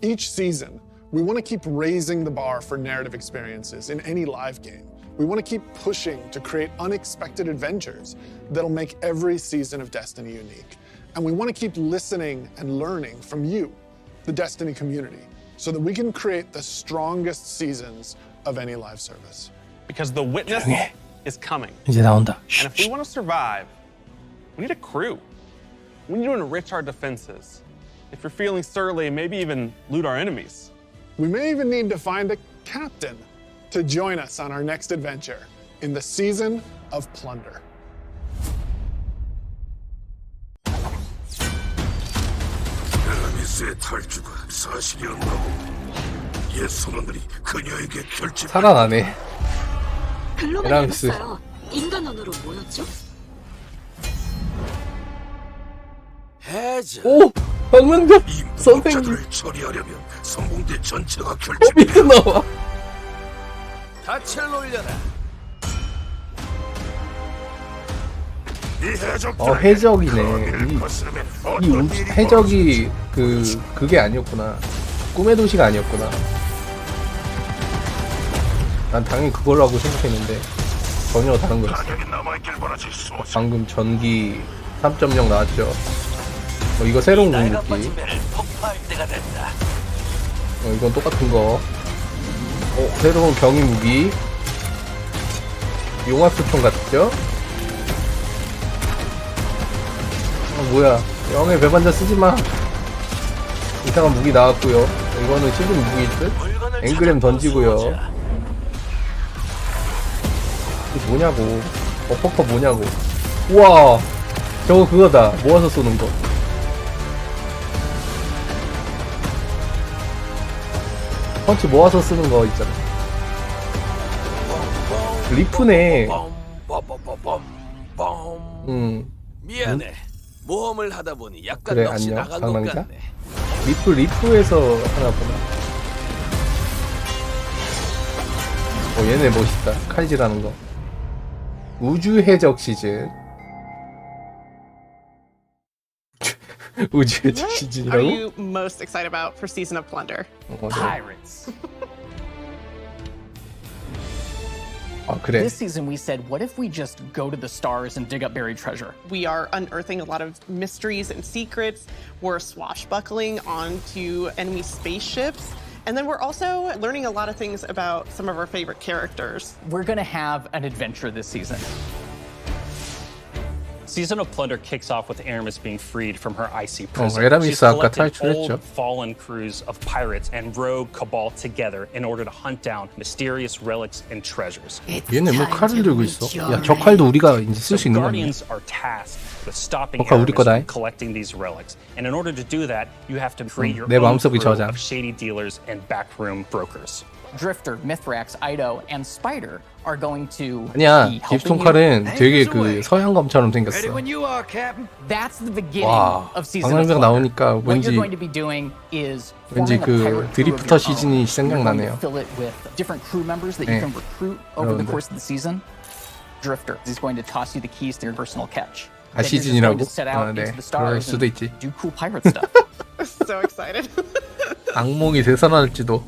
Each season, we want to keep raising the bar for narrative experiences in any live game. We want to keep pushing to create unexpected adventures that'll make every season of Destiny unique. And we want to keep listening and learning from you, the Destiny community, so that we can create the strongest seasons of any live service. Because the witness is coming. 이제 나온다. And if we want to survive, we need a crew. We need to enrich our defenses. If you're feeling surly, maybe even loot our enemies. We may even need to find a captain to join us on our next adventure in the season of plunder. 엘라미스의 탈주가 사실이었나고 옛 선원들이 그녀에게 결집. 살아나네. 엘라미스. 인간 언어로 뭐였죠? 해제. 오! 방명적 선생님. 무법자들을 처리하려면 성공대 전체가 결집해야 밑에 나와. 닻을 올려라. 해적이네. 해적이 그게 아니었구나. 꿈의 도시가 아니었구나. 난 당연히 그거라고 생각했는데 전혀 다른 거였어. 방금 전기 3.0 나왔죠. 이거 새로운 공격기. 이건 똑같은 거. 새로운 경위 무기. 용합수총 같죠? 뭐야. 영의 배반자 쓰지마. 이상한 무기 나왔고요. 이거는 시즌 무기일 듯? 앵그램 던지고요. 이게 뭐냐고. 어퍼커 뭐냐고. 우와. 저거 그거다. 모아서 쏘는 거. 펀치 모아서 쓰는 거 있잖아. 리프네. 미안해. 모험을 하다 보니 약간 그래, 넋이 안녕. 나간 것 방랑자. 같네. 리프에서 하나 보나. 얘네 멋있다. 칼질하는 거. 우주 해적 시즌. 우주 해적 What are 시즌이라고? you most excited about for Season of Plunder? Pirates. 그래. This season we said, what if we just go to the stars and dig up buried treasure? We are unearthing a lot of mysteries and secrets. We're swashbuckling onto enemy spaceships. And then we're also learning a lot of things about some of our favorite characters. We're gonna have an adventure this season. Season of Plunder kicks off with Aramis being freed from her icy prison. 에라미스 She's 아까 collected 탈출했죠. old fallen crews of pirates and rogue cabal together in order to hunt down mysterious relics and treasures. 얘네 뭐 칼을 들고 있어? 야, 저 칼도 우리가 이제 쓸 수 있는 거 아니야? Guardians are tasked with stopping 저 칼 우리 Aramis 거다. from collecting these relics. And in order to do that, you have to create your 내 own 마음속의 crew 저장. of shady dealers and backroom brokers. Drifter, Mithrax, Ido, and Spider are going to 아니야, be helping 깁스톤 you. 칼은 되게 그 서양검처럼 생겼어. That's the beginning 와, of Season of 방랑자가 Plunder. 나오니까 What 왠지 you're going to be doing is 왠지 forming a 그 pirate crew 드리프터 of your 시즌이 own. You're going 생각나네요. to fill it with different crew members that you 네. can recruit over the 여러분들. course of the season. Drifter is going to toss you the keys to your personal catch. 아, Then you're just 시즌이라고? going to set out 네. into the 그럴 stars 수도 and 있지. do cool pirate stuff. So excited. 악몽이 되살아날지도.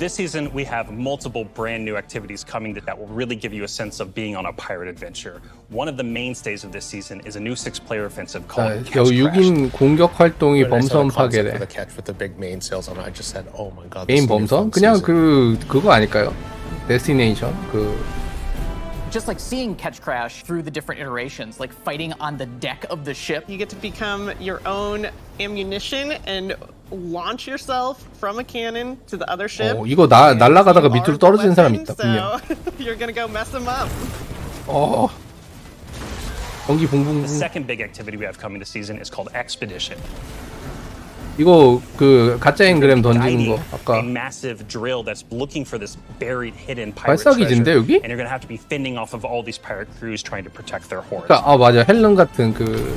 This season, we have multiple brand new activities coming that will really give you a sense of being on a pirate adventure. One of the mainstays of this season is a new 6-player offensive called 자, 6인 공격 활동이 범선 파괴래. The catch with the big main sails on. I just said, "Oh my god." 게임 범선? 그냥 그거 아닐까요? 데스티네이션 Just like seeing Catch Crash through the different iterations, like fighting on the deck of the ship. You get to become your own ammunition and launch yourself from a cannon to the other ship. 이거 날아가다가 밑으로 떨어지는 사람 있다 분명. So you're gonna go mess them up. 전기 붕붕붕. The second big activity we have coming this season is called Expedition. 이거 그 가짜 앵그램 던지는 거 아까 A massive drill that's looking for this buried hidden pirate 발사기지인데 treasure. 여기? And you're gonna have to be fending off of all these pirate crews trying to protect their hoards. 그러니까 맞아 헬름 같은 그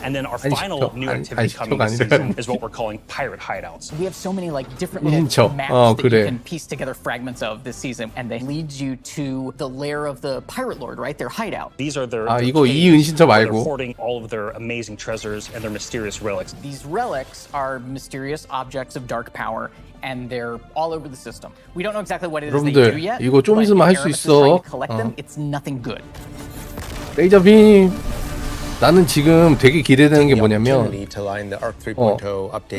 And then our 아니, final new activity coming this season is what we're calling pirate hideouts. We have so many like different little 인처. maps that 그래. you can piece together fragments of this season, and they lead you to the lair of the pirate lord, right? Their hideout. These are their 이거 이 caves 은신처 where they're 말고. hoarding all of their amazing treasures and their mysterious relics. These relics are mysterious objects of dark power, and they're all over the system. We don't know exactly what it is they do 여러분들 yet. 이거 좀 but 있으면 할 if 수 Aramis is trying 있어. to collect them, it's nothing good. 레이저 빔. 나는 지금 되게 기대되는 게 뭐냐면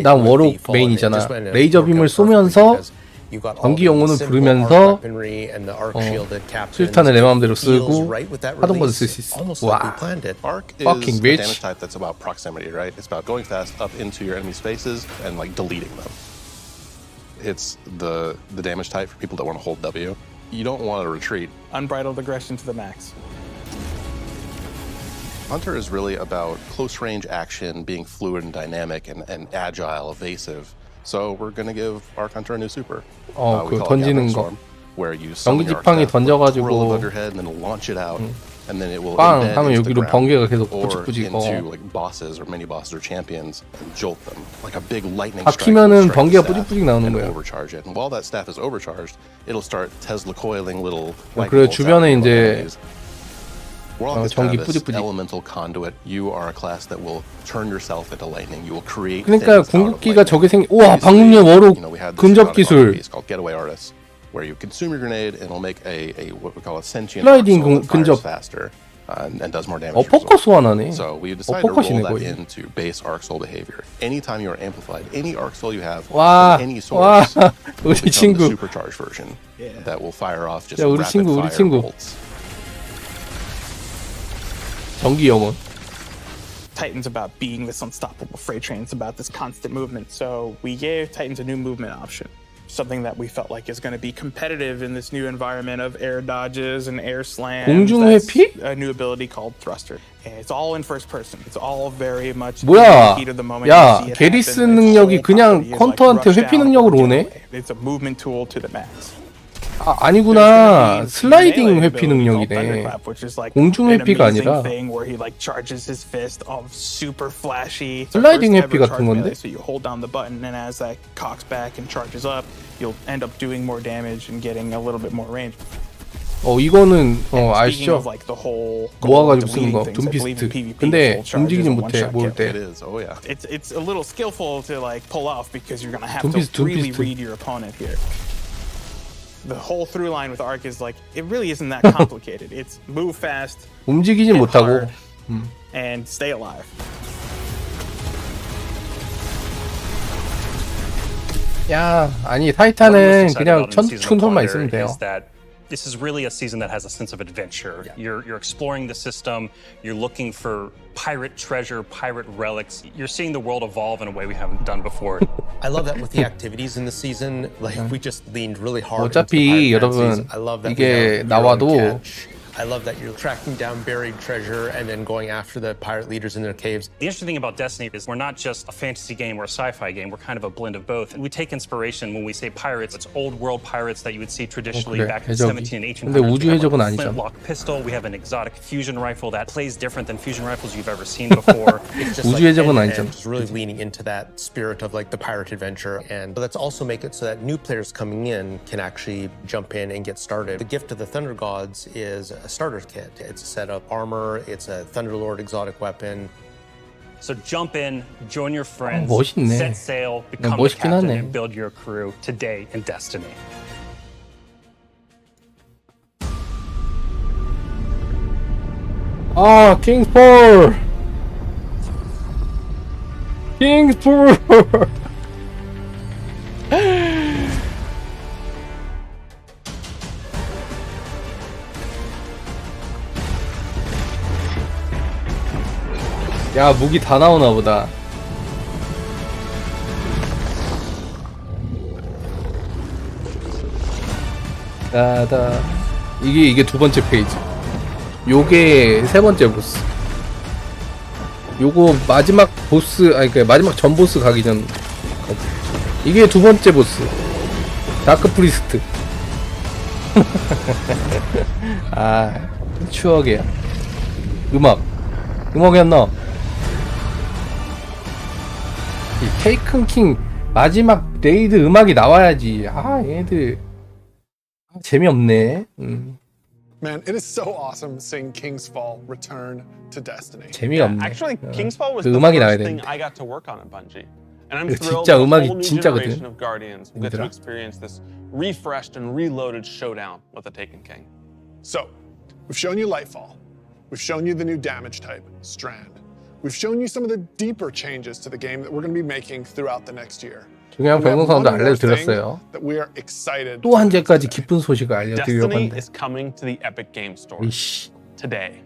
난 워록 메인이잖아. 레이저 빔을 쏘면서 전기 영혼을 부르면서 수류탄을 내 마음대로 쓰고 하던 것을 쓸 수 있어. 와. Fucking bitch. Damage type that's about proximity, right? It's about going fast up into your enemy's faces and like deleting them. It's the damage type for people that want to hold W. You don't want to retreat. Unbridled aggression to the max. Hunter is really about close range action, being fluid and dynamic and agile, evasive. So we're going to give Arc Hunter a new super. 그 던지는 거. Where you 전기 지팡이 던져가지고 above your head and then launch it out. And then it will 빵 embed 하면 into the 여기로 ground 번개가 계속 or 뿌직뿌직. into like bosses or mini bosses or champions and jolt them like a big lightning strike. 박히면은 will strike 번개가 the staff 뿌직뿌직 나오는 and 거야. overcharge it. And while that staff is overcharged, it'll start Tesla coiling little. 그래 주변에 이제 전기 뿌직뿌직. Elemental conduit. You are a class that will turn yourself into lightning. You will create. 그러니까 궁극기가 저게 우와 방금의 워록 근접 기술. Called Getaway Artists, where you consume your grenade and it'll make a what we call a sentient 슬라이딩 arc soul that 근접. fires faster and does more damage. 어퍼컷 소환하네. So we decided to 어퍼컷이네 roll that 거의. into base arc soul behavior. Anytime you are amplified, any arc soul you have 와, from any source, 우리 becomes 친구. the supercharged version that will fire off just 야, 우리 rapid 친구, 우리 fire 친구. bolts. 전기 영혼. Titan's about being this unstoppable freight train. It's about this constant movement. So we gave Titans a new movement option, something that we felt like is going to be competitive in this new environment of air dodges and air slams. 공중 회피? A new ability called Thruster. And it's all in first person. It's all very much 뭐야? in the heat of the moment. 야, You see it 게리스 happen. 능력이 Its whole 그냥 property is 컨터한테 like 회피 rush down 능력으로 or 오네? get away. It's a movement tool to the max. 아니구나. 슬라이딩 회피 능력이네. 공중 회피가 아니라 슬라이딩 회피 같은 건데? So you hold down the button and as that cocks back and charges up, you'll end up doing more damage and getting a little bit more range. 이거는 아시죠? Like the whole 모아가지고 쓰는 거 둠피스트. 근데 움직이진 못해 모을 때. It's a little skillful to like pull off because you're gonna have to really read your opponent here. The whole through line with Arc is like it really isn't that complicated. It's move fast, 움직이진 못하고, and stay alive. 야, 아니 타이탄은 그냥 천천만 있으면 돼요. This is really a season that has a sense of adventure. You're exploring the system. You're looking for pirate treasure, pirate relics. You're seeing the world evolve in a way we haven't done before. I love that with the activities in the season, like we just leaned really hard. 어차피 여러분 이게 나와도. I love that you're tracking down buried treasure and then going after the pirate leaders in their caves. The interesting thing about Destiny is we're not just a fantasy game or a sci-fi game. We're kind of a blend of both. And we take inspiration when we say pirates. It's old world pirates that you would see traditionally 그래, back in 해적이. 17 and 1800s. 근데 우주 해적은 아니잖아. Flintlock pistol. We have an exotic fusion rifle that plays different than fusion rifles you've ever seen before. 우주 해적은 아니잖아. Just really leaning into that spirit of like the pirate adventure, and let's also make it so that new players coming in can actually jump in and get started. The gift of the Thunder Gods is a starter kit. It's a set of armor, it's a Thunderlord exotic weapon. So jump in, join your friends, 멋있네. set sail, become the captain, and build your crew today in Destiny. 킹스폴! 킹스폴! 야, 무기 다 나오나 보다. 따다. 이게 두 번째 페이지. 요게 세 번째 보스. 요거 마지막 보스, 아니 그 마지막 전 보스 가기 전. 이게 두 번째 보스. 다크 프리스트. 아, 추억이야. 음악이 안 나. 테이큰 킹 마지막 레이드 음악이 나와야지. 아 얘들 재미없네. Man, it is so awesome seeing King's Fall return to Destiny. 재미없네. Actually, King's Fall was 그 the 음악이 나와야 first thing 되는데. I got to work on at Bungie. And I'm 그 thrilled 진짜 that a 음악이 whole new 진짜거든. generation of Guardians will get to 얘들아. experience this refreshed and reloaded showdown with the Taken King. So, we've shown you Lightfall. We've shown you the new damage type, Strand. We've shown you some of the deeper changes to the game that we're going to be making throughout the next year. 중요한 We have 방송사운드 one more thing 알려드렸어요. that we are excited 또 한 제까지 기쁜 소식을 알려드리려고 Destiny 하는데. is coming to the Epic Games Store 이씨. today.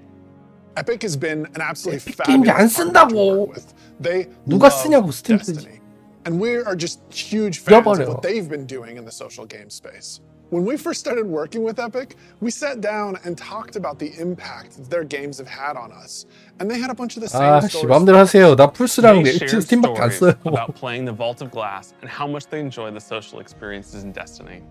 Epic has been an absolutely 게임기 안 fabulous partner to 쓴다고. work with. They 누가 love 쓰냐고 스팀 쓰지. Destiny. And we are just huge fans of 잊어버려. what they've been doing in the social game space. When we first started working with Epic, we sat down and talked about the impact that their games have had on us. And they had a bunch of the same 아씨 stories. 마음대로 하세요. 나 플스랑 They shared 스팀밖에 안 써요. stories about playing the Vault of Glass and how much they enjoy the social experiences in Destiny.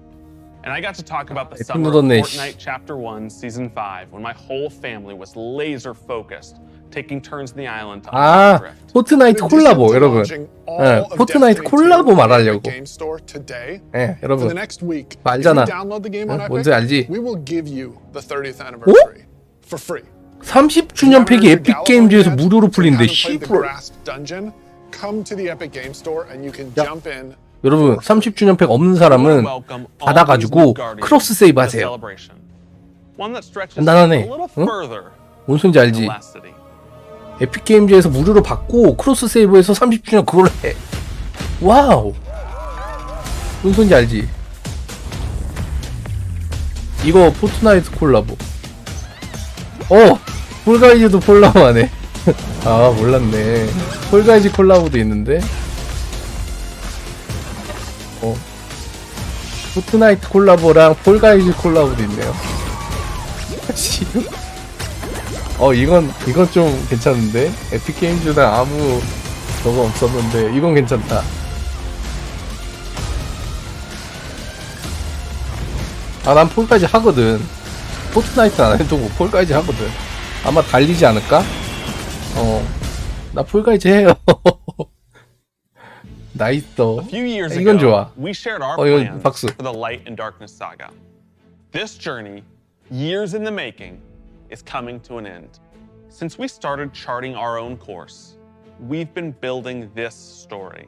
And I got to talk about the summer of 묻었네, Fortnite Chapter 1, Season 5, when my whole family was laser focused, taking turns in the island to 아 Drift. 포트나이트 콜라보 여러분. 예, 포트나이트 콜라보 말하려고. Game Store today. 예, For 여러분. the next week, 그거 if you 알잖아. download the game on Epic, 뭔지 알지? we will give you the 30th anniversary for free. 30주년 팩이 에픽 게임즈에서 무료로 풀린대. 씨발. Dungeon, come to the Epic Game Store and you can jump in. 여러분 30주년 팩 없는 사람은 받아가지고 크로스 세이브 하세요. 간단하네. 응? 뭔 소린지 알지? 에픽 게임즈에서 무료로 받고 크로스 세이브해서 30주년 그걸 해. 와우. 뭔 소린지 알지? 이거 포트나이트 콜라보. 폴가이즈도 콜라보 하네. 아 몰랐네. 폴가이즈 콜라보도 있는데. 포트나이트 콜라보랑 폴가이즈 콜라보도 있네요. 이건 좀 괜찮은데? 에픽 게임즈랑 아무 저거 없었는데 이건 괜찮다. 아 난 폴까지 하거든. 포트나이트는 안 해도 폴까지 하거든. 아마 달리지 않을까? 나 폴까지 해요. 나이스. 이건 좋아. We shared our 이건 plans 박수. for the Light and Darkness saga. This journey, years in the making, is coming to an end. Since we started charting our own course, we've been building this story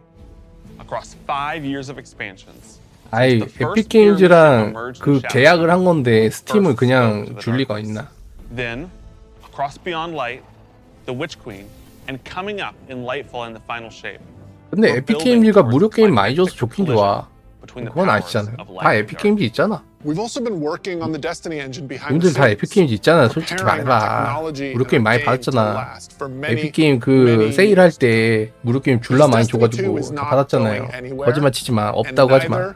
across 5 years of expansions. 아이 에픽 게임즈랑 그 계약을 한 건데 스팀을 그냥 줄 리가 있나? Then, across Beyond Light, the Witch Queen, and coming up in Lightfall in the final shape. 근데 에픽 게임즈가 무료 게임 많이 줘서 좋긴 좋아. 그건 아시잖아요. 다 에픽 게임즈 있잖아. We've also been working on the Destiny engine behind 님들 the 다 scenes. 에픽 게임즈 있잖아. 솔직히 말해봐. 무료 게임 많이 받았잖아. 에픽 게임 그 세일할 때 무료 게임 줄라 많이 줘가지고 다 받았잖아요. 거짓말 치지 마. 없다고 하지 마.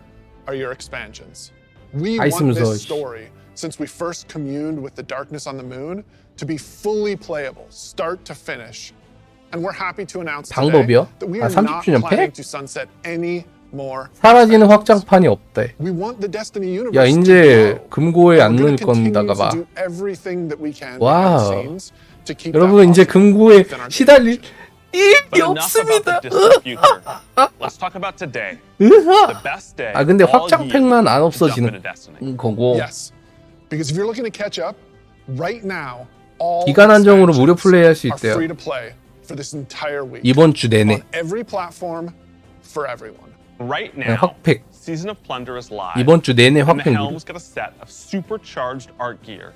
Are your expansions. We 다 want 있으면서 this story, since we first communed with the darkness on the moon, to be fully playable, start to finish. And we're happy to announce today 방법이요? that we 아, are not 30주년 planning 팩? to sunset any more. 사라지는 확장판이 없대. We want the Destiny universe 야 to 이제 grow. 금고에 안 We're 넣을 gonna continue 건다가 to 봐. do everything that we can behind the 와우. scenes to keep that 여러분 이제 possible 금고에 within our 시달릴 But 일이 enough about 없습니다. the distant future. Let's talk about today. 으하. The best day. 아 근데 all 확장팩만 안 year to jump 없어지는 into Destiny. 거고 Yes, because if you're looking to catch up, right now, all 기간 한정으로 expansions 무료 플레이할 수 are 있대요. free to play for this entire week. 이번 주 내내. On every platform, for everyone. Right 네, now, 확팩. Season of Plunder is live. 이번 주 내내 and the 확팩 무료. Helm's got a set of supercharged art gear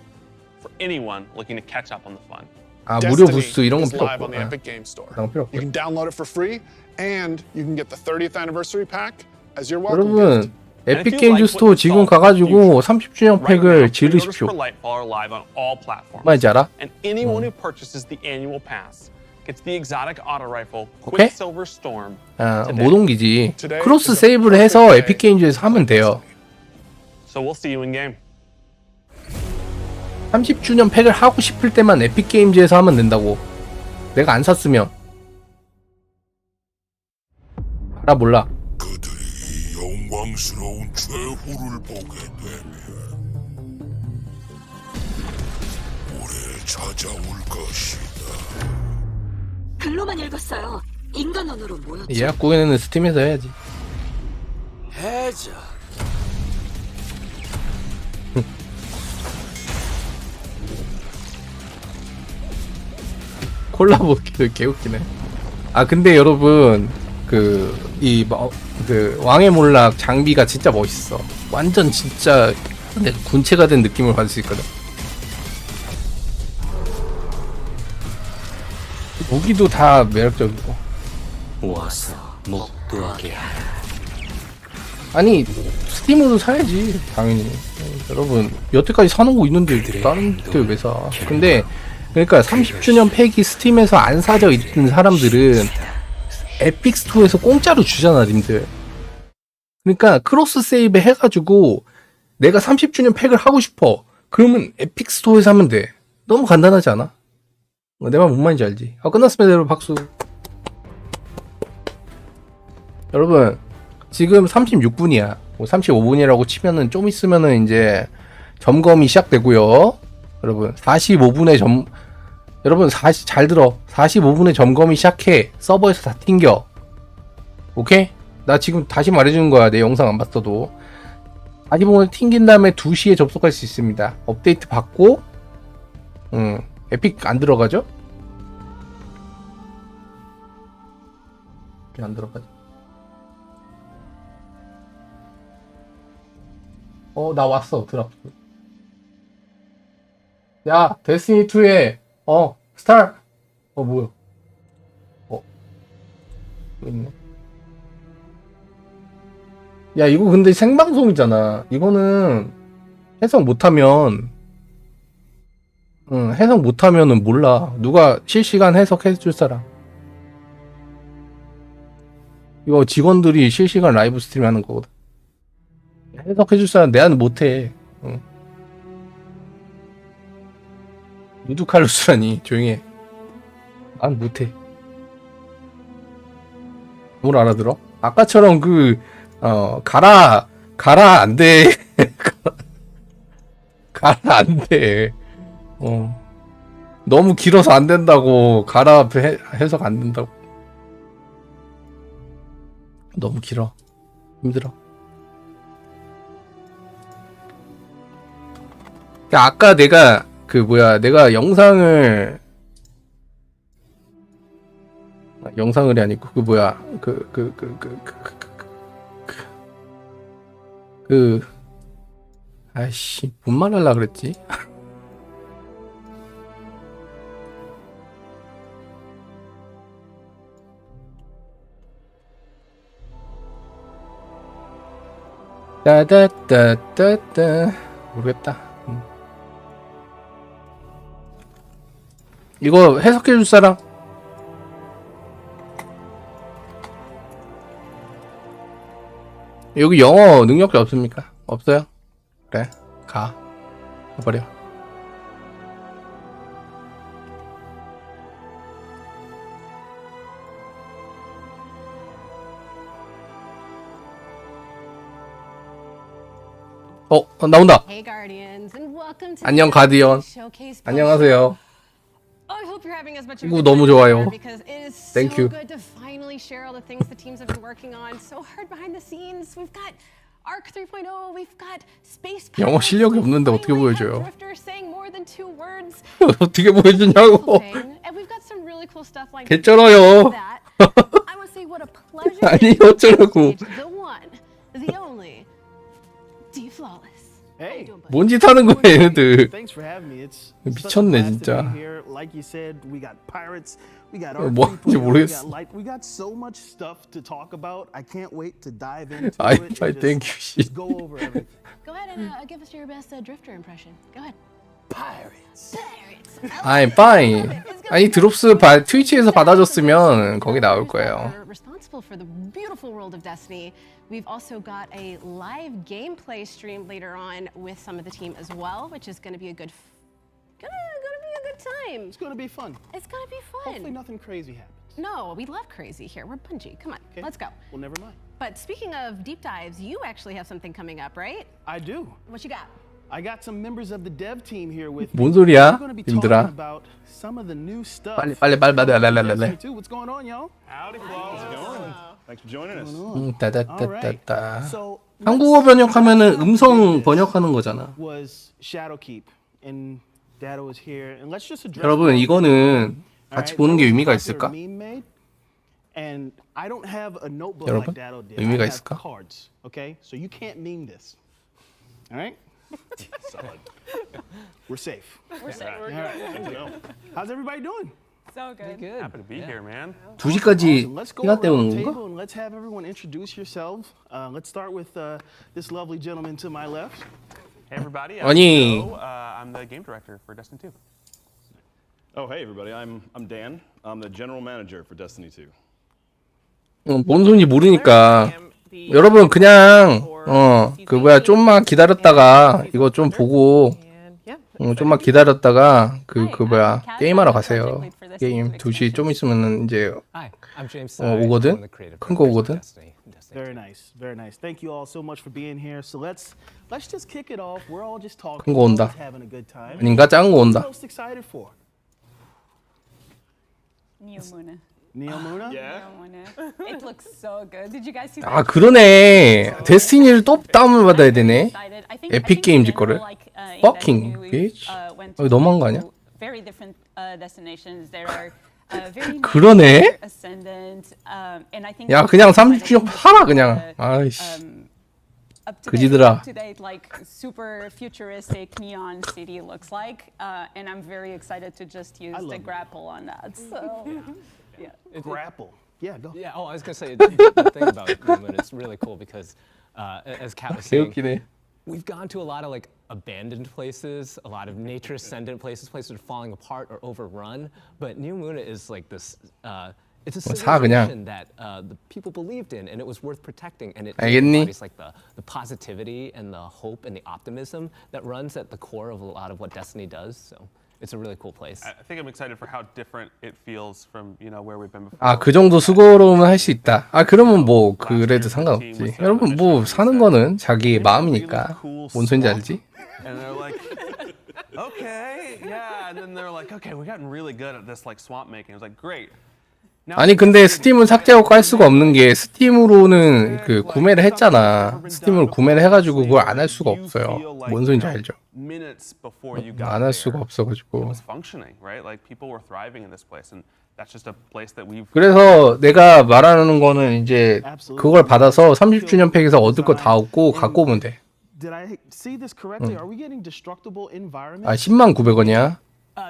for anyone looking to catch up on the fun. 아 무료 Destiny 부스 이런 건 is 필요 live 없고. on the Epic Game Store. 그런 거 필요 You 없고. can download it for free, and you can get the 30th anniversary pack as your welcome 여러분 gift. 에픽 게임즈 스토어 지금 가가지고 30주년 팩을 지르십시오. 뭔지 알아? And anyone who purchases the annual pass gets the exotic auto rifle 오케이? Quicksilver Storm. 아, today. 못 옮기지. 크로스 세이브를 해서 에픽 게임즈에서 하면 돼요. So we'll see you in game. 30주년 팩을 하고 싶을 때만 에픽 게임즈에서 하면 된다고. 내가 안 샀으면. 알아 몰라. 영광스러운 최후를 보게 되면 오래 찾아올 것이다. 글로만 읽었어요. 인간 언어로 뭐였죠? 예약 구현은 스팀에서 해야지. 해자. 콜라보 개웃기네. 아 근데 여러분 그 왕의 몰락 장비가 진짜 멋있어. 완전 진짜 군체가 된 느낌을 받을 수 있거든. 무기도 다 매력적이고. 와서 목도하게 하라. 아니 스팀으로 사야지 당연히. 여러분 여태까지 사놓은 거 있는데 다른 데 왜 사? 근데 그러니까 30주년 팩이 스팀에서 안 사져 있는 사람들은 에픽 스토어에서 공짜로 주잖아, 님들. 그러니까 크로스 세이브 해가지고 내가 30주년 팩을 하고 싶어. 그러면 에픽 스토어에서 하면 돼. 너무 간단하지 않아? 내 말 뭔 말인지 알지? 아, 끝났습니다, 여러분. 박수. 여러분, 지금 36분이야. 35분이라고 치면은 좀 있으면은 이제 점검이 시작되고요. 여러분, 45분에 여러분, 잘 들어. 45분에 점검이 시작해. 서버에서 다 튕겨. 오케이? 나 지금 다시 말해주는 거야. 내 영상 안 봤어도. 45분에 튕긴 다음에 2시에 접속할 수 있습니다. 업데이트 받고, 에픽 안 들어가죠? 안 들어가죠? 나 왔어. 드랍. 야, 데스티니2에, 스타! 뭐야. 여기 있네. 야, 이거 근데 생방송이잖아. 이거는 해석 못하면, 해석 못하면은 몰라. 누가 실시간 해석해줄 사람. 이거 직원들이 실시간 라이브 스트림 하는 거거든. 해석해줄 사람 내한테 못해. 누드칼루스라니. 조용히 해. 난 못해. 뭘 알아들어? 아까처럼 가라 안 돼. 가라 안 돼. 너무 길어서 안 된다고. 가라 해석 안 된다고. 너무 길어. 힘들어. 아까 내가 내가 영상을이 아니고 아이씨 뭔 말하려고 그랬지? 따따따따따 모르겠다. 이거 해석해줄 사람? 여기 영어 능력자 없습니까? 없어요? 그래, 가. 해버려. 나온다. Hey Guardians, and welcome to 안녕 가디언. Showcase. 안녕하세요. I hope you're having as much of 이거 a 너무 good time 좋아요. here because it is so Thank you. good to finally share all the things the teams have been working on. So hard behind the scenes. We've got Arc 3.0. We've got Space. 영어 실력이 없는데 어떻게 보여줘요? Drifter saying more than 2 words. 어떻게 보여주냐고. And we've got some really cool stuff like 개쩔어요. that. I want to say what a pleasure. 아니 어쩌라고. The one, the only, D Flawless. Hey. 뭔 짓 하는 거야 얘네들. Thanks for having me. It's 미쳤네 진짜. here. Like you said, we got pirates, we got 뭐 하는지 모르겠어. we got so much stuff to talk about. I can't wait to dive into I it. thank you. Just go over everything. Go ahead and give us your best Drifter impression. Go ahead. Pirates. I'm fine. 아니 드롭스 트위치에서 받아줬으면 거기 나올 거예요. Responsible for the beautiful world of Destiny. We've also got a live gameplay stream later on with some of the team as well, which is going to be a good time. It's gonna be fun. It's going to be fun. Hopefully nothing crazy happens. No, we love crazy here. We're Bungie. Come on, let's go. Well, never mind. But speaking of deep dives, you actually have something coming up, right? I do. What you got? I got some members of the dev team here with 뭔 소리야, We're gonna be 님들아? talking about some of the new stuff. 빨리. What's going on, y'all? Howdy, how's it going? Thanks for joining us. 따다따따따. 한국어 번역하면은 음성 번역하는 거잖아. Was Shadowkeep and Dado is here and let's just address. 여러분 이거는 같이 보는 게 의미가 있을까? And I don't have a notebook 여러분, like Dado did. 의미가 I have 있을까? cards, okay? So you can't meme this. All right? Solid. We're safe. We're safe. All right. How's everybody doing? So good. Happy to be here, man. 2시까지 Let's go 시간 around 때우는 the 건가? table and let's have everyone introduce yourselves. Let's start with this lovely gentleman to my left. Hey, everybody. 아니. I'm the game director for Destiny 2. Oh, hey, everybody. I'm Dan. I'm the general manager for Destiny 2. 뭔 소리인지 모르니까 여러분 그냥 그 뭐야 좀만 기다렸다가 이거 좀 보고 좀만 기다렸다가 그 뭐야 게임하러 가세요. 게임 2시 좀 있으면은 이제 오거든. 큰 거 오거든. Very nice, very nice. Thank you all so much for being here. So let's just kick it off. We're all just talking. 큰 거 온다. Just having a good time. 아닌가 작은 거 온다. Most excited for? Neo Muna. Neo Muna? Yeah. Neo Muna. It looks so good. Did you guys see that? 아 그러네. 데스티니를 또 다운을 받아야 되네. 에픽 게임즈 거를. Fucking bitch. 이거 너무한 거 아니야? Very different destinations. There are very 그러네. ascendant. And I think 야 그냥 30주년 팔아 그냥. 아이씨. 그지들아. to date, like super futuristic neon city looks like, and I'm very excited to just use the grapple on that. So, yeah. Grapple. Yeah, go. Yeah. Oh, I was gonna say the thing about Newman, it's really cool because, as Kat was saying, we've gone to a lot of like abandoned places, a lot of nature ascendant places, places that are falling apart or overrun. But New Muna is like this. It's a civilization that the people believed in, and it was worth protecting. And it embodies like the positivity and the hope and the optimism that runs at the core of a lot of what Destiny does. So it's a really cool place. I think I'm excited for how different it feels from where we've been before. 아, 그 정도 수고로움은 할 수 있다. 아, 그러면 뭐 그래도 상관없지. 여러분 뭐 사는 거는 자기의 마음이니까. 뭔 소린지 알지? And they're like, okay, yeah. And then they're like, okay, we've gotten really good at this like swamp making. I was like, great. 아니 근데 스팀은 삭제하고 깔 수가 없는 게 스팀으로는 그 구매를 했잖아. 스팀으로 구매를 해가지고 그걸 안 할 수가 없어요. 뭔 소린지 알죠? 안 할 수가 없어가지고. 그래서 내가 말하는 거는 이제 그걸 받아서 30주년 팩에서 얻을 거 다 얻고 갖고 오면 돼. Did I see this correctly? Are we getting destructible environments? 아 109,000원이야.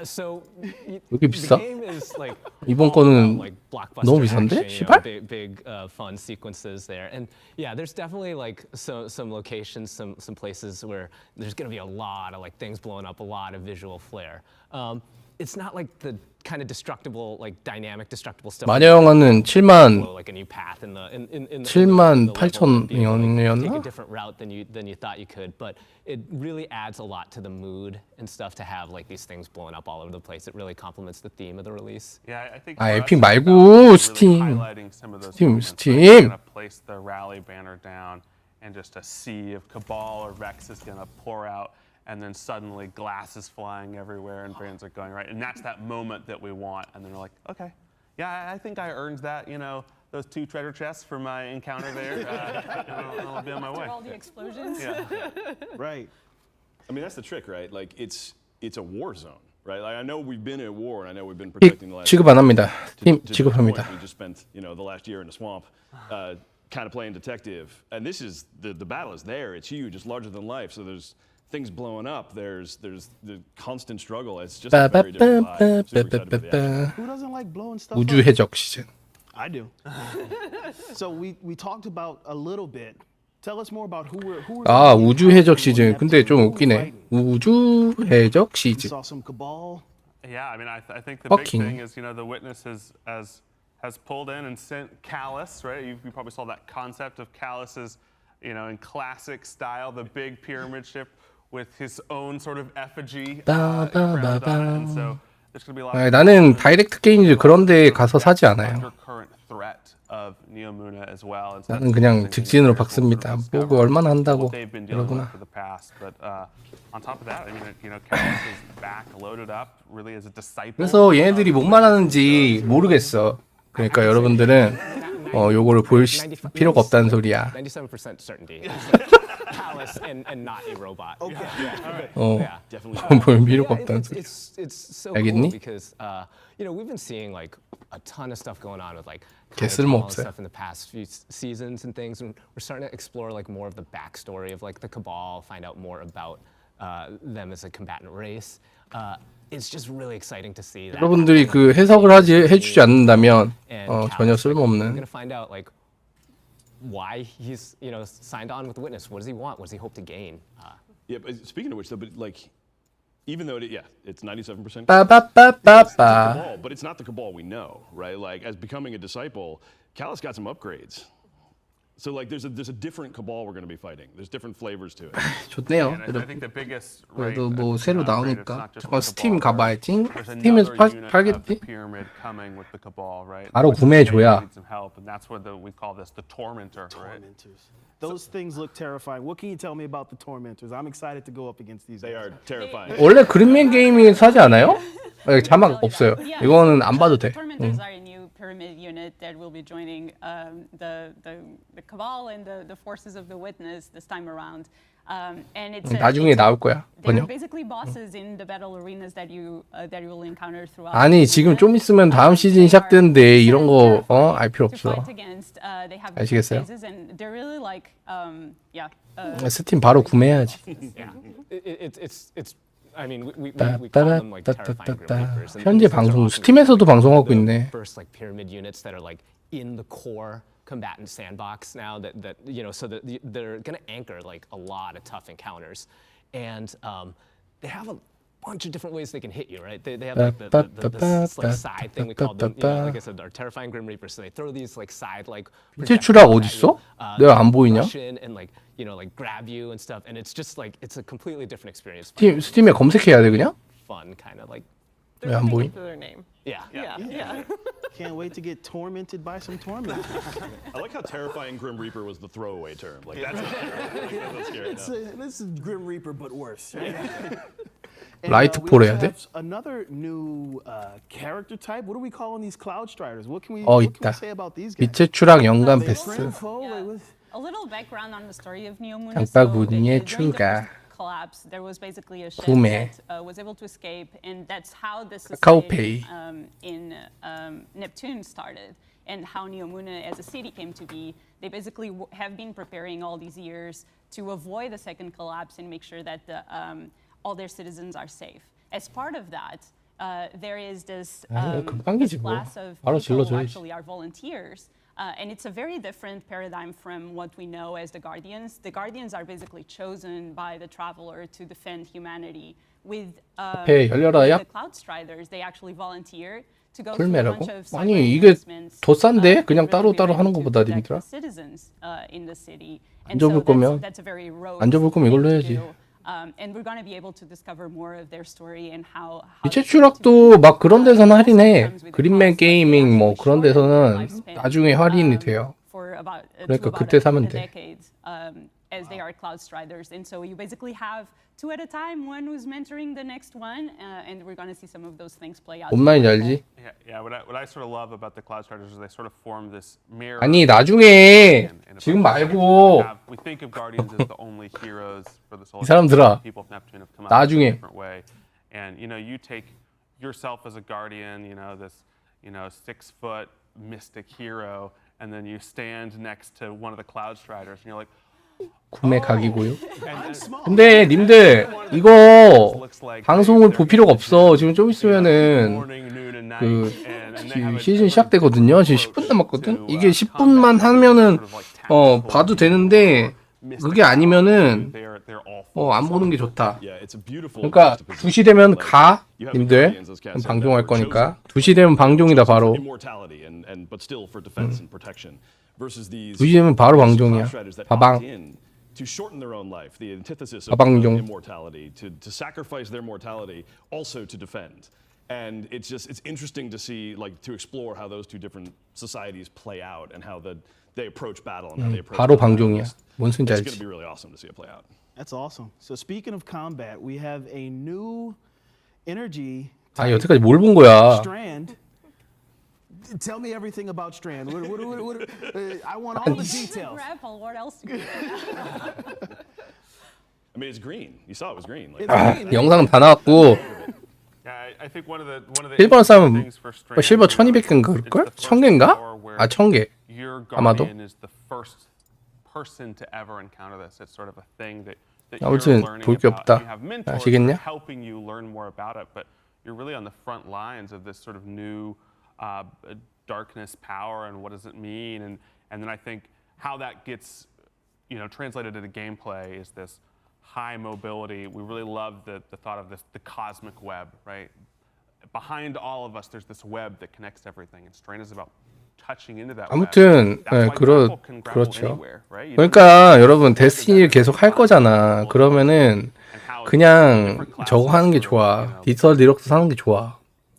So 왜 이렇게 비싸? the game is like 이번 거는 like blockbuster 너무 비싼데? action, 시발? big fun sequences there, and yeah, there's definitely like some locations, some places where there's gonna be a lot of like things blowing up, a lot of visual flair. It's not like the kind of destructible, like dynamic destructible stuff. 마녀 영화는 7만 like a new path in the 78,000원이었나? Take a different route than you thought you could, but it really adds a lot to the mood and stuff to have like these things blowing up all over the place. It really complements the theme of the release. Yeah, I think. 아 에픽 말고 스팀. 스팀. Place the rally banner down, and just a sea of Cabal or Rex is gonna pour out. And then suddenly glass is flying everywhere and brands are going right. And that's that moment that we want. And then we're like, okay, yeah, I think I earned that, those 2 treasure chests for my encounter there. I'll be on my way. After all the explosions. Yeah. Right. I mean, that's the trick, right? Like, it's a war zone, right? Like, I know we've been at war, and I know we've been protecting the last. 취급 안 합니다. 팀 취급합니다. We just spent, the last year in the swamp, kind of playing detective. And this is the battle is there. It's huge. It's larger than life. So there's things blowing up. There's the constant struggle. It's just a very different vibe. Super excited for the action. Who doesn't like blowing stuff 우주 해적 시즌. I do. So we talked about a little bit. Tell us more about who we're 아, 우주 해적 시즌. 근데 좀 웃기네. 우주 해적 시즌. saw some Cabal. Yeah, I mean, I think the big thing is, the Witness has pulled in and sent Callus, right? You probably saw that concept of Callus's, in classic style, the big pyramid ship with his own sort of effigy around on it. And so there's going to be a lot of 나는 다이렉트 게임즈 그런 데 가서 사지 않아요. current threat of Neomuna as well. And so 나는 그냥 직진으로 박습니다. 보고 얼마나 한다고 이러구나. On top of that, I mean, you know, Kalos is back, loaded up, really as a disciple. 그래서 얘네들이 뭔 말하는지 모르겠어. 그러니까 여러분들은 요거를 볼 필요가 없다는 소리야. 97% certainty. Kalos and not a robot. 볼 필요가 없다는 소리야. It's so 알겠니? cool because you know, we've been seeing like a ton of stuff going on with like 쓸모없어요. stuff in the past few seasons and things, and we're starting to explore like more of the backstory of like the Cabal, find out more about them as a combatant race. It's just really exciting to see that. 여러분들이 그 해석을 해주지 않는다면 전혀 쓸모없는. We're gonna find out like why he's, you know, signed on with the Witness. What does he want? What does he hope to gain? Yeah, but speaking of which, though, but like, even though it's 97%. Cabal, but it's not the Cabal we know, right? Like, as becoming a disciple, Kalos got some upgrades. So like, there's a different Cabal we're going to be fighting. There's different flavors to it. 좋네요. I think the biggest 그래도 뭐 새로 나오니까 잠깐 스팀 Cabal, 가봐야지. there's 스팀에서 another unit of 팔겠지? the pyramid coming with the Cabal, right? 바로 구매해줘야. Need some help, and that's what we call this the Tormentor, right? Those things look terrifying. What can you tell me about the Tormentors? I'm excited to go up against these. They are terrifying. 원래 그린맨 게임이 사지 않아요? 자막 없어요. 이거는 안 봐도 돼. Tormentors are a new pyramid unit that will be joining the Cabal and the forces of the Witness this time around. And it's 나중에 나올 거야. they're 번역. basically bosses in the battle arenas that you will encounter throughout. 아니 지금 좀 있으면 다음 시즌 시작되는데 이런 거 알 필요 없어. 아시겠어요? And they're really like 스팀 바로 구매해야지. Yeah, it's. I mean, we call them like terrifying Grim Reapers. And 현재 방송 스팀에서도 방송하고 있네. First like pyramid units that are like in the core combatant sandbox now that you know, so that they're going to anchor like a lot of tough encounters, and they have a bunch of different ways they can hit you, right? They have like the like side thing we call them, you know, like I said, our terrifying Grim Reapers. So they throw these like side like 빛의추락 어딨어? 내가 안 보이냐? and like, you know, like grab you and stuff, and it's just like it's a completely different experience. 스팀에 검색해야 돼 그냥? Fun kind of like. 왜 안 보이? Their name. Yeah. Can't wait to get tormented by some tormentors. I like how terrifying Grim Reaper was the throwaway term. Like that's scary. This is Grim Reaper, but worse. 라이트폴 해야 돼? Another new character type. What are we calling these Cloud Striders? What can we 있다. say about these guys? 빛의 추락 연간 패스. A little background on the story of Neomuna. 장바구니의 추가. Collapse, there was basically a ship 구매. that was able to escape, and that's how the 카카오페이. society in Neptune started, and how Neomuna as a city came to be. They basically have been preparing all these years to avoid a second collapse and make sure that all their citizens are safe. As part of that, there is this class of people who actually are volunteers. And it's a very different paradigm from what we know as the Guardians. The Guardians are basically chosen by the Traveler to defend humanity. With the Cloud Striders, they actually volunteer to go through a bunch of 아니 이게 더 싼데? 그냥 따로따로 하는 것보다 님들아. citizens in the city. 안 접을 거면 안 접을 거면 이걸로 해야지. And we're going to be able to discover more of their story and how 빛의 추락도 막 그런 데서는 할인해. 그린맨 게이밍 뭐 그런 데서는 나중에 할인이 돼요. 그러니까 그때 사면 돼. As they are Cloud Striders, and so you basically have two at a time, one who's mentoring the next one, and we're going to see some of those things play out. 뭔 말인지 알지? Yeah. What I sort of love about the Cloud Striders is they sort of form this mirror. 아니 나중에 지금 말고 We think of Guardians as the only heroes for this whole. 이 사람들아 People of Neptune have come out 나중에 in a different way, and you know, you take yourself as a Guardian, you know, this, you know, 6-foot mystic hero, and then you stand next to one of the Cloud Striders, and you're like. 구매 각이고요. 근데 님들 이거 방송을 볼 필요가 없어. 지금 좀 있으면은 그 시즌 시작되거든요. 지금 10분 남았거든. 이게 10분만 하면은 봐도 되는데 그게 아니면은 안 보는 게 좋다. 그러니까 2시 되면 가 님들 방송할 거니까 2시 되면 방송이다 바로. 2시 되면 바로 방송이야. 바방. To shorten their own life, the antithesis of 바방종. immortality, to sacrifice their mortality, also to defend. And it's interesting to see, like, to explore how those two different societies play out and how they approach battle and how they approach 바로 combat. 방종이야. 뭔 소린지 It's going to 알지? be really awesome to see it play out. That's awesome. So speaking of combat, we have a new energy 아, 여태까지 뭘 본 거야? Strand. Tell me everything about Strand. I want all the details. Grapple, what else? I mean, it's green. You saw it was green. Like, 영상 다 나왔고 I think one of the 실버 싸움 things for 뭐 실버 1200개인가 그럴걸? 1000개인가? 아 1000개 your 아마도 guardian is the first person to ever encounter this. It's sort of a thing that 아무튼 you're learning 볼 게 about. 없다. You have mentors 아시겠냐? helping you learn more about it, but you're really on the front lines of this sort of new darkness power and what does it mean, and then I think how that gets translated into gameplay is this high mobility. We really love the thought of the cosmic web, right? Behind all of us, there's this web that connects everything, and Strain is about touching into that 아무튼 web. That's why grapple can grapple 그렇죠. anywhere, right? 그러니까 여러분 데스티니를 계속 할 거잖아. 그러면은 그냥 저거 하는 게 좋아. 디지털 디럭스 사는 게 좋아.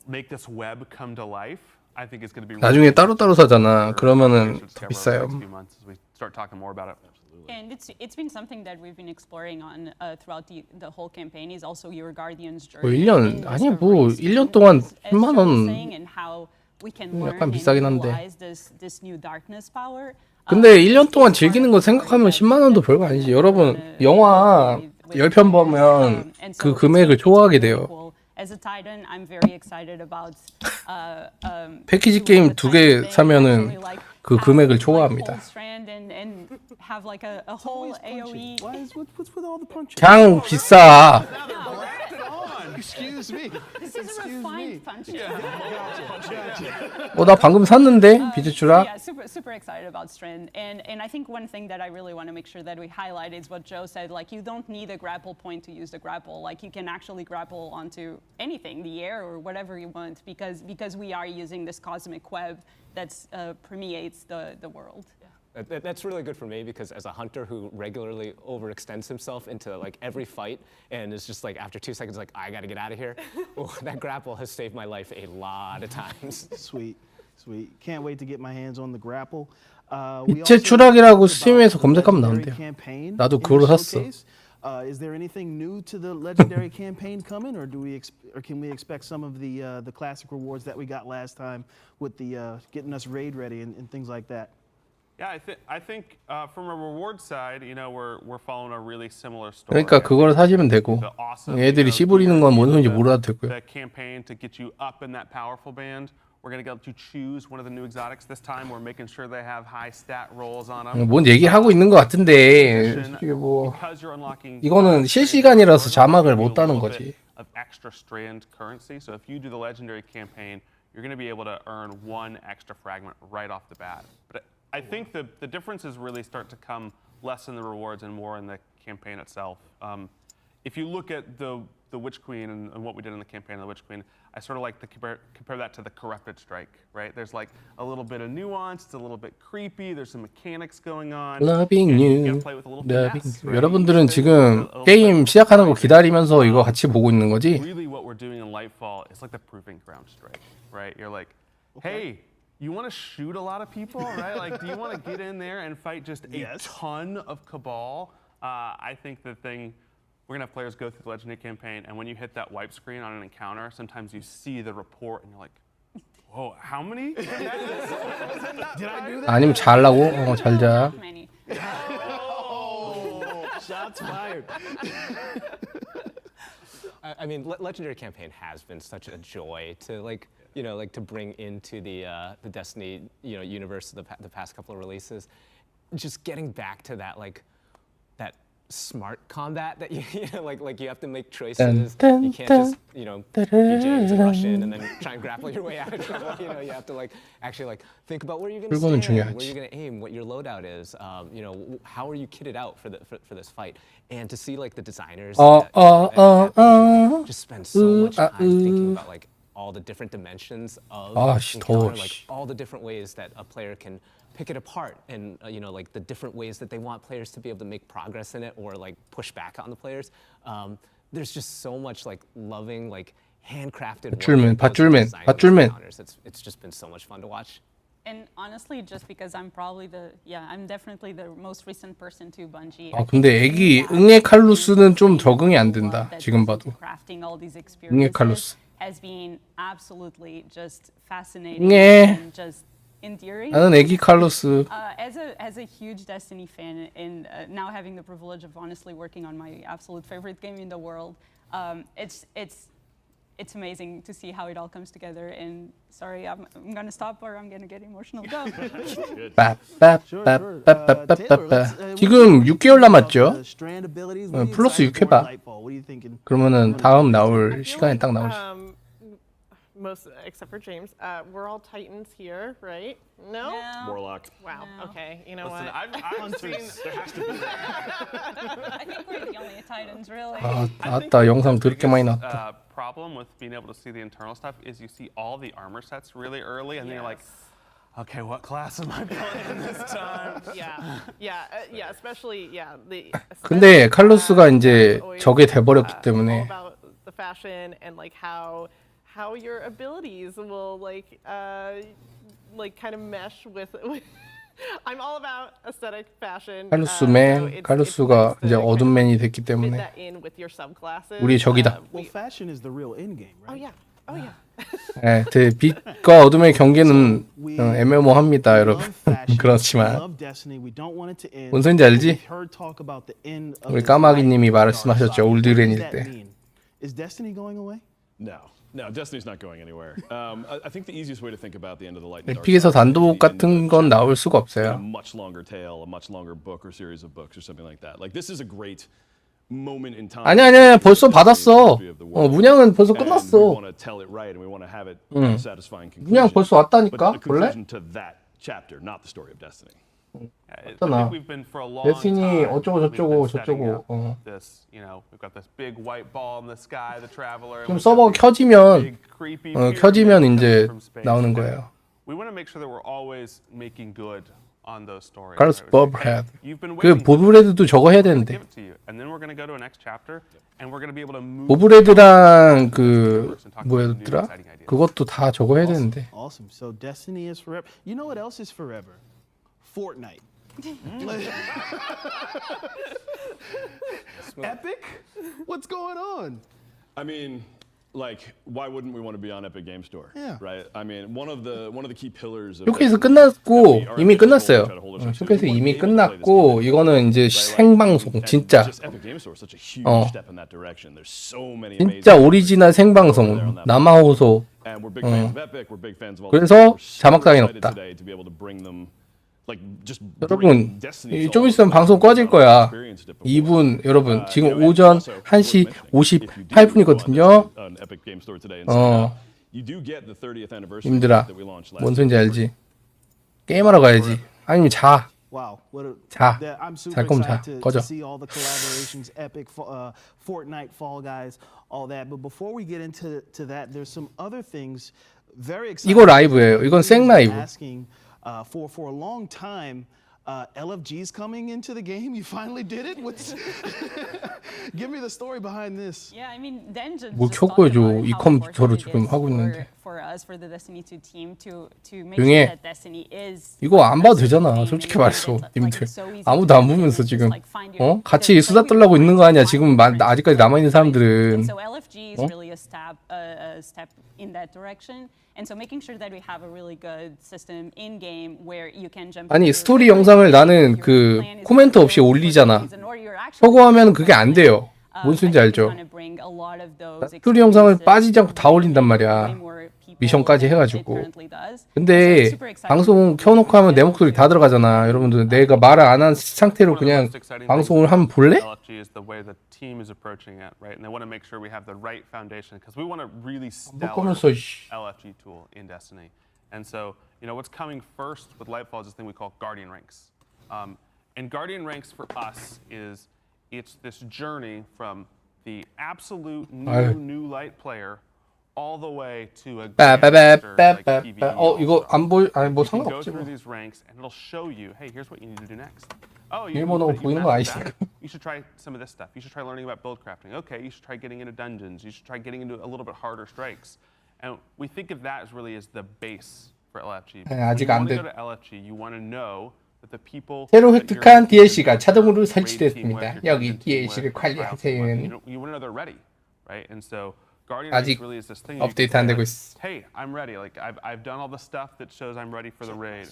Make this web come to life. I think it's going to be 나중에 따로따로 사잖아. 그러면은 더 비싸요. Start talking more about it. And it's been something that we've been exploring on throughout the whole campaign is also your Guardian's journey. 뭐 1년 아니 뭐 1년 동안 10만 원 약간 비싸긴 한데. 근데 1년 동안 즐기는 거 생각하면 10만 원도 별거 아니지. 여러분 영화 10편 보면 그 금액을 초과하게 돼요. As a Titan, I'm very excited about 패키지 게임 2개 사면은 그 금액을 초과합니다. and have like a whole AOE. What's with all the punches? 그냥 비싸. Excuse me. This is a refined punch. 나 방금 샀는데 빛의추락. Yeah, super excited about Strand, and I think one thing that I really want to make sure that we highlight is what Joe said. Like, you don't need a grapple point to use the grapple. Like, you can actually grapple onto anything, the air or whatever you want, because we are using this cosmic web that permeates the world. That's really good for me because as a hunter who regularly overextends himself into like every fight and is just like after 2 seconds like I gotta get out of here, that grapple has saved my life a lot of times. Sweet. Can't wait to get my hands on the grapple. 빛의추락이라고 스팀에서 검색하면 나온대요. 나도 그걸로 샀어. Is there anything new to the legendary campaign coming, or can we expect some of the classic rewards that we got last time with the getting us raid ready and things like that? Yeah, I think from a reward side, we're following a really similar story. 그러니까 그걸 사시면 되고 애들이 씨부리는 건 뭔 소리인지 몰라도 되고요. The campaign to get you up in that powerful band. We're going to get to choose one of the new exotics this time. We're making sure they have high stat rolls on them. 뭔 얘기를 하고 있는 것 같은데 솔직히 뭐 이거는 실시간이라서 자막을 못 따는 거지. Of extra strand currency. So if you do the legendary campaign, you're going to be able to earn 1 extra fragment right off the bat. But I think the differences really start to come less in the rewards and more in the campaign itself. If you look at the Witch Queen and what we did in the campaign of the Witch Queen, I sort of like to compare that to the Corrupted Strike, right? There's like a little bit of nuance, it's a little bit creepy, there's some mechanics going on. Loving you. 여러분들은 지금 게임 시작하는 거 기다리면서 이거 같이 보고 있는 거지? Really what we're doing in Lightfall is like the Proving Ground Strike, right? You're like, hey, you want to shoot a lot of people, right? Like, do you want to get in there and fight just a ton of Cabal? I think the thing, we're going to have players go through the Legendary campaign, and when you hit that wipe screen on an encounter, sometimes you see the report, and you're like, whoa, how many? Did I do that? 아니면 잘라고? 잘 자. Shots fired. I mean, Legendary campaign has been such a joy to to bring into the Destiny universe the past couple of releases. Just getting back to that that smart combat that you have to make choices. You can't just be James and rush in and then try and grapple your way out of trouble. You have to actually think about where you're going to stand, where you're going to aim, what your loadout is. How are you kitted out for this fight? And to see the designers just spend so much time thinking about all the different dimensions of encounter, all the different ways that a player can pick it apart, and the different ways that they want players to be able to make progress in it or push back on the players. There's just so much loving handcrafted 밧줄맨. It's just been so much fun to watch. And honestly, just because I'm I'm definitely the most recent person to Bungie. 아 근데 애기 응애 칼루스는 좀 적응이 안 된다. 지금 봐도. Crafting all these 응애 칼루스. has been absolutely just fascinating 응애. and just endearing. 나는 애기 칼루스. As a huge Destiny fan and now having the privilege of honestly working on my absolute favorite game in the world, it's amazing to see how it all comes together. And sorry, I'm gonna stop or I'm gonna get emotional. Go. 지금 6개월 남았죠? 플러스 6회봐. 그러면은 다음 나올 시간에 딱 나오시. Most, except for James, we're all Titans here, right? No? Warlock. Wow. No. Okay. You know Listen, what? I've seen. There has to be. I think we're the only Titans, really. 아따 영상 더럽게 많이 나왔다. Problem with being able to see the internal stuff is you see all the armor sets really early, and then you're like, okay, what class am I playing this time? Especially 근데 칼루스가 이제 저게 돼버렸기 때문에. About the fashion and like how your abilities will kind of mesh with. I'm all about aesthetic fashion. 칼루스가 이제 어둠맨이 됐기 때문에 우리의 적이다. Well, fashion is the real end game, right? Oh yeah. 네, 빛과 어둠의 경계는 애매모호합니다, 여러분. 그렇지만 뭔 소린지 알지? 우리 까마귀님이 말씀하셨죠, 올드렌일 때. Is Destiny going away? No, Destiny's not going anywhere. I think the easiest way to think about the end of the light and dark 에픽에서 단독 같은 건 나올 수가 없어요. a much longer tale, a much longer book or series of books or something like that. Like this is a great moment in time. 아니야, 벌써 받았어. 문양은 벌써 끝났어. 문양 벌써 왔다니까, 원래? 맞잖아. 데스티니 어쩌고 저쩌고. 좀 서버 켜지면 이제 나오는 거예요. 칼루스 버브헤드. 그 보브레드도 저거 해야 되는데. 보브레드랑 그 뭐였더라? 그것도 다 저거 해야 되는데. Awesome. So Destiny is forever. You know what else is forever? Fortnite. Epic? What's going on? I mean, like, why wouldn't we want to be on Epic Game Store? Yeah. Right. I mean, one of the key pillars. 쇼케이스 끝났고 이미 끝났어요. 쇼케이스 이미 끝났고 이거는 이제 생방송 진짜. 진짜 오리지널 생방송 남아호소. 그래서 자막당이 없다. 여러분 좀 있으면 방송 꺼질 거야. 2분 여러분 지금 오전 1시 58분이거든요. 님들아 뭔 소린지 알지? 게임하러 가야지. 아니면 자. 자. 잘 거면 자. 꺼져. Fortnite, Fall Guys, all that. But before we get into that, there's some other things very exciting. 이거 라이브예요. 이건 생 라이브. For a long time, LFG's coming into the game. You finally did it. Give me the story behind this. Yeah, I mean, the engine. 뭘 켜고해줘. 이 컴퓨터로 지금 하고 있는데. 조용해. 이거 안 봐도 되잖아. 솔직히 말해서 님들 아무도 안 보면서 지금 같이 수다 떨려고 있는 거 아니야. 지금 아직까지 남아 있는 사람들은. 아니 스토리 영상을 나는 그 코멘트 없이 올리잖아. 서고하면 그게 안 돼요. 뭔 소린지 알죠? 스토리 영상을 빠지지 않고 다 올린단 말이야. 미션까지 해가지고. 근데 방송 켜놓고 하면 내 목소리 다 들어가잖아. 여러분들 내가 말을 안 한 상태로 그냥 방송을 하면 볼래? 먹으면서 LFG tool in Destiny. And so, you know, what's coming first with Lightfall is this thing we call Guardian Ranks. And Guardian Ranks for us it's this journey from the absolute new light player all the way to a grandmaster like PvE. 이거 안 보이 아니 뭐 상관없지. Go through these ranks and it'll show you, hey, here's what you need to do next. 일본어 보이는 거 아니지? you should try some of this stuff. You should try learning about build crafting. Okay, you should try getting into dungeons. You should try getting into a little bit harder strikes. And we think of that as really as the base for LFG. 아직 When 안 you 됐. want to go to LFG, you want to know that the people 새로 that you're 획득한 competing DLC가 with, 자동으로 your raid team with, 설치됐습니다. your 여기 content team DLC를 with, your trial team with, 관리하세요. you want to know they're ready, right? And so Guardian 아직 Ranks really is this thing you can 업데이트 say, 안 되고 like, 있어. hey, I'm ready. Like I've done all the stuff that shows I'm ready for the raid.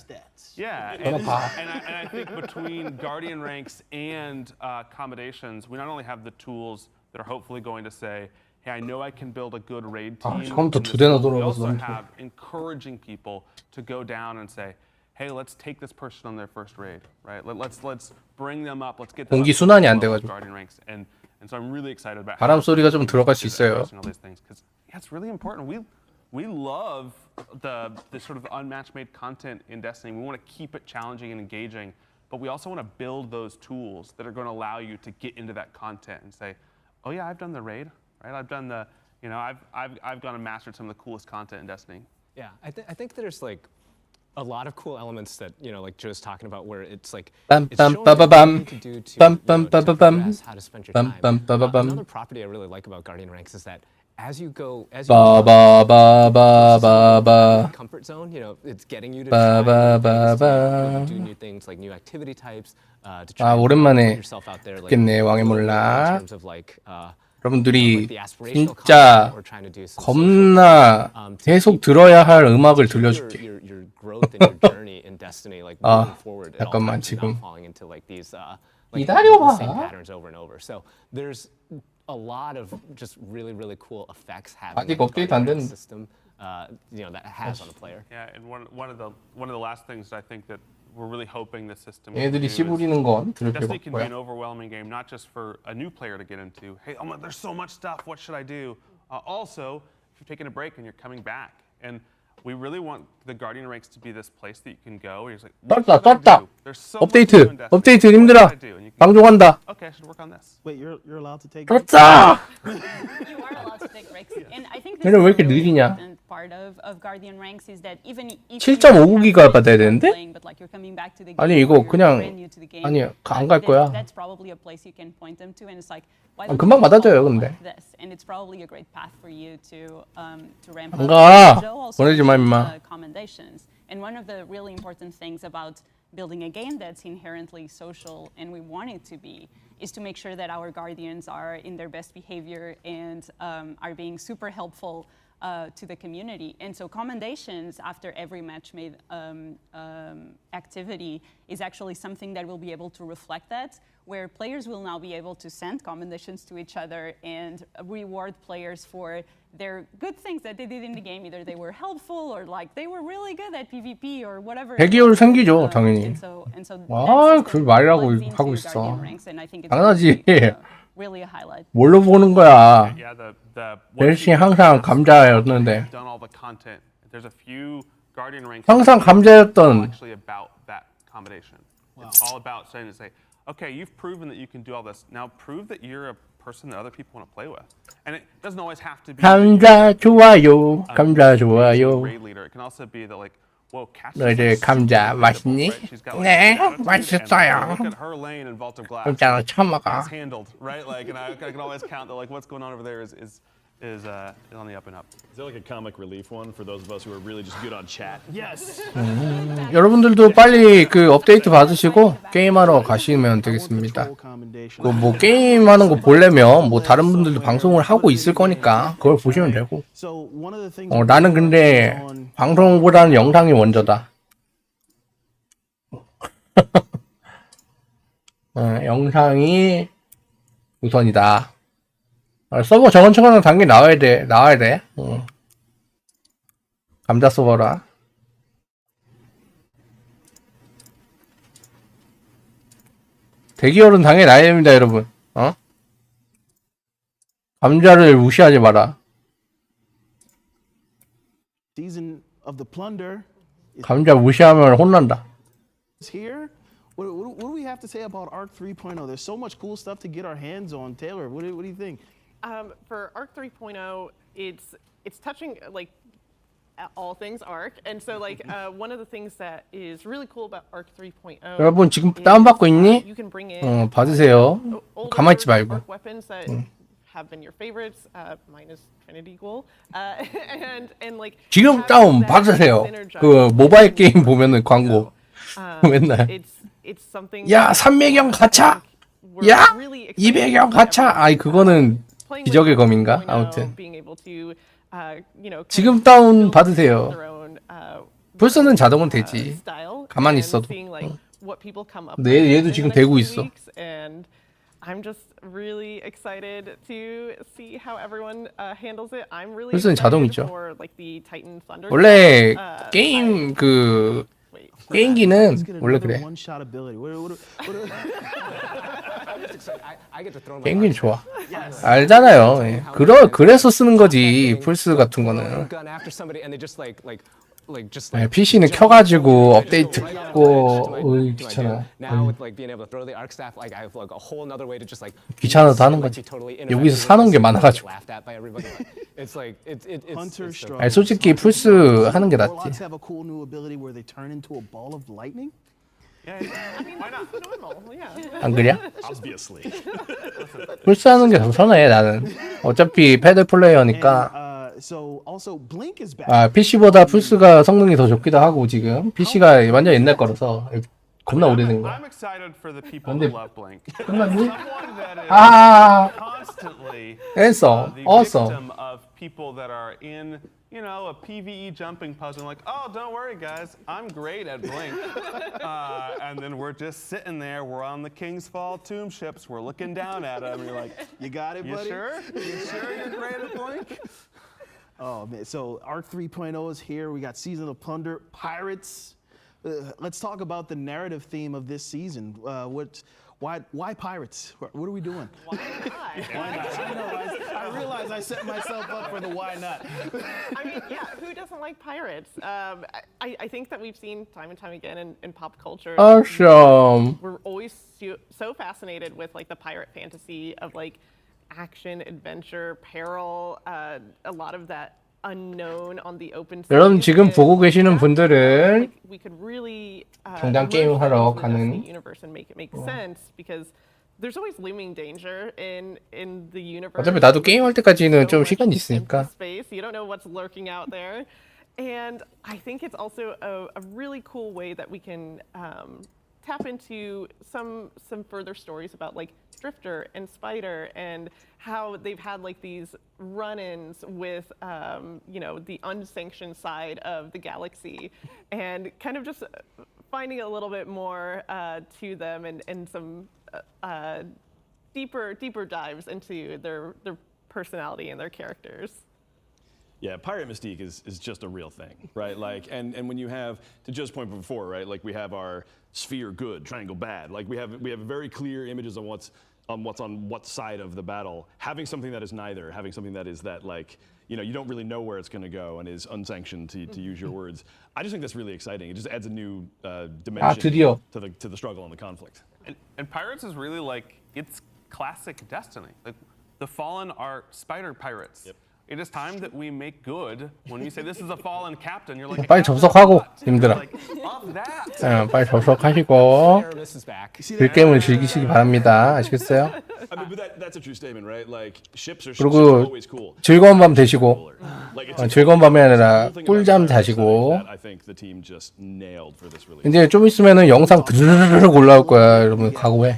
Yeah, Gonna pop. and I think between Guardian Ranks and Commendations, we not only have the tools that are hopefully going to say, hey, I know I can build a good raid team. 처음부터 in 두 this 대나 world. We 돌아가서 also 너무 have encouraging people to go down and say, hey, let's take this person on their first raid, right? Let's bring them up. Let's get them 공기 up to 순환이 the 안 level of 돼가지고. Guardian Ranks. And so I'm really excited about 바람 how 소리가 좀 we're 들어갈 수 있어요. addressing all these things, 'cause, yeah, it's really important. We love the sort of unmatched made content in Destiny. We want to keep it challenging and engaging, but we also want to build those tools that are going to allow you to get into that content and say, oh yeah, I've done the raid, right? I've done the, you know, I've gone and mastered some of the coolest content in Destiny. Yeah, I think there's like a lot of cool elements that, you know, like Joe's talking about, where it's like Bum, it's bum, showing ba, you ba, what bum. you need to do to, Bum, you bum, know, ba, to ba, bum. progress, how to spend your Bum, time. bum, ba, ba, bum. Another property I really like about Guardian Ranks is that as you go, as you Ba, ba, ba, ba, ba, ba. comfort zone, you know, it's getting you to Ba, try ba, ba, new things, to ba. do new things like new activity types, to 아, try and 오랜만에 put yourself out there, like 듣겠네, 왕의 in 몰라. terms of like, 여러분들이 the aspirational 진짜 content or trying to do some 겁나 계속 들어야 할 음악을 들려줄게. your growth and your journey in Destiny, like moving 아, forward at all 잠깐만 times, and not 지금 falling into like these like 기다려봐. the same patterns over and over. So there's a lot of just really cool effects happening. 아직 업데이트 안 됐는데. System, you know, that has on the player. Yeah, and one of the last things I think that we're really hoping the system 얘들이 can do 씨 부리는 건 들을 필요가 Destiny can be 없고요. an overwhelming game, not just for a new player to get into. Hey, there's so much stuff. What should I do? Also, if you're taking a break and you're coming back, and we really want the Guardian Ranks to be this place that you can go. Where you're like, what should I 떴다. do? There's so much to do 업데이트. in Destiny. 업데이트 What 님들아. should I do? And you can go, 방송한다. okay, I should work on this. Wait, you're allowed to take. 떴다. You are allowed to take breaks, and I think this 얘는 왜 is 이렇게 a really 느리냐? important part of Guardian Ranks is that even if 7.59기가 받아야 되는데? but like you're coming back to the game, 아니 or 이거 you're 그냥 brand new to the game, 아니 안 갈 거야. That's probably a place you can point them to, and it's like why 아, don't 금방 you 받아줘요, follow 근데. like this? And it's probably a great path for you to ramp 안 up. 가. Joe also 보내지 마, mentioned, 임마. Commendations, and one of the really important things about building a game that's inherently social, and we want it to be, is to make sure that our guardians are in their best behavior and are being super helpful to the community. And so Commendations after every match made activity is actually something that will be able to reflect that, where players will now be able to send commendations to each other and reward players for their good things that they did in the game. Either they were helpful or like they were really good at PvP or whatever. 대기열 생기죠, 당연히. 아, 그 말이라고 하고 있어. 당연하지. Really a highlight. 뭘로 보는 거야? 멜시 항상 감자였는데. There's a few Guardian Ranks. 항상 감자였던. Actually about that combination. It's all about saying to say, okay, you've proven that you can do all this. Now prove that you're a person that other people want to play with. And it doesn't always have to be 감자 좋아요. 감자 좋아요. raid leader. It can also be that like, whoa, 너 이제 감자 맛있니? 네, 맛있어요. Look at her lane in Vault of Glass. 감자 처음 먹어. It's handled, right? Like, and I can always count that like what's going on over there is on the up and up. Is there like a comic relief one for those of us who are really just good on chat? Yes. 여러분들도 빨리 그 업데이트 받으시고 게임하러 가시면 되겠습니다. 그 뭐 게임하는 거 보려면 뭐 다른 분들도 방송을 하고 있을 거니까 그걸 보시면 되고. 나는 근데 방송보다는 영상이 먼저다. 영상이 우선이다. 서버 저건처럼 당연히 나와야 돼. 감자 서버라. 대기열은 당연히 나야 됩니다, 여러분. 감자를 무시하지 마라. Season of the plunder. 감자 무시하면 혼난다. Here. What do we have to say about Arc 3.0? There's so much cool stuff to get our hands on. Taylor, what do you think? For Arc 3.0, it's touching like all things ARC. And so like one of the things that is really cool about ARC 3.0. 여러분 지금 다운받고 있니? 받으세요. 가만히 있지 말고. ARC weapons that have been your favorites, minus Trinity Ghoul. And like 지금 다운 받으세요. 그 모바일 게임 보면은 광고 맨날. 야 300영 가차. 야 200영 가차. 아이 그거는 기적의 검인가? 아무튼. 지금 다운 받으세요. 플스는 자동은 되지. 가만히 있어도. 네, 얘도 지금 되고 있어. I'm just really excited to see how everyone handles it. I'm really 플스는 자동이죠. for like the Titan Thunder. 원래 게임 그 게임기는 원래 그래. 게임기는 좋아. 알잖아요. 예. 그래서 쓰는 거지 플스 같은 거는. PC는 켜가지고 업데이트 하고 귀찮아. 귀찮아도 하는 거지. 여기서 사놓은 게 많아가지고. 아니 솔직히 플스 하는 게 낫지. 안 그래? 플스 하는 게 더 선해 나는. 어차피 패드 플레이어니까. PC보다 플스가 성능이 더 좋기도 하고 지금 PC가 완전 옛날 거라서 겁나 오래된 거야. 근데 끝났니? Answer. Awesome. People that are in, you know, a PvE jumping puzzle, like, oh, don't worry, guys, I'm great at Blink. And then we're just sitting there, we're on the King's Fall tomb ships, we're looking down at them, you're like, you got it, buddy? You sure? You sure you're great at Blink? Oh man, so ARC 3.0 is here. We got Season of Plunder, Pirates. Let's talk about the narrative theme of this season. Why pirates? What are we doing? Why not? Why not? I know. I realize I set myself up for the why not. I mean, yeah, who doesn't like pirates? I think that we've seen time and time again in pop culture. Awesome. We're always so fascinated with like the pirate fantasy of like action, adventure, peril, a lot of that unknown on the open sea. 여러분 지금 보고 계시는 분들은 We could really 당장 게임 하러 가는 universe and make it make sense because there's always looming danger in the universe. 어차피 나도 게임 할 때까지는 좀 시간이 있으니까. Space, you don't know what's lurking out there. And I think it's also a really cool way that we can tap into some further stories about like Drifter and Spider and how they've had like these run-ins with you know, the unsanctioned side of the galaxy and kind of just finding a little bit more to them and some deeper dives into their personality and their characters. Yeah, pirate mystique is just a real thing, right? Like, and when you have, to Joe's point before, right? Like we have our sphere good, triangle bad. Like we have very clear images on what's on what side of the battle. Having something that is neither, having something that is that like, you know, you don't really know where it's going to go and is unsanctioned to use your words. I just think that's really exciting. It just adds a new dimension to the struggle and the conflict. And Pirates is really like, it's classic Destiny. Like the Fallen are spider pirates. Yep. It is time that we make good. When you say this is a fallen captain, you're like, 빨리 접속하고 님들아. 빨리 접속하시고 게임을 즐기시기 바랍니다. 아시겠어요? 그리고 즐거운 밤 되시고 즐거운 밤이 아니라 꿀잠 자시고 이제 좀 있으면은 영상 드르르르 올라올 거야. 여러분 각오해.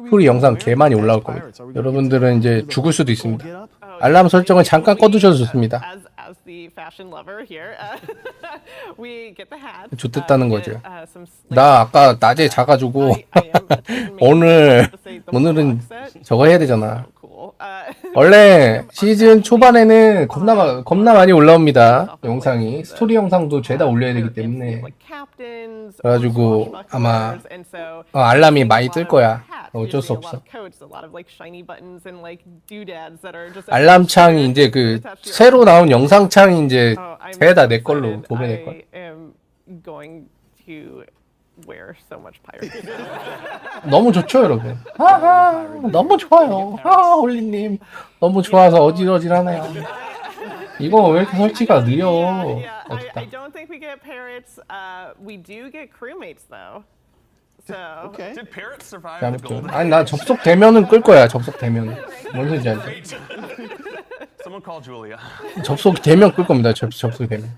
풀이 영상 개 많이 올라올 겁니다. 여러분들은 이제 죽을 수도 있습니다. 알람 설정은 잠깐 꺼두셔도 좋습니다. 좋댔다는 거죠. 나 아까 낮에 자가지고 오늘은 저거 해야 되잖아. 원래 시즌 초반에는 겁나 많이 올라옵니다. 영상이 스토리 영상도 죄다 올려야 되기 때문에 그래가지고 아마 알람이 많이 뜰 거야. 어쩔 수 없어. 알람 창이 이제 그 새로 나온 영상 창이 이제 죄다 내 걸로 도배될 거야. 너무 좋죠, 여러분. 너무 좋아요. 홀리님 너무 좋아서 어질어질하네요. 이거 왜 이렇게 설치가 느려? I don't think we get parrots. We do get crewmates though. So okay. Did parrots survive 자, the golden 아니 나 접속되면은 끌 거야. 접속되면. 뭔 소리지 알지? Someone call Julia. 접속되면 끌 겁니다. 접속되면.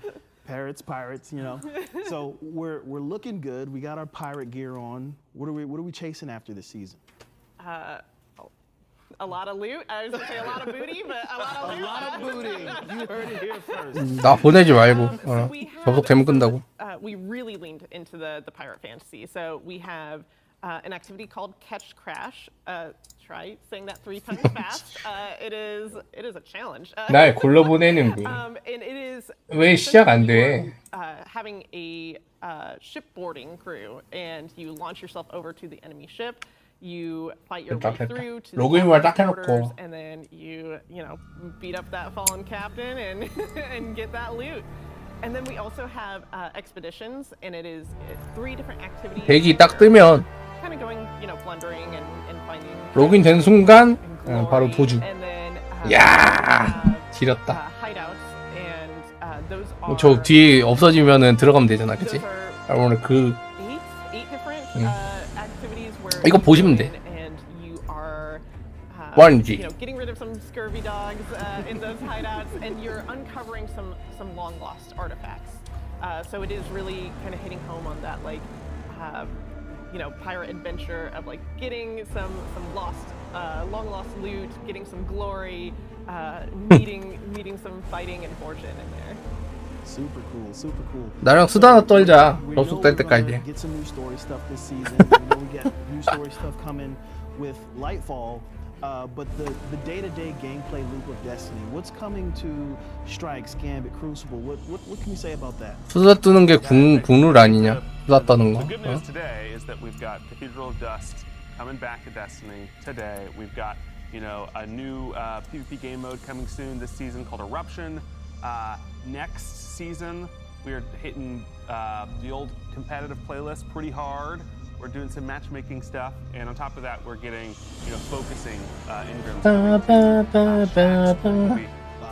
Parrots, pirates, you know. So we're looking good. We got our pirate gear on. What are we chasing after this season? A lot of loot. I was gonna say a lot of booty, but a lot of loot. A lot of booty. You heard it here first. 나 보내지 말고. 접속되면 끈다고. We really leaned into the pirate fantasy. So we have an activity called Catch Crash. Try saying that 3 times fast. It is a challenge. 날 골라 보내는 분. And it is 왜 시작 안 돼? having a shipboarding crew, and you launch yourself over to the enemy ship. You fight your way through to 로그인만 딱 the 해놓고. quarters, and then you know beat up that fallen captain and and get that loot. And then we also have expeditions, and it's 3 different activities. 대기 딱 뜨면 kind of going, you know, plundering and finding. 로그인 된 순간 바로 도주. 야, 지렸다. Hideouts, and those are. 저 뒤에 없어지면은 들어가면 되잖아, 그치? 오늘 그. Eight different activities where. 이거 보시면 돼. And you are. 뭐하는지. You know, getting rid of some scurvy dogs in those hideouts, and you're uncovering some long lost artifacts. So it is really kind of hitting home on that, like. You know, pirate adventure of like getting some lost, long lost loot, getting some glory, meeting some fighting and fortune in there. Super cool, super cool. 나랑 수다나 떨자. 접속될 때까지. Get some new story stuff this season. We know we got new story stuff coming with Lightfall. But the day-to-day gameplay loop of Destiny, what's coming to Strikes, Gambit, Crucible? What can we say about that? 수다 뜨는 게 국룰 아니냐? 수다 떠는 거. The good news today is that we've got Cathedral of Dust coming back to Destiny today. We've got, you know, a new PvP game mode coming soon this season called Eruption. Next season, we are hitting the old competitive playlist pretty hard. We're doing some matchmaking stuff, and on top of that, we're getting, you know, focusing engrams.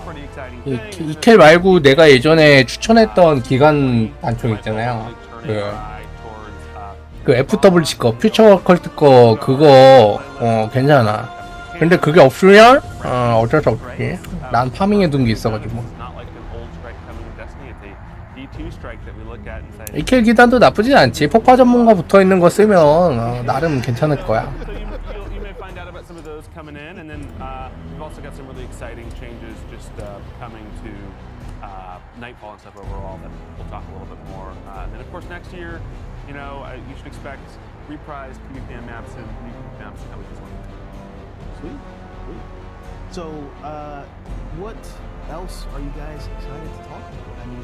Pretty exciting things. 이켈 말고 내가 예전에 추천했던 기간 단총 있잖아요. 그 FWC 거, 퓨처 컬트 거 그거 괜찮아. 근데 그게 없으면 어쩔 수 없지. 난 파밍해 둔 게 있어가지고. 이켈 기단도 나쁘진 않지. 폭파 전문가 붙어 있는 거 쓰면 나름 괜찮을 거야. You may find out about some of those coming in, and then we've also got some really exciting changes just coming to Nightfall and stuff overall that we'll talk a little bit more. And then of course next year, you know, you should expect reprised PvP maps and new maps coming as well. Sweet. So, what else are you guys excited to talk about? I mean,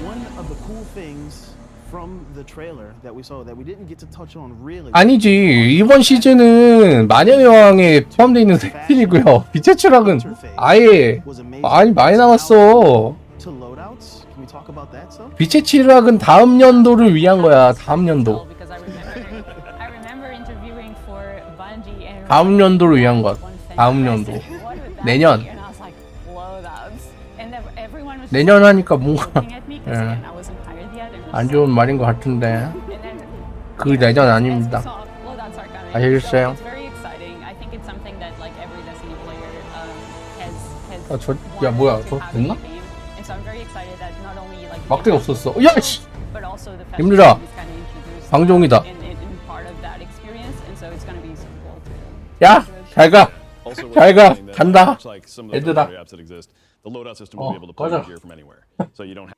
one of the cool things from the trailer that we saw that we didn't get to touch on really. 아니지. 이번 시즌은 마녀의 여왕에 포함되어 있는 섹션이고요. 빛의 추락은 아예 많이 남았어. 빛의 추락은 다음 연도를 위한 거야. 다음 연도. 다음 연도를 위한 것. 다음 연도. 내년. 내년 하니까 뭔가 안 좋은 말인 것 같은데 그 내년 아닙니다. 아시겠어요? 야 뭐야 저 됐나? 막대가 없었어. 야씨! 힘들어. 방종이다. 야! 잘가! 잘가! 간다! 얘들아. The loadout system will be able to play gear from anywhere, so you don't have.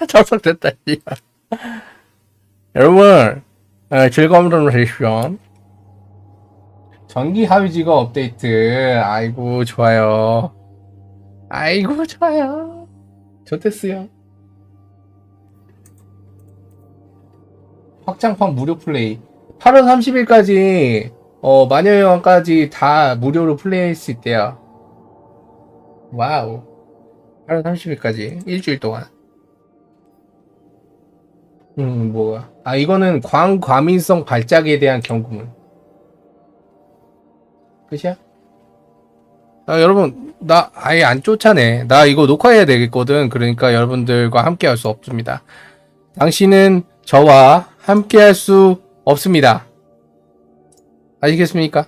접속됐다. 여러분, 즐거운 하루 되십시오. 전기 하위지가 업데이트. 아이고 좋아요. 아이고 좋아요. 좋댔어요. 확장판 무료 플레이. 8월 30일까지 마녀의 여왕까지 다 무료로 플레이할 수 있대요. 와우. 8월 30일까지 일주일 동안. 뭐야. 아 이거는 광과민성 발작에 대한 경고문. 끝이야? 여러분 나 아예 안 쫓아내. 나 이거 녹화해야 되겠거든. 그러니까 여러분들과 함께 할 수 없습니다. 당신은 저와 함께 할 수 없습니다. 아시겠습니까?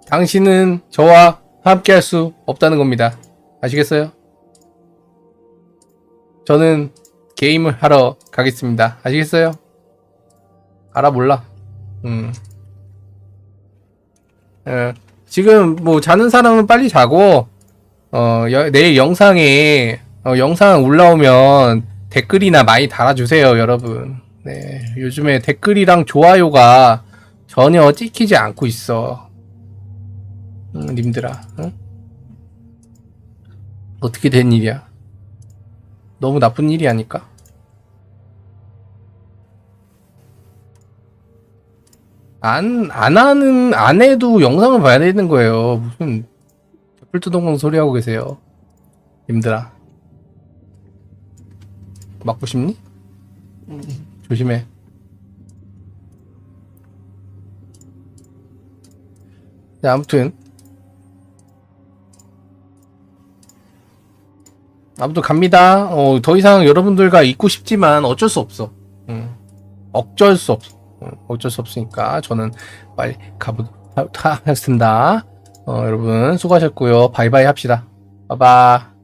당신은 저와 함께 할 수 없다는 겁니다. 아시겠어요? 저는 게임을 하러 가겠습니다. 아시겠어요? 알아 몰라. 지금 뭐 자는 사람은 빨리 자고 내일 영상에 영상 올라오면 댓글이나 많이 달아주세요, 여러분. 네, 요즘에 댓글이랑 좋아요가 전혀 찍히지 않고 있어. 님들아, 응? 어떻게 된 일이야? 너무 나쁜 일이 아닐까? 안 해도 영상을 봐야 되는 거예요. 무슨 개뿔뚜동강 소리 하고 계세요, 님들아. 맞고 싶니? 조심해. 자, 아무튼 갑니다. 더 이상 여러분들과 있고 싶지만 어쩔 수 없어. 어쩔 수 없어. 어쩔 수 없으니까 저는 빨리 가보도록 하겠습니다. 여러분 수고하셨고요. 바이바이 합시다. 바이바이.